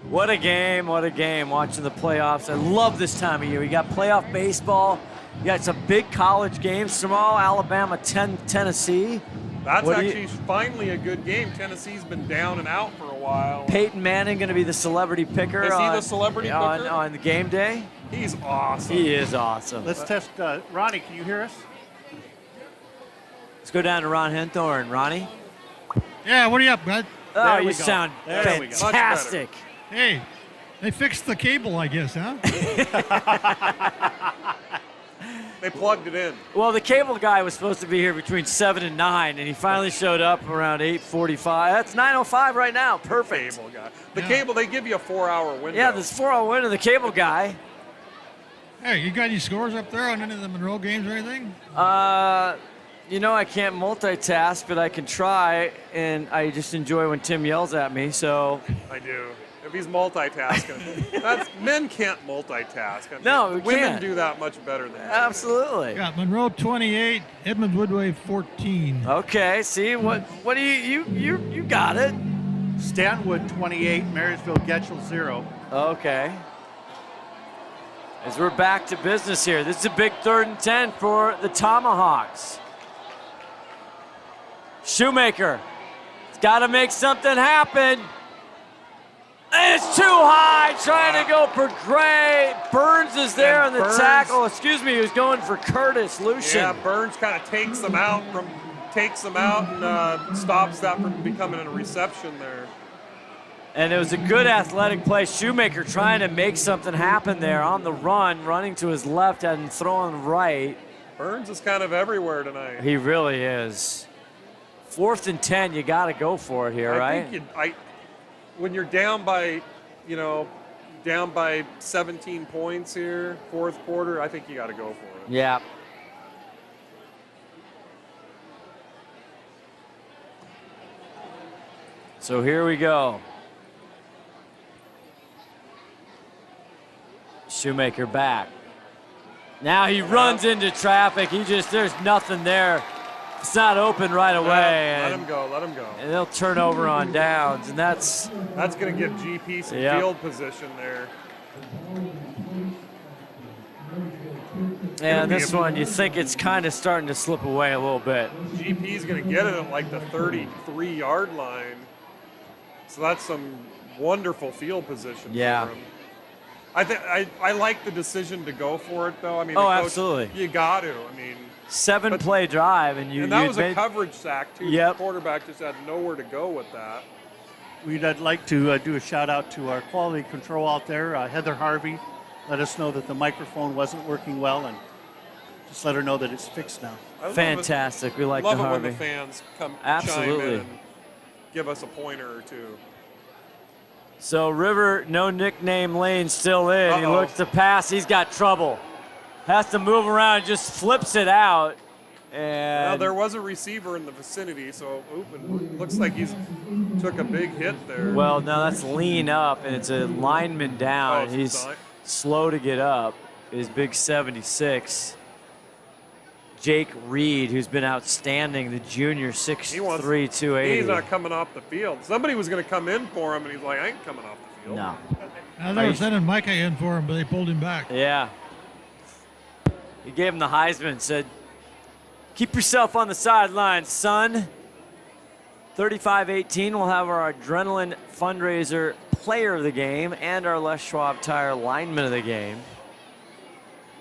What a game, what a game, watching the playoffs. I love this time of year. We got playoff baseball. You got some big college games tomorrow, Alabama, Tennessee. That's actually finally a good game. Tennessee's been down and out for a while. Peyton Manning going to be the celebrity picker. Is he the celebrity picker? On the game day? He's awesome. He is awesome. Let's test. Ronnie, can you hear us? Let's go down to Ron Henthorn. Ronnie? Yeah, what are you up, bud? Oh, you sound There we go. fantastic. Hey, They fixed the cable, I guess, huh? They plugged it in. Well, the cable guy was supposed to be here between 7 and 9, and he finally showed up around 8:45. That's 9:05 right now. Perfect. Cable guy. The cable, they give you a 4-hour window. Yeah, there's 4-hour window. The cable guy. Hey, you got any scores up there on any of the Monroe games or anything? You know, I can't multitask, but I can try, and I just enjoy when Tim yells at me, so. I do. If he's multitasking. Men can't multitask. I mean, No, we women can't. do that much better than men. Absolutely. Yeah, Monroe 28, Edmonds Woodway 14. Okay, see, what do you got it. Stanwood 28, Marysville-Getchell 0. Okay. As we're back to business here, this is a big 3rd and 10 for the Tomahawks. Shoemaker, it's got to make something happen. And it's too high, trying to go for Gray. Burns is there on the tackle. Excuse me, he was going for Curtis Lucian. Yeah, Burns kind of takes them out and stops that from becoming a reception there. And it was a good athletic play. Shoemaker trying to make something happen there on the run, running to his left and throwing right. Burns is kind of everywhere tonight. He really is. 4th and 10, you got to go for it here, right? When you're down by 17 points here, 4th quarter, I think you got to go for it. Yeah. So here we go. Shoemaker back. Now he runs into traffic. There's nothing there. It's not open right away. Let him go. And they'll turn over on downs, and that's going to give GP some field position there. And this one, you think it's kind of starting to slip away a little bit. GP's going to get it at like the 33-yard line. So that's some wonderful field position for him. I like the decision to go for it, though. I mean, coach, absolutely. You got to. I mean, 7-play drive, and that was a coverage sack too. Yep. The quarterback just had nowhere to go with that. We'd like to do a shout out to our quality control out there, Heather Harvey. Let us know that the microphone wasn't working well, and just let her know that it's fixed now. Fantastic. We like the Harvey. Love it when the fans come chime in and give us a pointer or two. So River, no nickname lane still in. He looks to pass. He's got trouble. Has to move around, just flips it out. And now there was a receiver in the vicinity, so it looks like he's took a big hit there. Well, no, that's lean up, and it's a lineman down. He's slow to get up. His big 76. Jake Reed, who's been outstanding, the junior, 6'3", 280. He's not coming off the field. Somebody was going to come in for him, and he's like, I ain't coming off the field. No. Now they were sending Micah in for him, but they pulled him back. Yeah. He gave him the Heisman, said, keep yourself on the sideline, son. 35-18, we'll have our Adrenaline fundraiser player of the game and our Les Schwab Tire lineman of the game.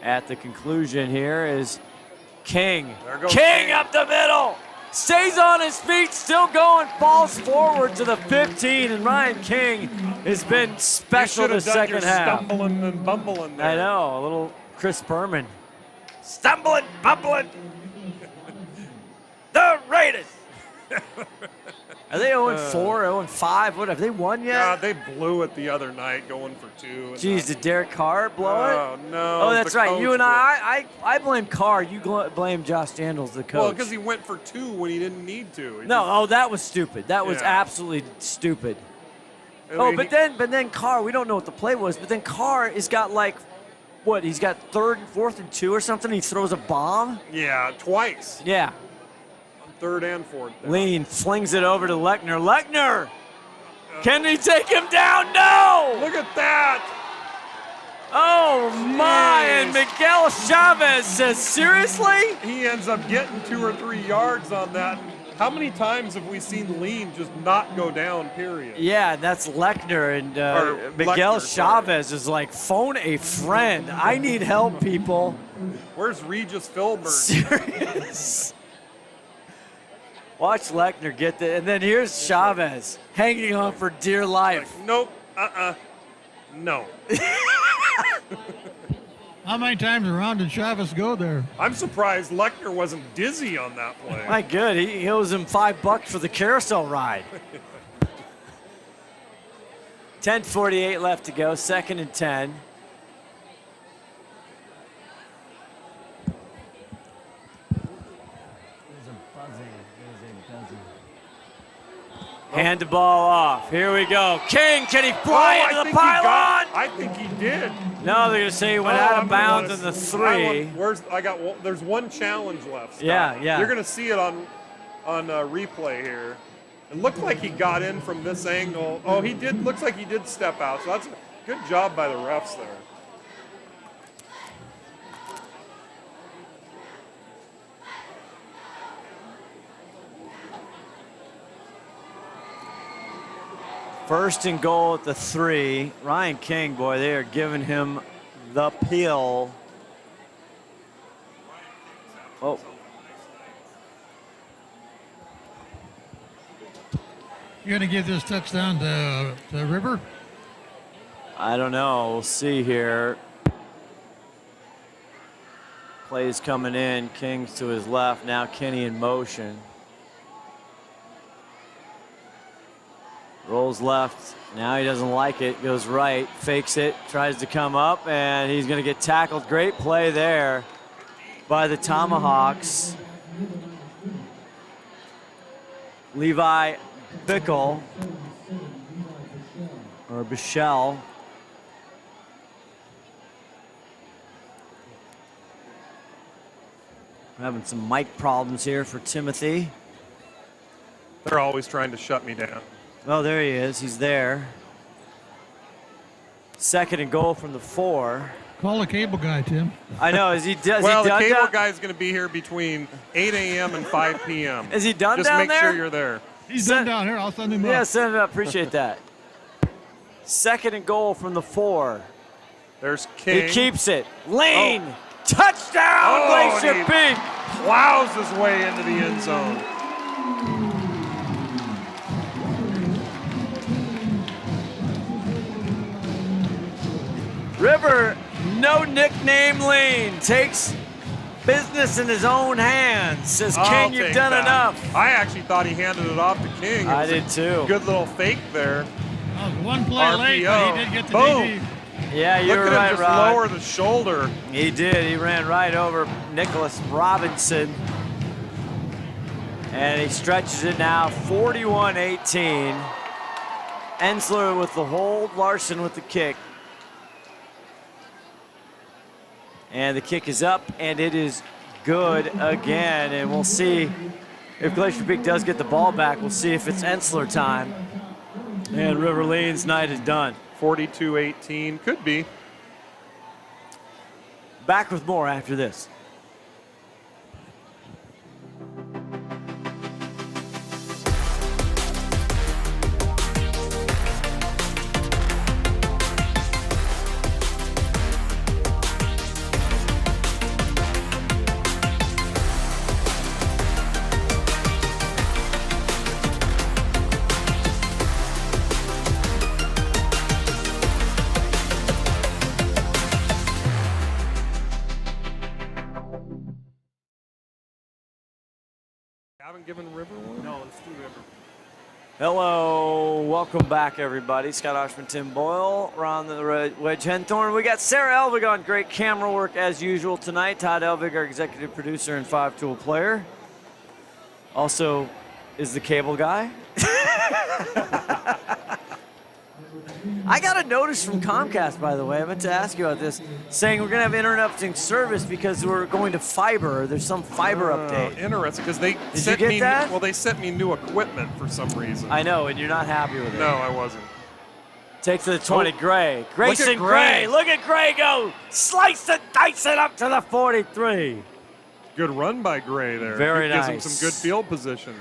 At the conclusion here is King. King up the middle. Stays on his feet, still going, falls forward to the 15, and Ryan King has been special the second half. Stumbling and bumbling there. I know, a little Chris Berman. Stumbling, bumbling. The Raiders. Are they 0-4, 0-5? What, have they won yet? Yeah, they blew it the other night going for 2. Jeez, did Derek Carr blow it? Oh, no. Oh, that's right. You and I blame Carr. You blame Josh Daniels, the coach. Well, because he went for 2 when he didn't need to. That was stupid. That was absolutely stupid. But then Carr, we don't know what the play was, but then Carr has got he's got 3rd and 4th and 2 or something. He throws a bomb. Yeah, twice. Yeah. 3rd and 4th. Lean flings it over to Lechner. Lechner! Can he take him down? No! Look at that! Oh, my! And Miguel Chavez says, seriously? He ends up getting 2 or 3 yards on that. How many times have we seen Lean just not go down, period? Yeah, that's Lechner. And Miguel Chavez is like, phone a friend. I need help, people. Where's Regis Philbert? Serious? Watch Lechner get that. And then here's Chavez hanging on for dear life. Nope. No. How many times around did Chavez go there? I'm surprised Lechner wasn't dizzy on that play. My good, he owes him $5 for the carousel ride. 10:48 left to go, 2nd and 10. Hand the ball off. Here we go. King, can he fly into the pylon? I think he did. No, they're going to say he went out of bounds in the 3. There's one challenge left. Scott. Yeah. You're going to see it on replay here. It looked like he got in from this angle. Oh, he did. Looks like he did step out. So that's a good job by the refs there. First and goal at the 3. Ryan King, boy, they are giving him the peel. Oh. You're going to give this touchdown to River? I don't know. We'll see here. Plays coming in. King's to his left. Now Kenny in motion. Rolls left. Now he doesn't like it. Goes right. Fakes it. Tries to come up, and he's going to get tackled. Great play there by the Tomahawks. Levi Bickle, or Bichelle. We're having some mic problems here for Timothy. They're always trying to shut me down. Oh, there he is. He's there. 2nd and goal from the 4. Call the cable guy, Tim. I know. Is he done? Well, the cable guy is going to be here between 8 a.m. and 5 p.m. Is he done Just down make there? sure you're there. He's done down here. I'll send him up. Yeah, send it up. Appreciate that. 2nd and goal from the 4. There's King. He keeps it. Lane. Oh. Touchdown, Glacier Peak. Plows his way into the end zone. River, no nickname Lane, takes business in his own hands. Says, King, you've done enough. I actually thought he handed it off to King. I did too. Good little fake there. One play late, but he did get the DD. Yeah, you were right, Rod. Rod. Lower the shoulder. He did. He ran right over Nicholas Robinson. And he stretches it now, 41-18. Ensler with the hold, Larson with the kick. And the kick is up, and it is good again. And we'll see if Glacier Peak does get the ball back. We'll see if it's Ensler time. And River Lean's night is done. 42-18, could be. Back with more after this. Haven't given River one? No, it's through River. Hello, welcome back, everybody. Scott Ohsman, Tim Boyle, Ron the Wedge Henthorn. We got Sarah Elvig on great camera work as usual tonight. Todd Elvig, our executive producer and 5-tool player. Also is the cable guy. I got a notice from Comcast, by the way. I meant to ask you about this, saying we're going to have interrupting service because we're going to fiber. There's some fiber update. Interesting, because they Did sent you get me. that? Well, they sent me new equipment for some reason. I know, and you're not happy with it. No, I wasn't. Take to the 20, Gray. Grayson Look at Gray. Look at Gray go. Slice it, dice it up to the 43. Good run by Gray there. Very Gives nice. him some good field position.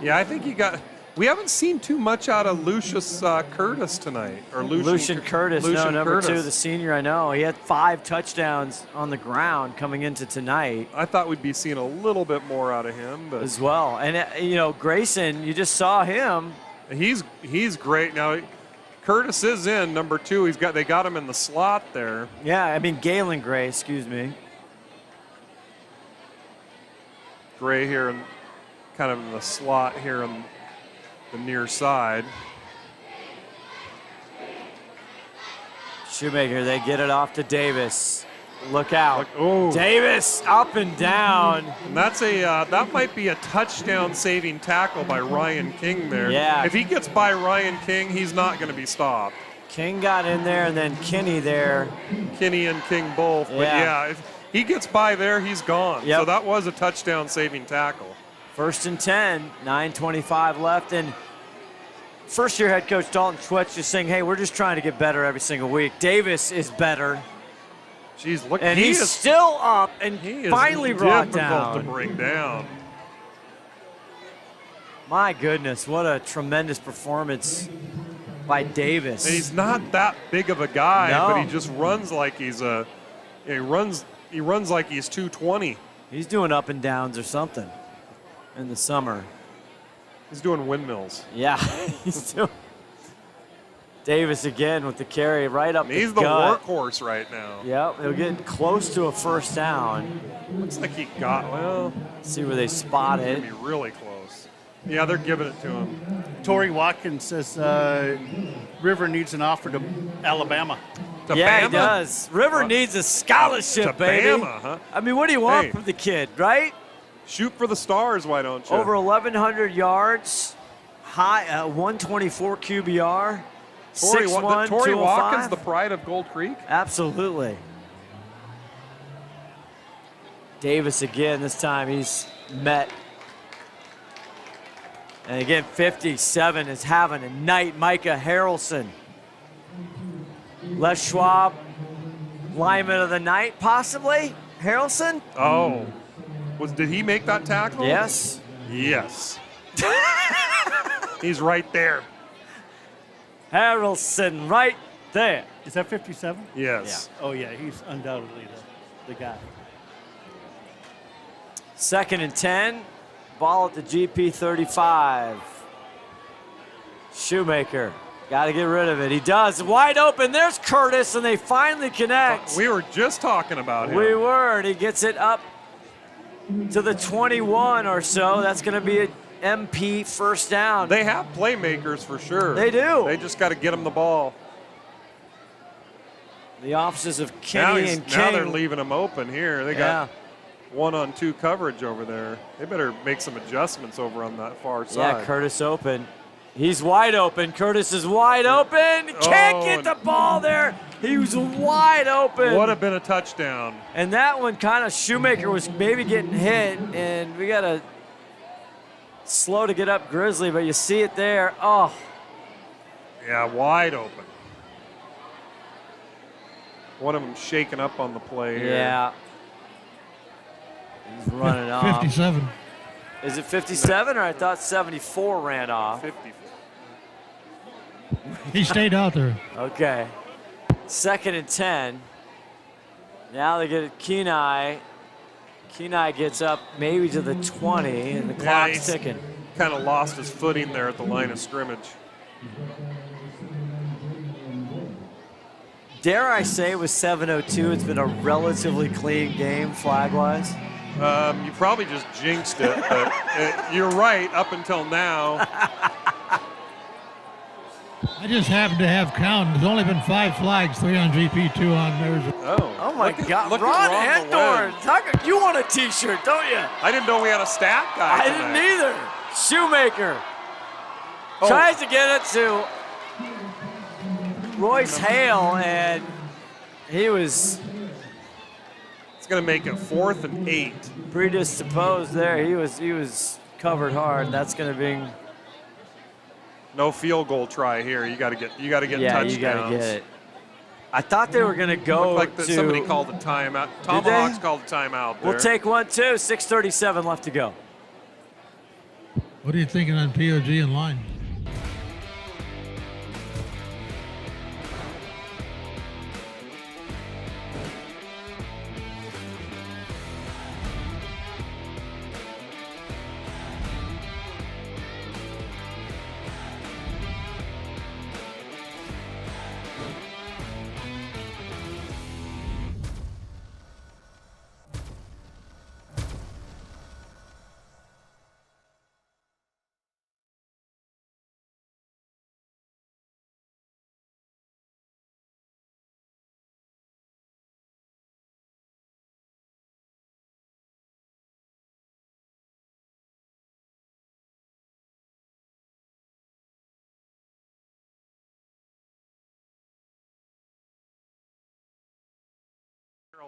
Yeah, I think he got. We haven't seen too much out of Lucius Curtis tonight. Or Lucian Curtis, Lucian number Curtis. 2, the senior, I know. He had 5 touchdowns on the ground coming into tonight. I thought we'd be seeing a little bit more out of him. But As well. And, you know, Grayson, you just saw him He's great. Now, Curtis is in number 2. They got him in the slot there. Yeah, I mean Galen Gray, excuse me. Gray here and kind of in the slot here on the near side. Shoemaker, they get it off to Davis. Look out. Oh, Davis up and down. And that's that might be a touchdown saving tackle by Ryan King there. Yeah. If he gets by Ryan King, he's not going to be stopped. King got in there and then Kinney there. Kinney and King both. But yeah, if he gets by there, he's gone. Yep. So that was a touchdown saving tackle. 1st and 10, 9:25 left. And first-year head coach Dalton Schwetz just saying, hey, we're just trying to get better every single week. Davis is better. Jeez, look, and he's still up and he finally is brought difficult down. to bring down. My goodness, what a tremendous performance by Davis. And he's not that big of a guy, No. but he just runs like he runs like he's 220. He's doing up and downs or something in the summer. He's doing windmills. Yeah, he's doing. Davis again with the carry right up He's the gut. workhorse right now. Yep, he'll get close to a first down. Looks like he got, well. See where they spot it. Be really close. Yeah, they're giving it to him. Tori Watkins says River needs an offer to Alabama. To Yeah, Bama? he does. River needs a scholarship, To baby. Bama, huh? I mean, what do you want Hey. from the kid, right? Shoot for the stars, why don't you? Over 1,100 yards, high 124 QBR, 6'1", Tori 205. Watkins, the pride of Gold Creek? Absolutely. Davis again, this time he's met. And again, 57 is having a night. Micah Harrelson. Les Schwab, lineman of the night, possibly? Harrelson? Oh. Did he make that tackle? Yes. Yes. He's right there. Harrelson right there. Is that 57? Yes. Yeah. Oh, yeah, he's undoubtedly the guy. 2nd and 10. Ball at the GP 35. Shoemaker. Got to get rid of it. He does. Wide open. There's Curtis, and they finally connect. We were just talking about him. We were, and he gets it up to the 21 or so. That's going to be an MP first down. They have playmakers for sure. They do. They just got to get him the ball. The offices of Kenny and King. Now they're leaving him open here. They got 1-on-2 coverage over there. They better make some adjustments over on that far side. Yeah, Curtis open. He's wide open. Curtis is wide open. Can't get the ball there. He was wide open. Would have been a touchdown. And that one kind of, Shoemaker was maybe getting hit, and we got a slow to get up Grizzly, but you see it there. Oh. Yeah, wide open. One of them shaking up on the play here. Yeah. He's running off. 57. Is it 57, or I thought 74 ran off? 50. He stayed out there. Okay. 2nd and 10. Now they get Kenai. Kenai gets up maybe to the 20, and the clock's ticking. Kind of lost his footing there at the line of scrimmage. Dare I say with 7:02, it's been a relatively clean game flag-wise? You probably just jinxed it, but you're right up until now. I just happen to have counted. There's only been 5 flags, 3 on GP, 2 on Marysville. Oh my God. Ron Henthorn, you want a t-shirt, don't you? I didn't know we had a stat guy I tonight. didn't either. Shoemaker tries to get it to Royce Hale, and he was... It's going to make it 4th and 8. Predisposed there. He was covered hard. That's going to be... No field goal try here. You got to get touchdowns. You got to get it. I thought they were going to go Looked like to... somebody called a timeout. Tomahawks called a timeout there. We'll take one, too. 6:37 left to go. What are you thinking on POG and line?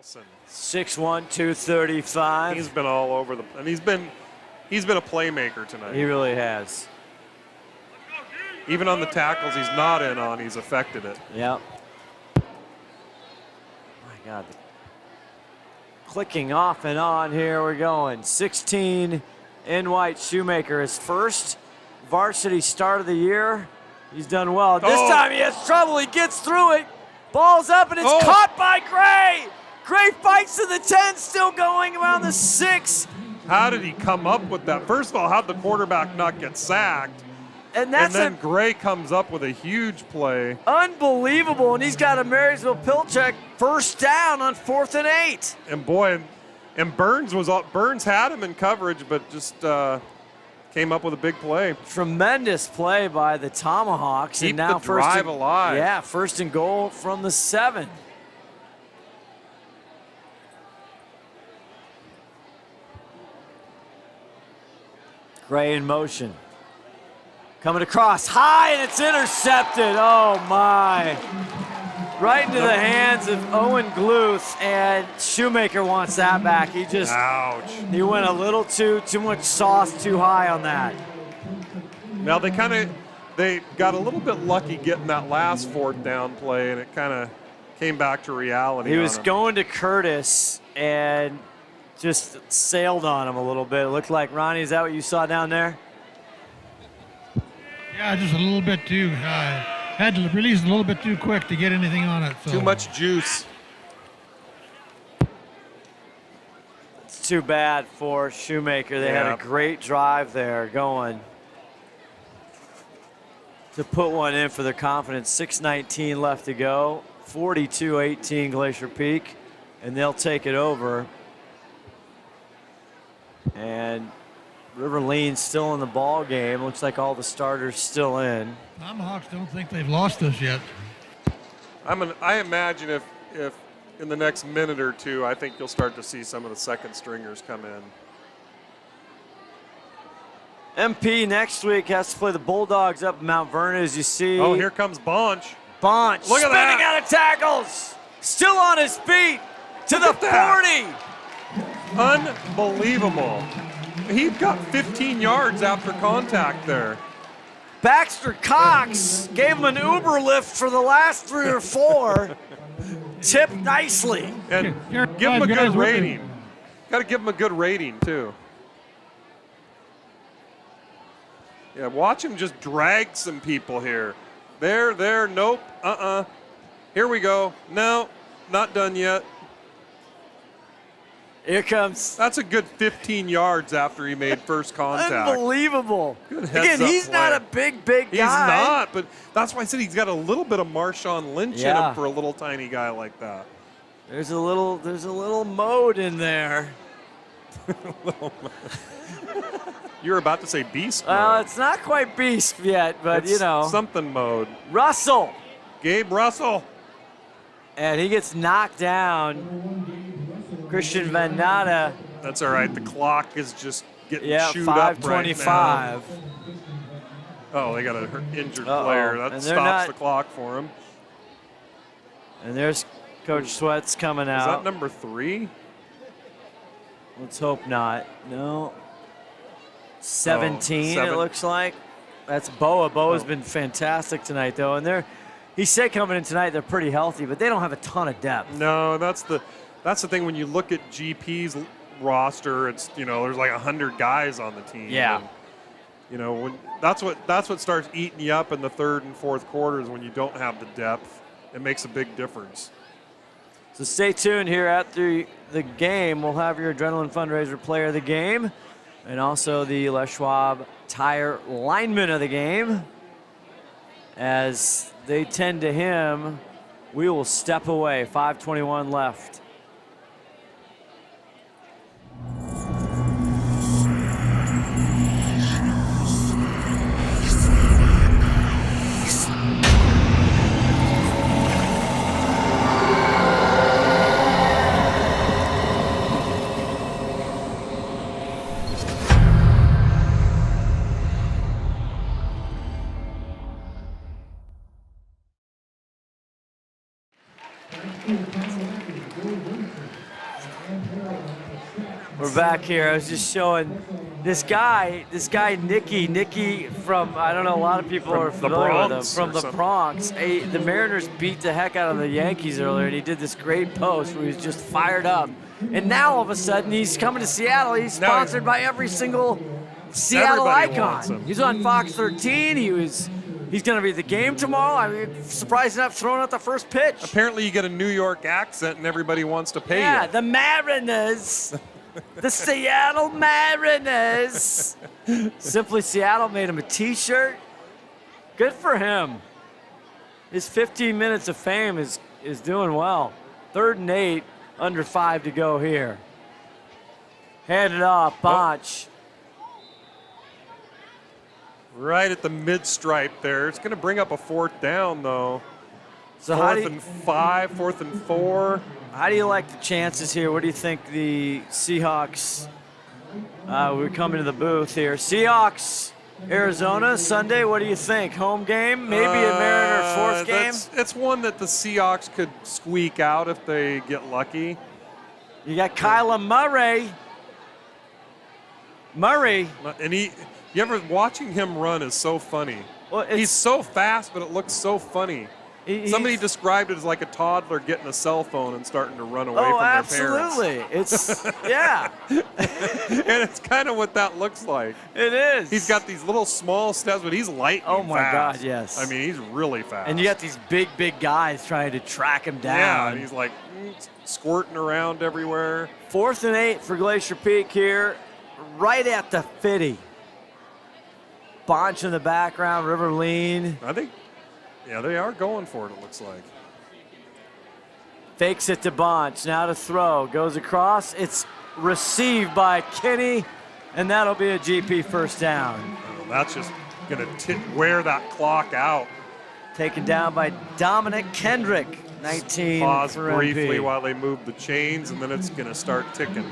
6'1", 235. He's been all over and he's been a playmaker tonight. He really has. Even on the tackles he's not in on, he's affected it. Yep. My God. Clicking off and on here we're going. 16 in white. Shoemaker, his first varsity start of the year. He's done well. This time he has trouble. He gets through it. Ball's up and it's caught by Gray. Gray fights to the 10, still going around the 6. How did he come up with that? First of all, how'd the quarterback not get sacked? And then Gray comes up with a huge play. Unbelievable, and he's got a Marysville-Pilchuck first down on 4th and 8. And boy, and Burns had him in coverage, but just came up with a big play. Tremendous play by the Tomahawks. Keep and now the drive alive. Yeah, 1st and goal from the 7. Gray in motion. Coming across high, and it's intercepted. Oh, my. Right into the hands of Owen Gluth, and Shoemaker wants that back. He just, ouch. He went a little too much sauce too high on that. Now they got a little bit lucky getting that last 4th down play, and it kind of came back to reality. He was going to Curtis and just sailed on him a little bit. It looked like, Ronnie, is that what you saw down there? Yeah, just a little bit too, had to release a little bit too quick to get anything on it. So. Too much juice. It's too bad for Shoemaker. They had a great drive there going to put one in for their confidence. 6:19 left to go. 42-18 Glacier Peak, and they'll take it over. And River Lean's still in the ball game. Looks like all the starters still in. Tomahawks don't think they've lost this yet. I imagine if in the next minute or two, I think you'll start to see some of the second stringers come in. MP next week has to play the Bulldogs up in Mount Vernon, as you see. Oh, here comes Bonch. Bonch, look at spinning that. out of tackles, still on his feet to the 40. Unbelievable. He got 15 yards after contact there. Baxter Cox gave him an Uber lift for the last 3 or 4. Tipped nicely. And give him a good rating. Got to give him a good rating, too. Yeah, watch him just drag some people here. There, nope, Here we go. No, not done yet. Here comes. That's a good 15 yards after he made first contact. Unbelievable. Good heads Again, up he's play. not a big guy. He's not, but that's why I said he's got a little bit of Marshawn Lynch in him for a little tiny guy like that. There's a little mode in there. You're about to say beast mode. Well, it's not quite beast yet, but it's something mode. Russell. Gabe Russell. And he gets knocked down. Christian Van Natta. That's all right. The clock is just getting chewed 5:25. up right now. Oh, they got an injured player. That stops the clock for him. And there's Coach Sweats coming out. Is that number 3? Let's hope not. No. 17, it looks like. That's Boa. Boa's been fantastic tonight, though. And he said coming in tonight they're pretty healthy, but they don't have a ton of depth. No, that's the thing. When you look at GP's roster, it's there's like 100 guys on the team. Yeah. And, when that's what starts eating you up in the 3rd and 4th quarters when you don't have the depth. It makes a big difference. So stay tuned here after the game. We'll have your Adrenaline Fundraiser player of the game and also the Les Schwab Tire lineman of the game. As they tend to him, we will step away. 5:21 left. We're back here. I was just showing this guy Nicky from, I don't know, a lot of people are familiar with him, from the Bronx. The Mariners beat the heck out of the Yankees earlier, and he did this great post where he was just fired up. And now all of a sudden he's coming to Seattle. He's sponsored by every single Seattle icon. He's on Fox 13. He's going to be at the game tomorrow. I mean, surprised enough, throwing out the first pitch. Apparently you get a New York accent and everybody wants to pay you. Yeah, the Mariners. The Seattle Mariners. Simply Seattle made him a T-shirt. Good for him. His 15 minutes of fame is doing well. 3rd and 8, under 5 to go here. Handed off, Bonch. Right at the mid-stripe there. It's going to bring up a 4th down, though. So 4th and 5, 4th and 4. How do you like the chances here? What do you think the Seahawks, we're coming to the booth here. Seahawks, Arizona, Sunday, what do you think? Home game? Maybe a Mariner 4th game? It's one that the Seahawks could squeak out if they get lucky. You got Kyler Murray. And you ever watching him run is so funny. Well, he's so fast, but it looks so funny. Somebody described it as like a toddler getting a cell phone and starting to run away from their parents. Oh, absolutely. It's, yeah. And it's kind of what that looks like. It is. He's got these little small steps, but he's lightning Oh, my fast. God, yes. I mean, he's really fast. And you got these big guys trying to track him down. Yeah, and he's like squirting around everywhere. 4th and 8 for Glacier Peak here, right at the 50. Bonch in the background, River lean. I think, yeah, they are going for it looks like. Fakes it to Bonch, now to throw, goes across. It's received by Kinney, and that'll be a GP 1st down. Oh, that's just going to wear that clock out. Taken down by Dominic Kendrick, 19 Pause for briefly MP. while they move the chains, and then it's going to start ticking.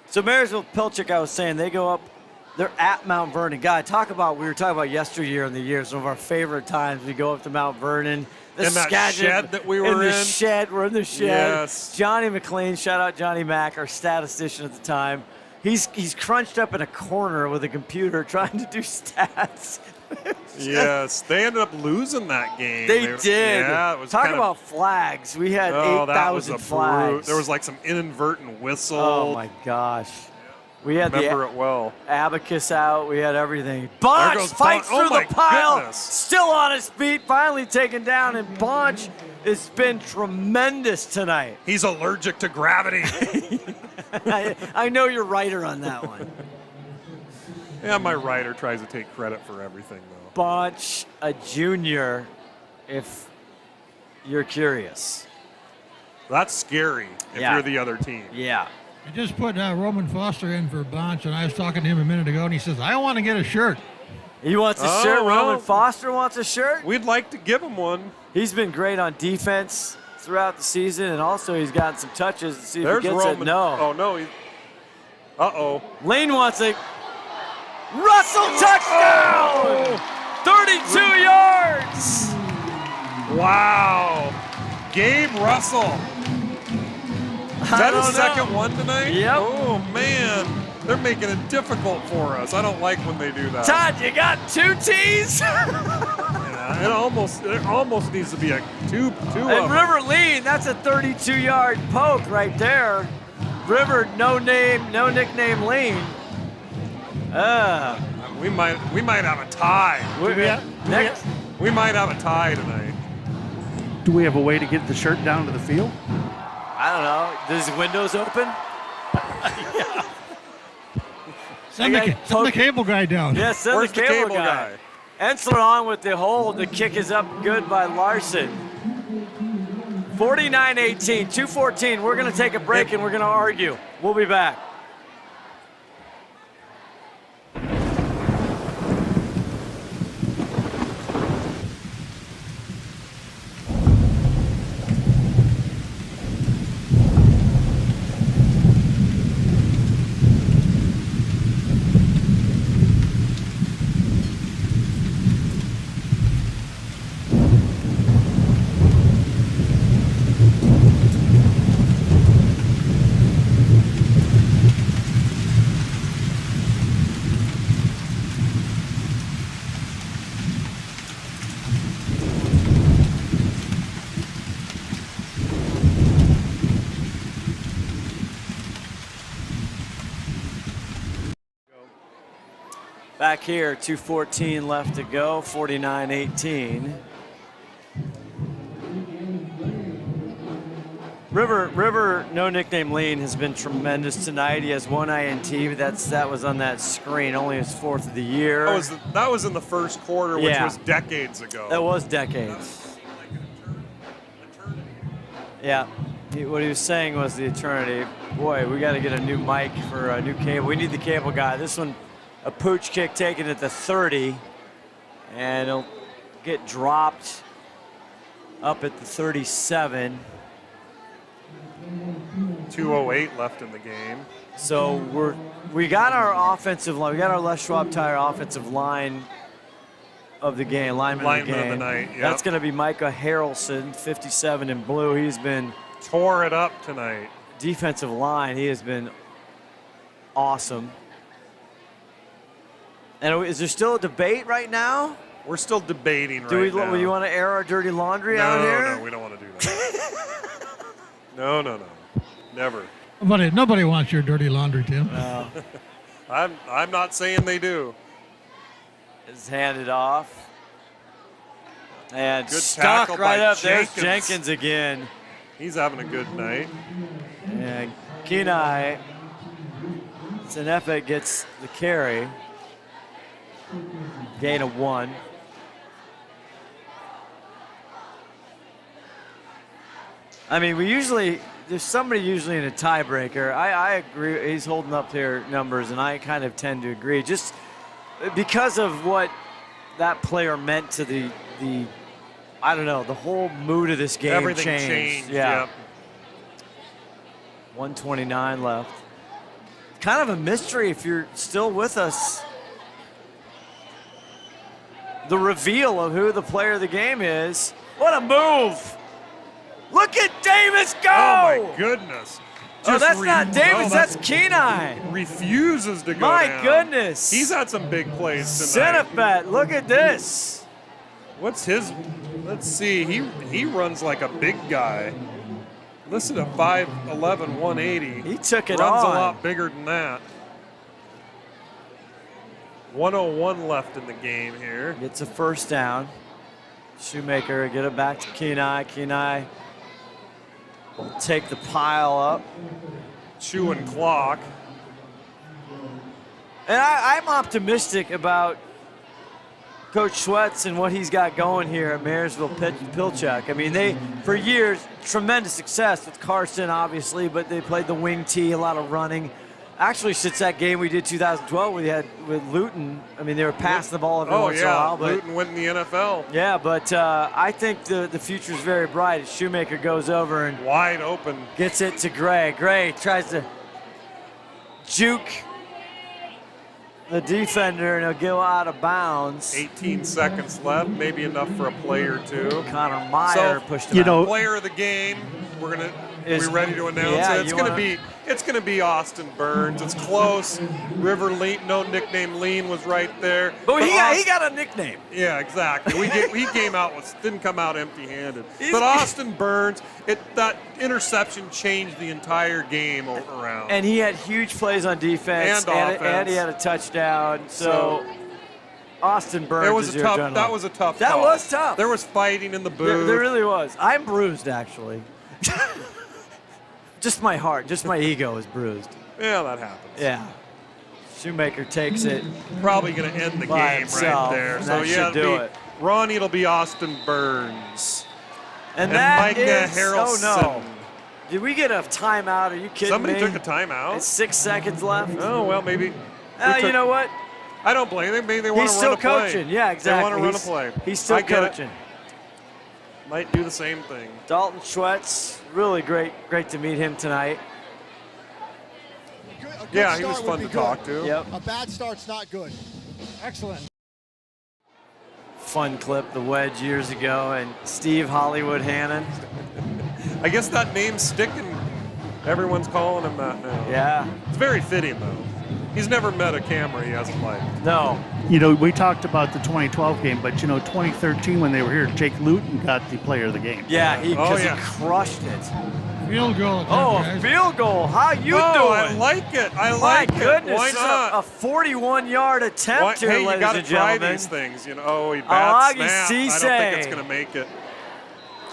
So Marysville-Pilchuck, I was saying, they go up, they're at Mount Vernon. God, we were talking about yesteryear in the year, some of our favorite times. We go up to Mount Vernon. In that shed that we were in? We're in the shed. Yes. Johnny McLean, shout out Johnny Mack, our statistician at the time. He's crunched up in a corner with a computer trying to do stats. Yes, they ended up losing that game. They did. Yeah, it was Talk about flags. We had 8,000 flags. There was like some inadvertent whistle. Oh my gosh. We had Remember it well. Abacus out. We had everything. Bonch fights through the pile. Still on his feet. Finally taken down. And Bonch has been tremendous tonight. He's allergic to gravity. I know you're writer on that one. Yeah, my writer tries to take credit for everything, though. Bonch, a junior, if you're curious. That's scary if you're the other team. Yeah. I just put Roman Foster in for Bonch, and I was talking to him a minute ago, and he says, I want to get a shirt. He wants a shirt. Roman Foster wants a shirt. We'd like to give him one. He's been great on defense throughout the season, and also he's gotten some touches to see if he gets Roman. it. No. Oh, no. Uh-oh. Lane wants a Russell touchdown! 32 yards! Wow. Gabe Russell. Is that his second one tonight? Yep. Oh, man. They're making it difficult for us. I don't like when they do that. Todd, you got 2 T's? Yeah, it almost needs to be a two of them. River lean, that's a 32-yard poke right there. River, no nickname lean. We might have a tie. We might have a tie tonight. Do we have a way to get the shirt down to the field? I don't know. Does the windows open? Yeah. Send the cable guy down. Yeah, send Where's the cable guy. Ensler on with the hold. The kick is up good by Larson. 49-18, 2:14. We're going to take a break and we're going to argue. We'll be back. back here. 2:14 left to go, 49-18. River, no nickname Lean, has been tremendous tonight. He has 1 INT, but that was on that screen, only his 4th of the year. That was in the first quarter, which was decades ago. That was decades. Yeah, what he was saying was the eternity. Boy, we got to get a new mic for a new cable. We need the cable guy. This one, a pooch kick taken at the 30, and it'll get dropped up at the 37. 2:08 left in the game. So we got our offensive line. We got our Les Schwab Tire offensive line of the game, lineman of the game. Of the night. Yep. That's going to be Micah Harrelson, 57 in blue. He's been tore it up tonight. Defensive line, he has been awesome. And is there still a debate right now? We're still debating now. Do you want to air our dirty laundry out here? No, we don't want to do that. No. Never. Nobody wants your dirty laundry, Tim. No. I'm not saying they do. Is handed off. And good stuck right up. Jenkins. There's Jenkins again. He's having a good night. And Kenai Senefet gets the carry. Gain of 1. I mean, there's somebody usually in a tiebreaker. I agree, he's holding up their numbers, and I kind of tend to agree. Just because of what that player meant to the I don't know, the whole mood of this game. Everything changed. Yeah. Yep. 1:29 left. Kind of a mystery if you're still with us. The reveal of who the player of the game is. What a move! Look at Davis go! Oh my goodness! That's not Davis, that's Kenai. Refuses to go My down. goodness! He's had some big plays tonight. Senefet, look at this. What's his? Let's see. He runs like a big guy. Listen to 5'11", 180. He took it Runs on. a lot bigger than that. 1:01 left in the game here. Gets a first down. Shoemaker get it back to Kenai. Kenai will take the pile up. Chewing clock. And I'm optimistic about Coach Schwetz and what he's got going here at Marysville-Pilchuck. I mean, for years, tremendous success with Carson, obviously, but they played the wing tee, a lot of running. Actually, since that game we did 2012 with Luton, I mean, they were passing the ball every once in a while. But Luton winning the NFL. Yeah, but I think the future is very bright as Shoemaker goes over and wide open. Gets it to Gray. Gray tries to juke the defender, and he'll go out of bounds. 18 seconds left, maybe enough for a play or two. Connor Meyer pushed him out. Player of the game. Are we ready to announce it? It's gonna be Austin Burns. It's close. River Lean, no nickname Lean was right there. But he got a nickname. Yeah, exactly. He didn't come out empty-handed. But Austin Burns, that interception changed the entire game around. And he had huge plays on defense, and he had a touchdown. So Austin Burns that was a tough That call. was tough. There was fighting in the booth. There really was. I'm bruised, actually. Just my heart, just my ego is bruised. Yeah, that happens. Yeah. Shoemaker takes it. Probably going to end the game right there. So yeah, Ronnie, it'll be Austin Burns. And that Micah is, Harrelson. Oh no. Did we get a timeout? Are you kidding Somebody me? took a timeout. It's 6 seconds left. Oh, well, maybe. You know what? I don't blame them. Maybe they want to run a play. He's still coaching. Yeah, exactly. They want to run a play. He's still coaching. Might do the same thing. Dalton Schwetz, really great to meet him tonight. Yeah, he was fun to talk to. Yep. A bad start's not good. Excellent. Fun clip, the Wedge years ago, and Steve Hollywood Hannon. I guess that name's sticking. Everyone's calling him that now. Yeah. It's very fitting, though. He's never met a camera he hasn't liked. No. You know, we talked about the 2012 game, but 2013 when they were here, Jake Luton got the player of the game. Yeah, he crushed it. Field goal. A field goal. How you doing? I like it. I like it. My goodness. Why not? A 41-yard attempt here, hey, ladies you got to and try gentlemen. these things. He bad snap. Cisse. I don't think it's going to make it.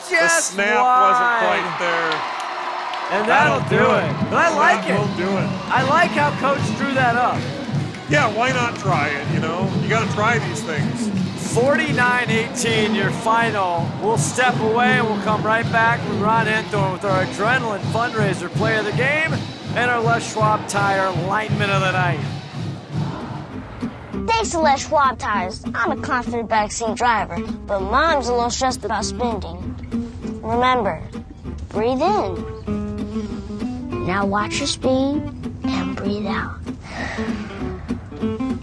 Just the snap wasn't quite there. And that'll do it. But I like it. Will do it. I like how Coach drew that up. Yeah, why not try it, You got to try these things. 49-18, your final. We'll step away and we'll come right back with Ron Henthorn with our Adrenaline Fundraiser Player of the Game and our Les Schwab Tire Lineman of the Night. Thanks to Les Schwab Tires, I'm a confident backseat driver, but Mom's a little stressed about spending. Remember, breathe in. Now watch your speed and breathe out.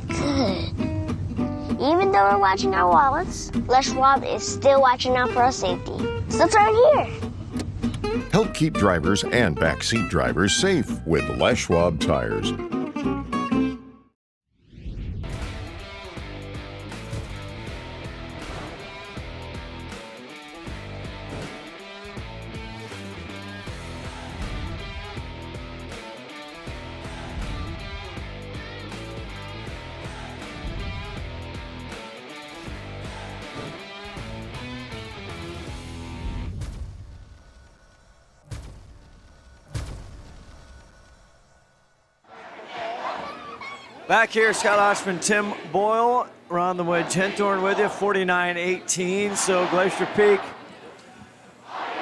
Good. Even though we're watching our wallets, Les Schwab is still watching out for our safety. So it's right here. Help keep drivers and backseat drivers safe with Les Schwab tires. Back here, Scott Ohsman, Tim Boyle, Ron the Wedge Henthorn with you, 49-18. So Glacier Peak,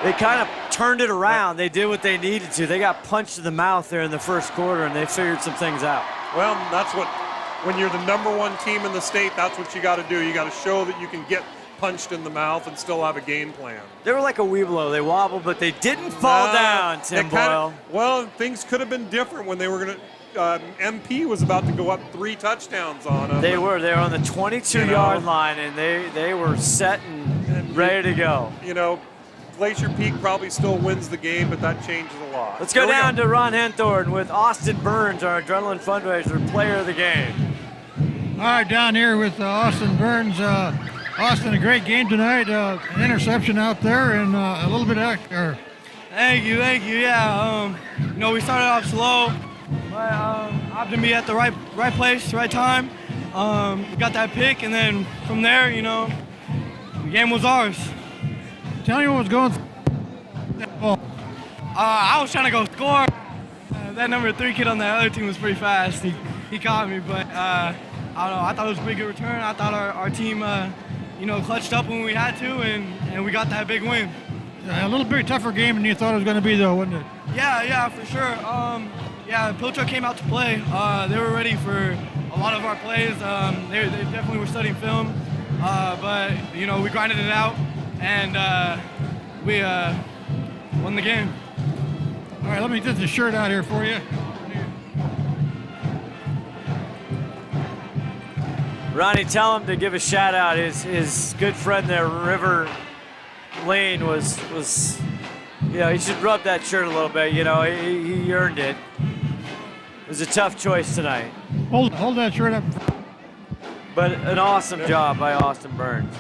they kind of turned it around. They did what they needed to. They got punched in the mouth there in the first quarter, and they figured some things out. Well, that's when you're the #1 team in the state, that's what you got to do. You got to show that you can get punched in the mouth and still have a game plan. They were like a Weeblo. They wobbled, but they didn't fall down, Tim Boyle. Well, things could have been different when they were going to. MP was about to go up 3 touchdowns on them. They were on the 22-yard line, and they were set and ready to go. Glacier Peak probably still wins the game, but that changes a lot. Let's go down to Ron Henthorn with Austin Burns, our Adrenaline Fundraiser Player of the Game. All right, down here with Austin Burns. Austin, a great game tonight. An interception out there and a little bit extra. Thank you. Yeah, we started off slow. But happened to be at the right place, right time. We got that pick, and then from there, the game was ours. Tell me what was going on. I was trying to go score. That number 3 kid on that other team was pretty fast. He caught me, but I don't know. I thought it was a pretty good return. I thought our team, clutched up when we had to, and we got that big win. A little bit tougher game than you thought it was going to be, though, wasn't it? Yeah, for sure. Pilchuck came out to play. They were ready for a lot of our plays. They definitely were studying film, but we grinded it out, and we won the game. All right, let me get the shirt out here for you. Ronnie, tell him to give a shout out. His good friend there, River Lane, was he should rub that shirt a little bit. He earned it. It was a tough choice tonight. Hold that shirt up. But an awesome job by Austin Burns.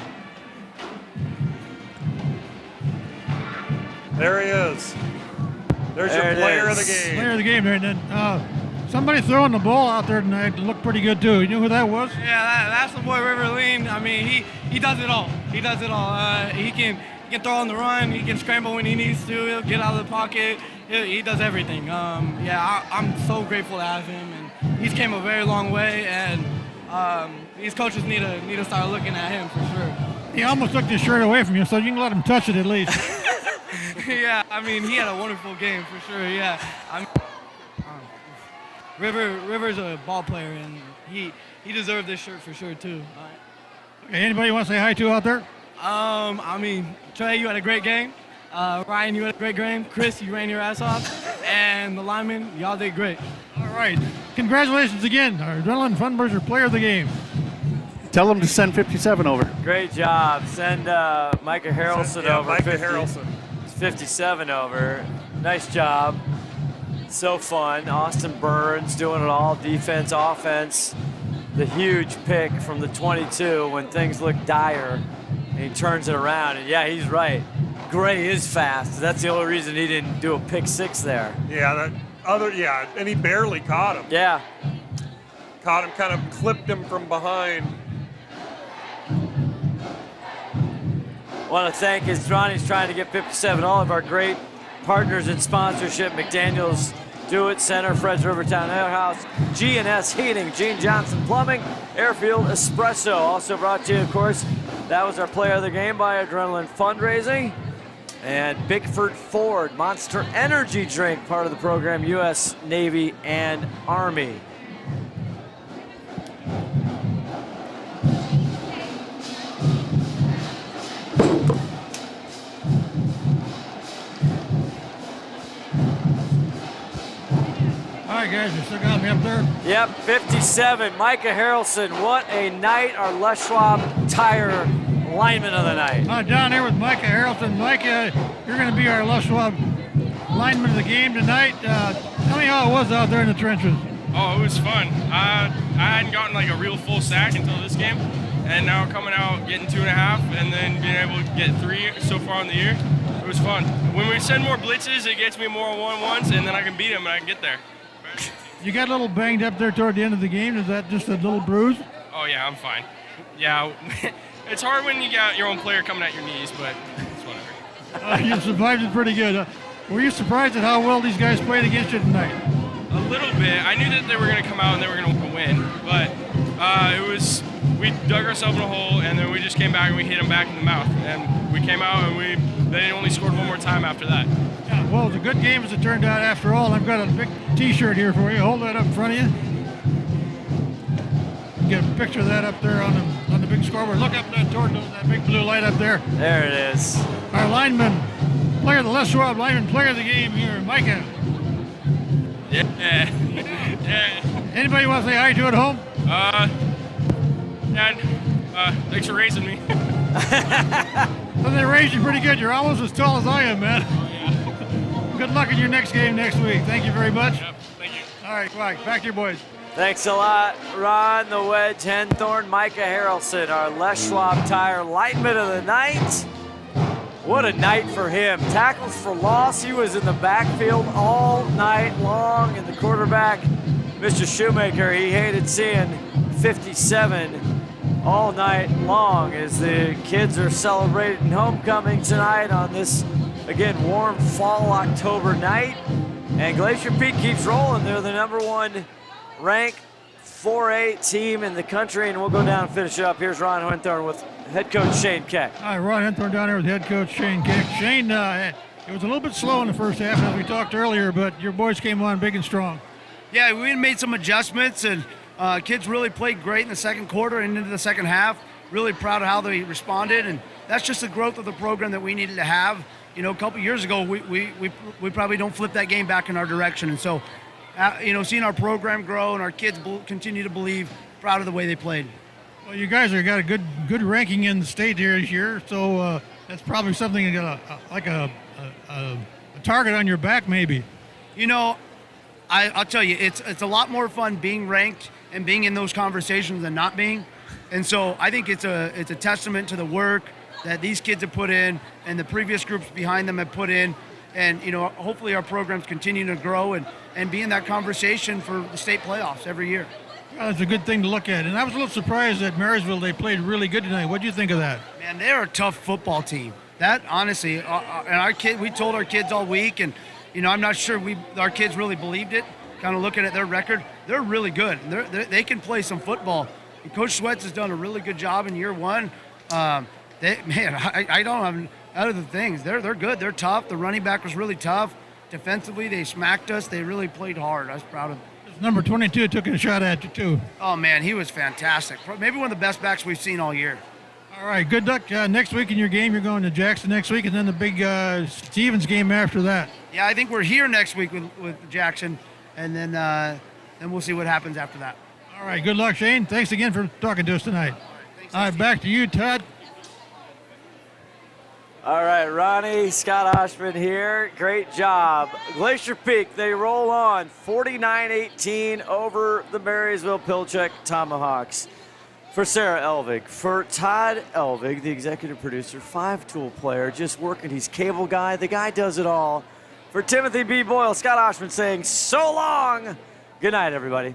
There he is. There's your player of the game. Player of the game there. And then somebody throwing the ball out there tonight looked pretty good too. You know who that was? Yeah, that's the boy River Lane. I mean, he does it all. He can throw on the run. He can scramble when he needs to. He'll get out of the pocket. He does everything. I'm so grateful to have him, and he's came a very long way. And these coaches need to start looking at him for sure. He almost took the shirt away from you, so you can let him touch it at least. Yeah, I mean, he had a wonderful game for sure. Yeah, River's a ball player, and he deserved this shirt for sure too. Okay, anybody want to say hi to out there? Trey, you had a great game. Ryan, you had a great game. Chris, you ran your ass off. And the linemen, y'all did great. All right. Congratulations again, our Adrenaline Fundraiser Player of the Game. Tell them to send 57 over. Great job. Send Micah Harrelson over. Micah Harrelson. 57 over. Nice job. So fun. Austin Burns doing it all, defense, offense. The huge pick from the 22 when things look dire, and he turns it around. And yeah, he's right. Gray is fast. That's the only reason he didn't do a pick six there. Yeah, and he barely caught him. Yeah. Caught him, kind of clipped him from behind. Want to thank, as Ronnie's trying to get 57, all of our great partners in sponsorship: McDaniel's Do It Center, Fred's Rivertown Ale House, G&S Heating, Gene Johnson Plumbing, Airfield Espresso. Also brought to you, of course, that was our player of the game by Adrenaline Fundraising. And Bickford Ford, Monster Energy Drink, part of the program, U.S. Navy and Army. All right, guys, you still got me up there? Yep, 57, Micah Harrelson. What a night, our Les Schwab Tire lineman of the night. Down here with Micah Harrelson. Micah, you're going to be our Les Schwab lineman of the game tonight. Tell me how it was out there in the trenches. Oh, it was fun. I hadn't gotten like a real full sack until this game, and now coming out, getting 2.5, and then being able to get 3 so far in the year, it was fun. When we send more blitzes, it gets me more 1-1s, and then I can beat them and I can get there. You got a little banged up there toward the end of the game. Is that just a little bruise? Oh yeah, I'm fine. Yeah, it's hard when you got your own player coming at your knees, but it's whatever. You survived it pretty good. Were you surprised at how well these guys played against you tonight? A little bit. I knew that they were going to come out and they were going to win, but we dug ourselves in a hole, and then we just came back and we hit them back in the mouth, and we came out and they only scored one more time after that. Yeah, well, it was a good game as it turned out after all. I've got a big T-shirt here for you. Hold that up in front of you. Get a picture of that up there on the big scoreboard. Look up there toward that big blue light up there. There it is. Our lineman, player of the Les Schwab lineman, player of the game here, Micah. Yeah. Anybody want to say hi to at home? Dad, thanks for raising me. So they raised you pretty good. You're almost as tall as I am, man. Good luck in your next game next week. Thank you very much. Yep, thank you. All right, back to your boys. Thanks a lot, Ron, the Wedge, Henthorn, Micah Harrelson, our Les Schwab Tire lineman of the night. What a night for him. Tackles for loss. He was in the backfield all night long, and the quarterback, Mr. Shoemaker, he hated seeing 57 all night long as the kids are celebrating homecoming tonight on this, again, warm fall October night. And Glacier Peak keeps rolling. They're the #1 ranked 4A team in the country, and we'll go down and finish it up. Here's Ron Henthorn with head coach Shane Keck. All right, Ron Henthorn down here with head coach Shane Keck. Shane, it was a little bit slow in the first half, as we talked earlier, but your boys came on big and strong. Yeah, we made some adjustments, and kids really played great in the second quarter and into the second half. Really proud of how they responded, and that's just the growth of the program that we needed to have. You know, a couple years ago, we probably don't flip that game back in our direction, and so, seeing our program grow and our kids continue to believe, proud of the way they played. Well, you guys have got a good ranking in the state here this year, so that's probably something like a target on your back, maybe. You know, I'll tell you, it's a lot more fun being ranked and being in those conversations than not being, and so I think it's a testament to the work that these kids have put in and the previous groups behind them have put in, and hopefully our programs continue to grow and be in that conversation for the state playoffs every year. Well, that's a good thing to look at. And I was a little surprised at Marysville. They played really good tonight. What do you think of that? Man, they're a tough football team. That, honestly, and we told our kids all week, and, I'm not sure our kids really believed it, kind of looking at their record. They're really good. They can play some football. And Coach Sweats has done a really good job in year one. I don't have other things. They're good. They're tough. The running back was really tough. Defensively, they smacked us. They really played hard. I was proud of them. Number 22 took a shot at you, too. Oh, man, he was fantastic. Maybe one of the best backs we've seen all year. All right, good luck next week in your game. You're going to Jackson next week, and then the big Stevens game after that. Yeah, I think we're here next week with Jackson, and then we'll see what happens after that. All right, good luck, Shane. Thanks again for talking to us tonight. All right, back to you, Todd. All right, Ronnie, Scott Ohsman here. Great job. Glacier Peak, they roll on 49-18 over the Marysville-Pilchuck Tomahawks. For Sarah Elvig, for Todd Elvig, the executive producer, 5-tool player, just working. He's cable guy. The guy does it all. For Timothy B. Boyle, Scott Ohsman saying so long. Good night, everybody.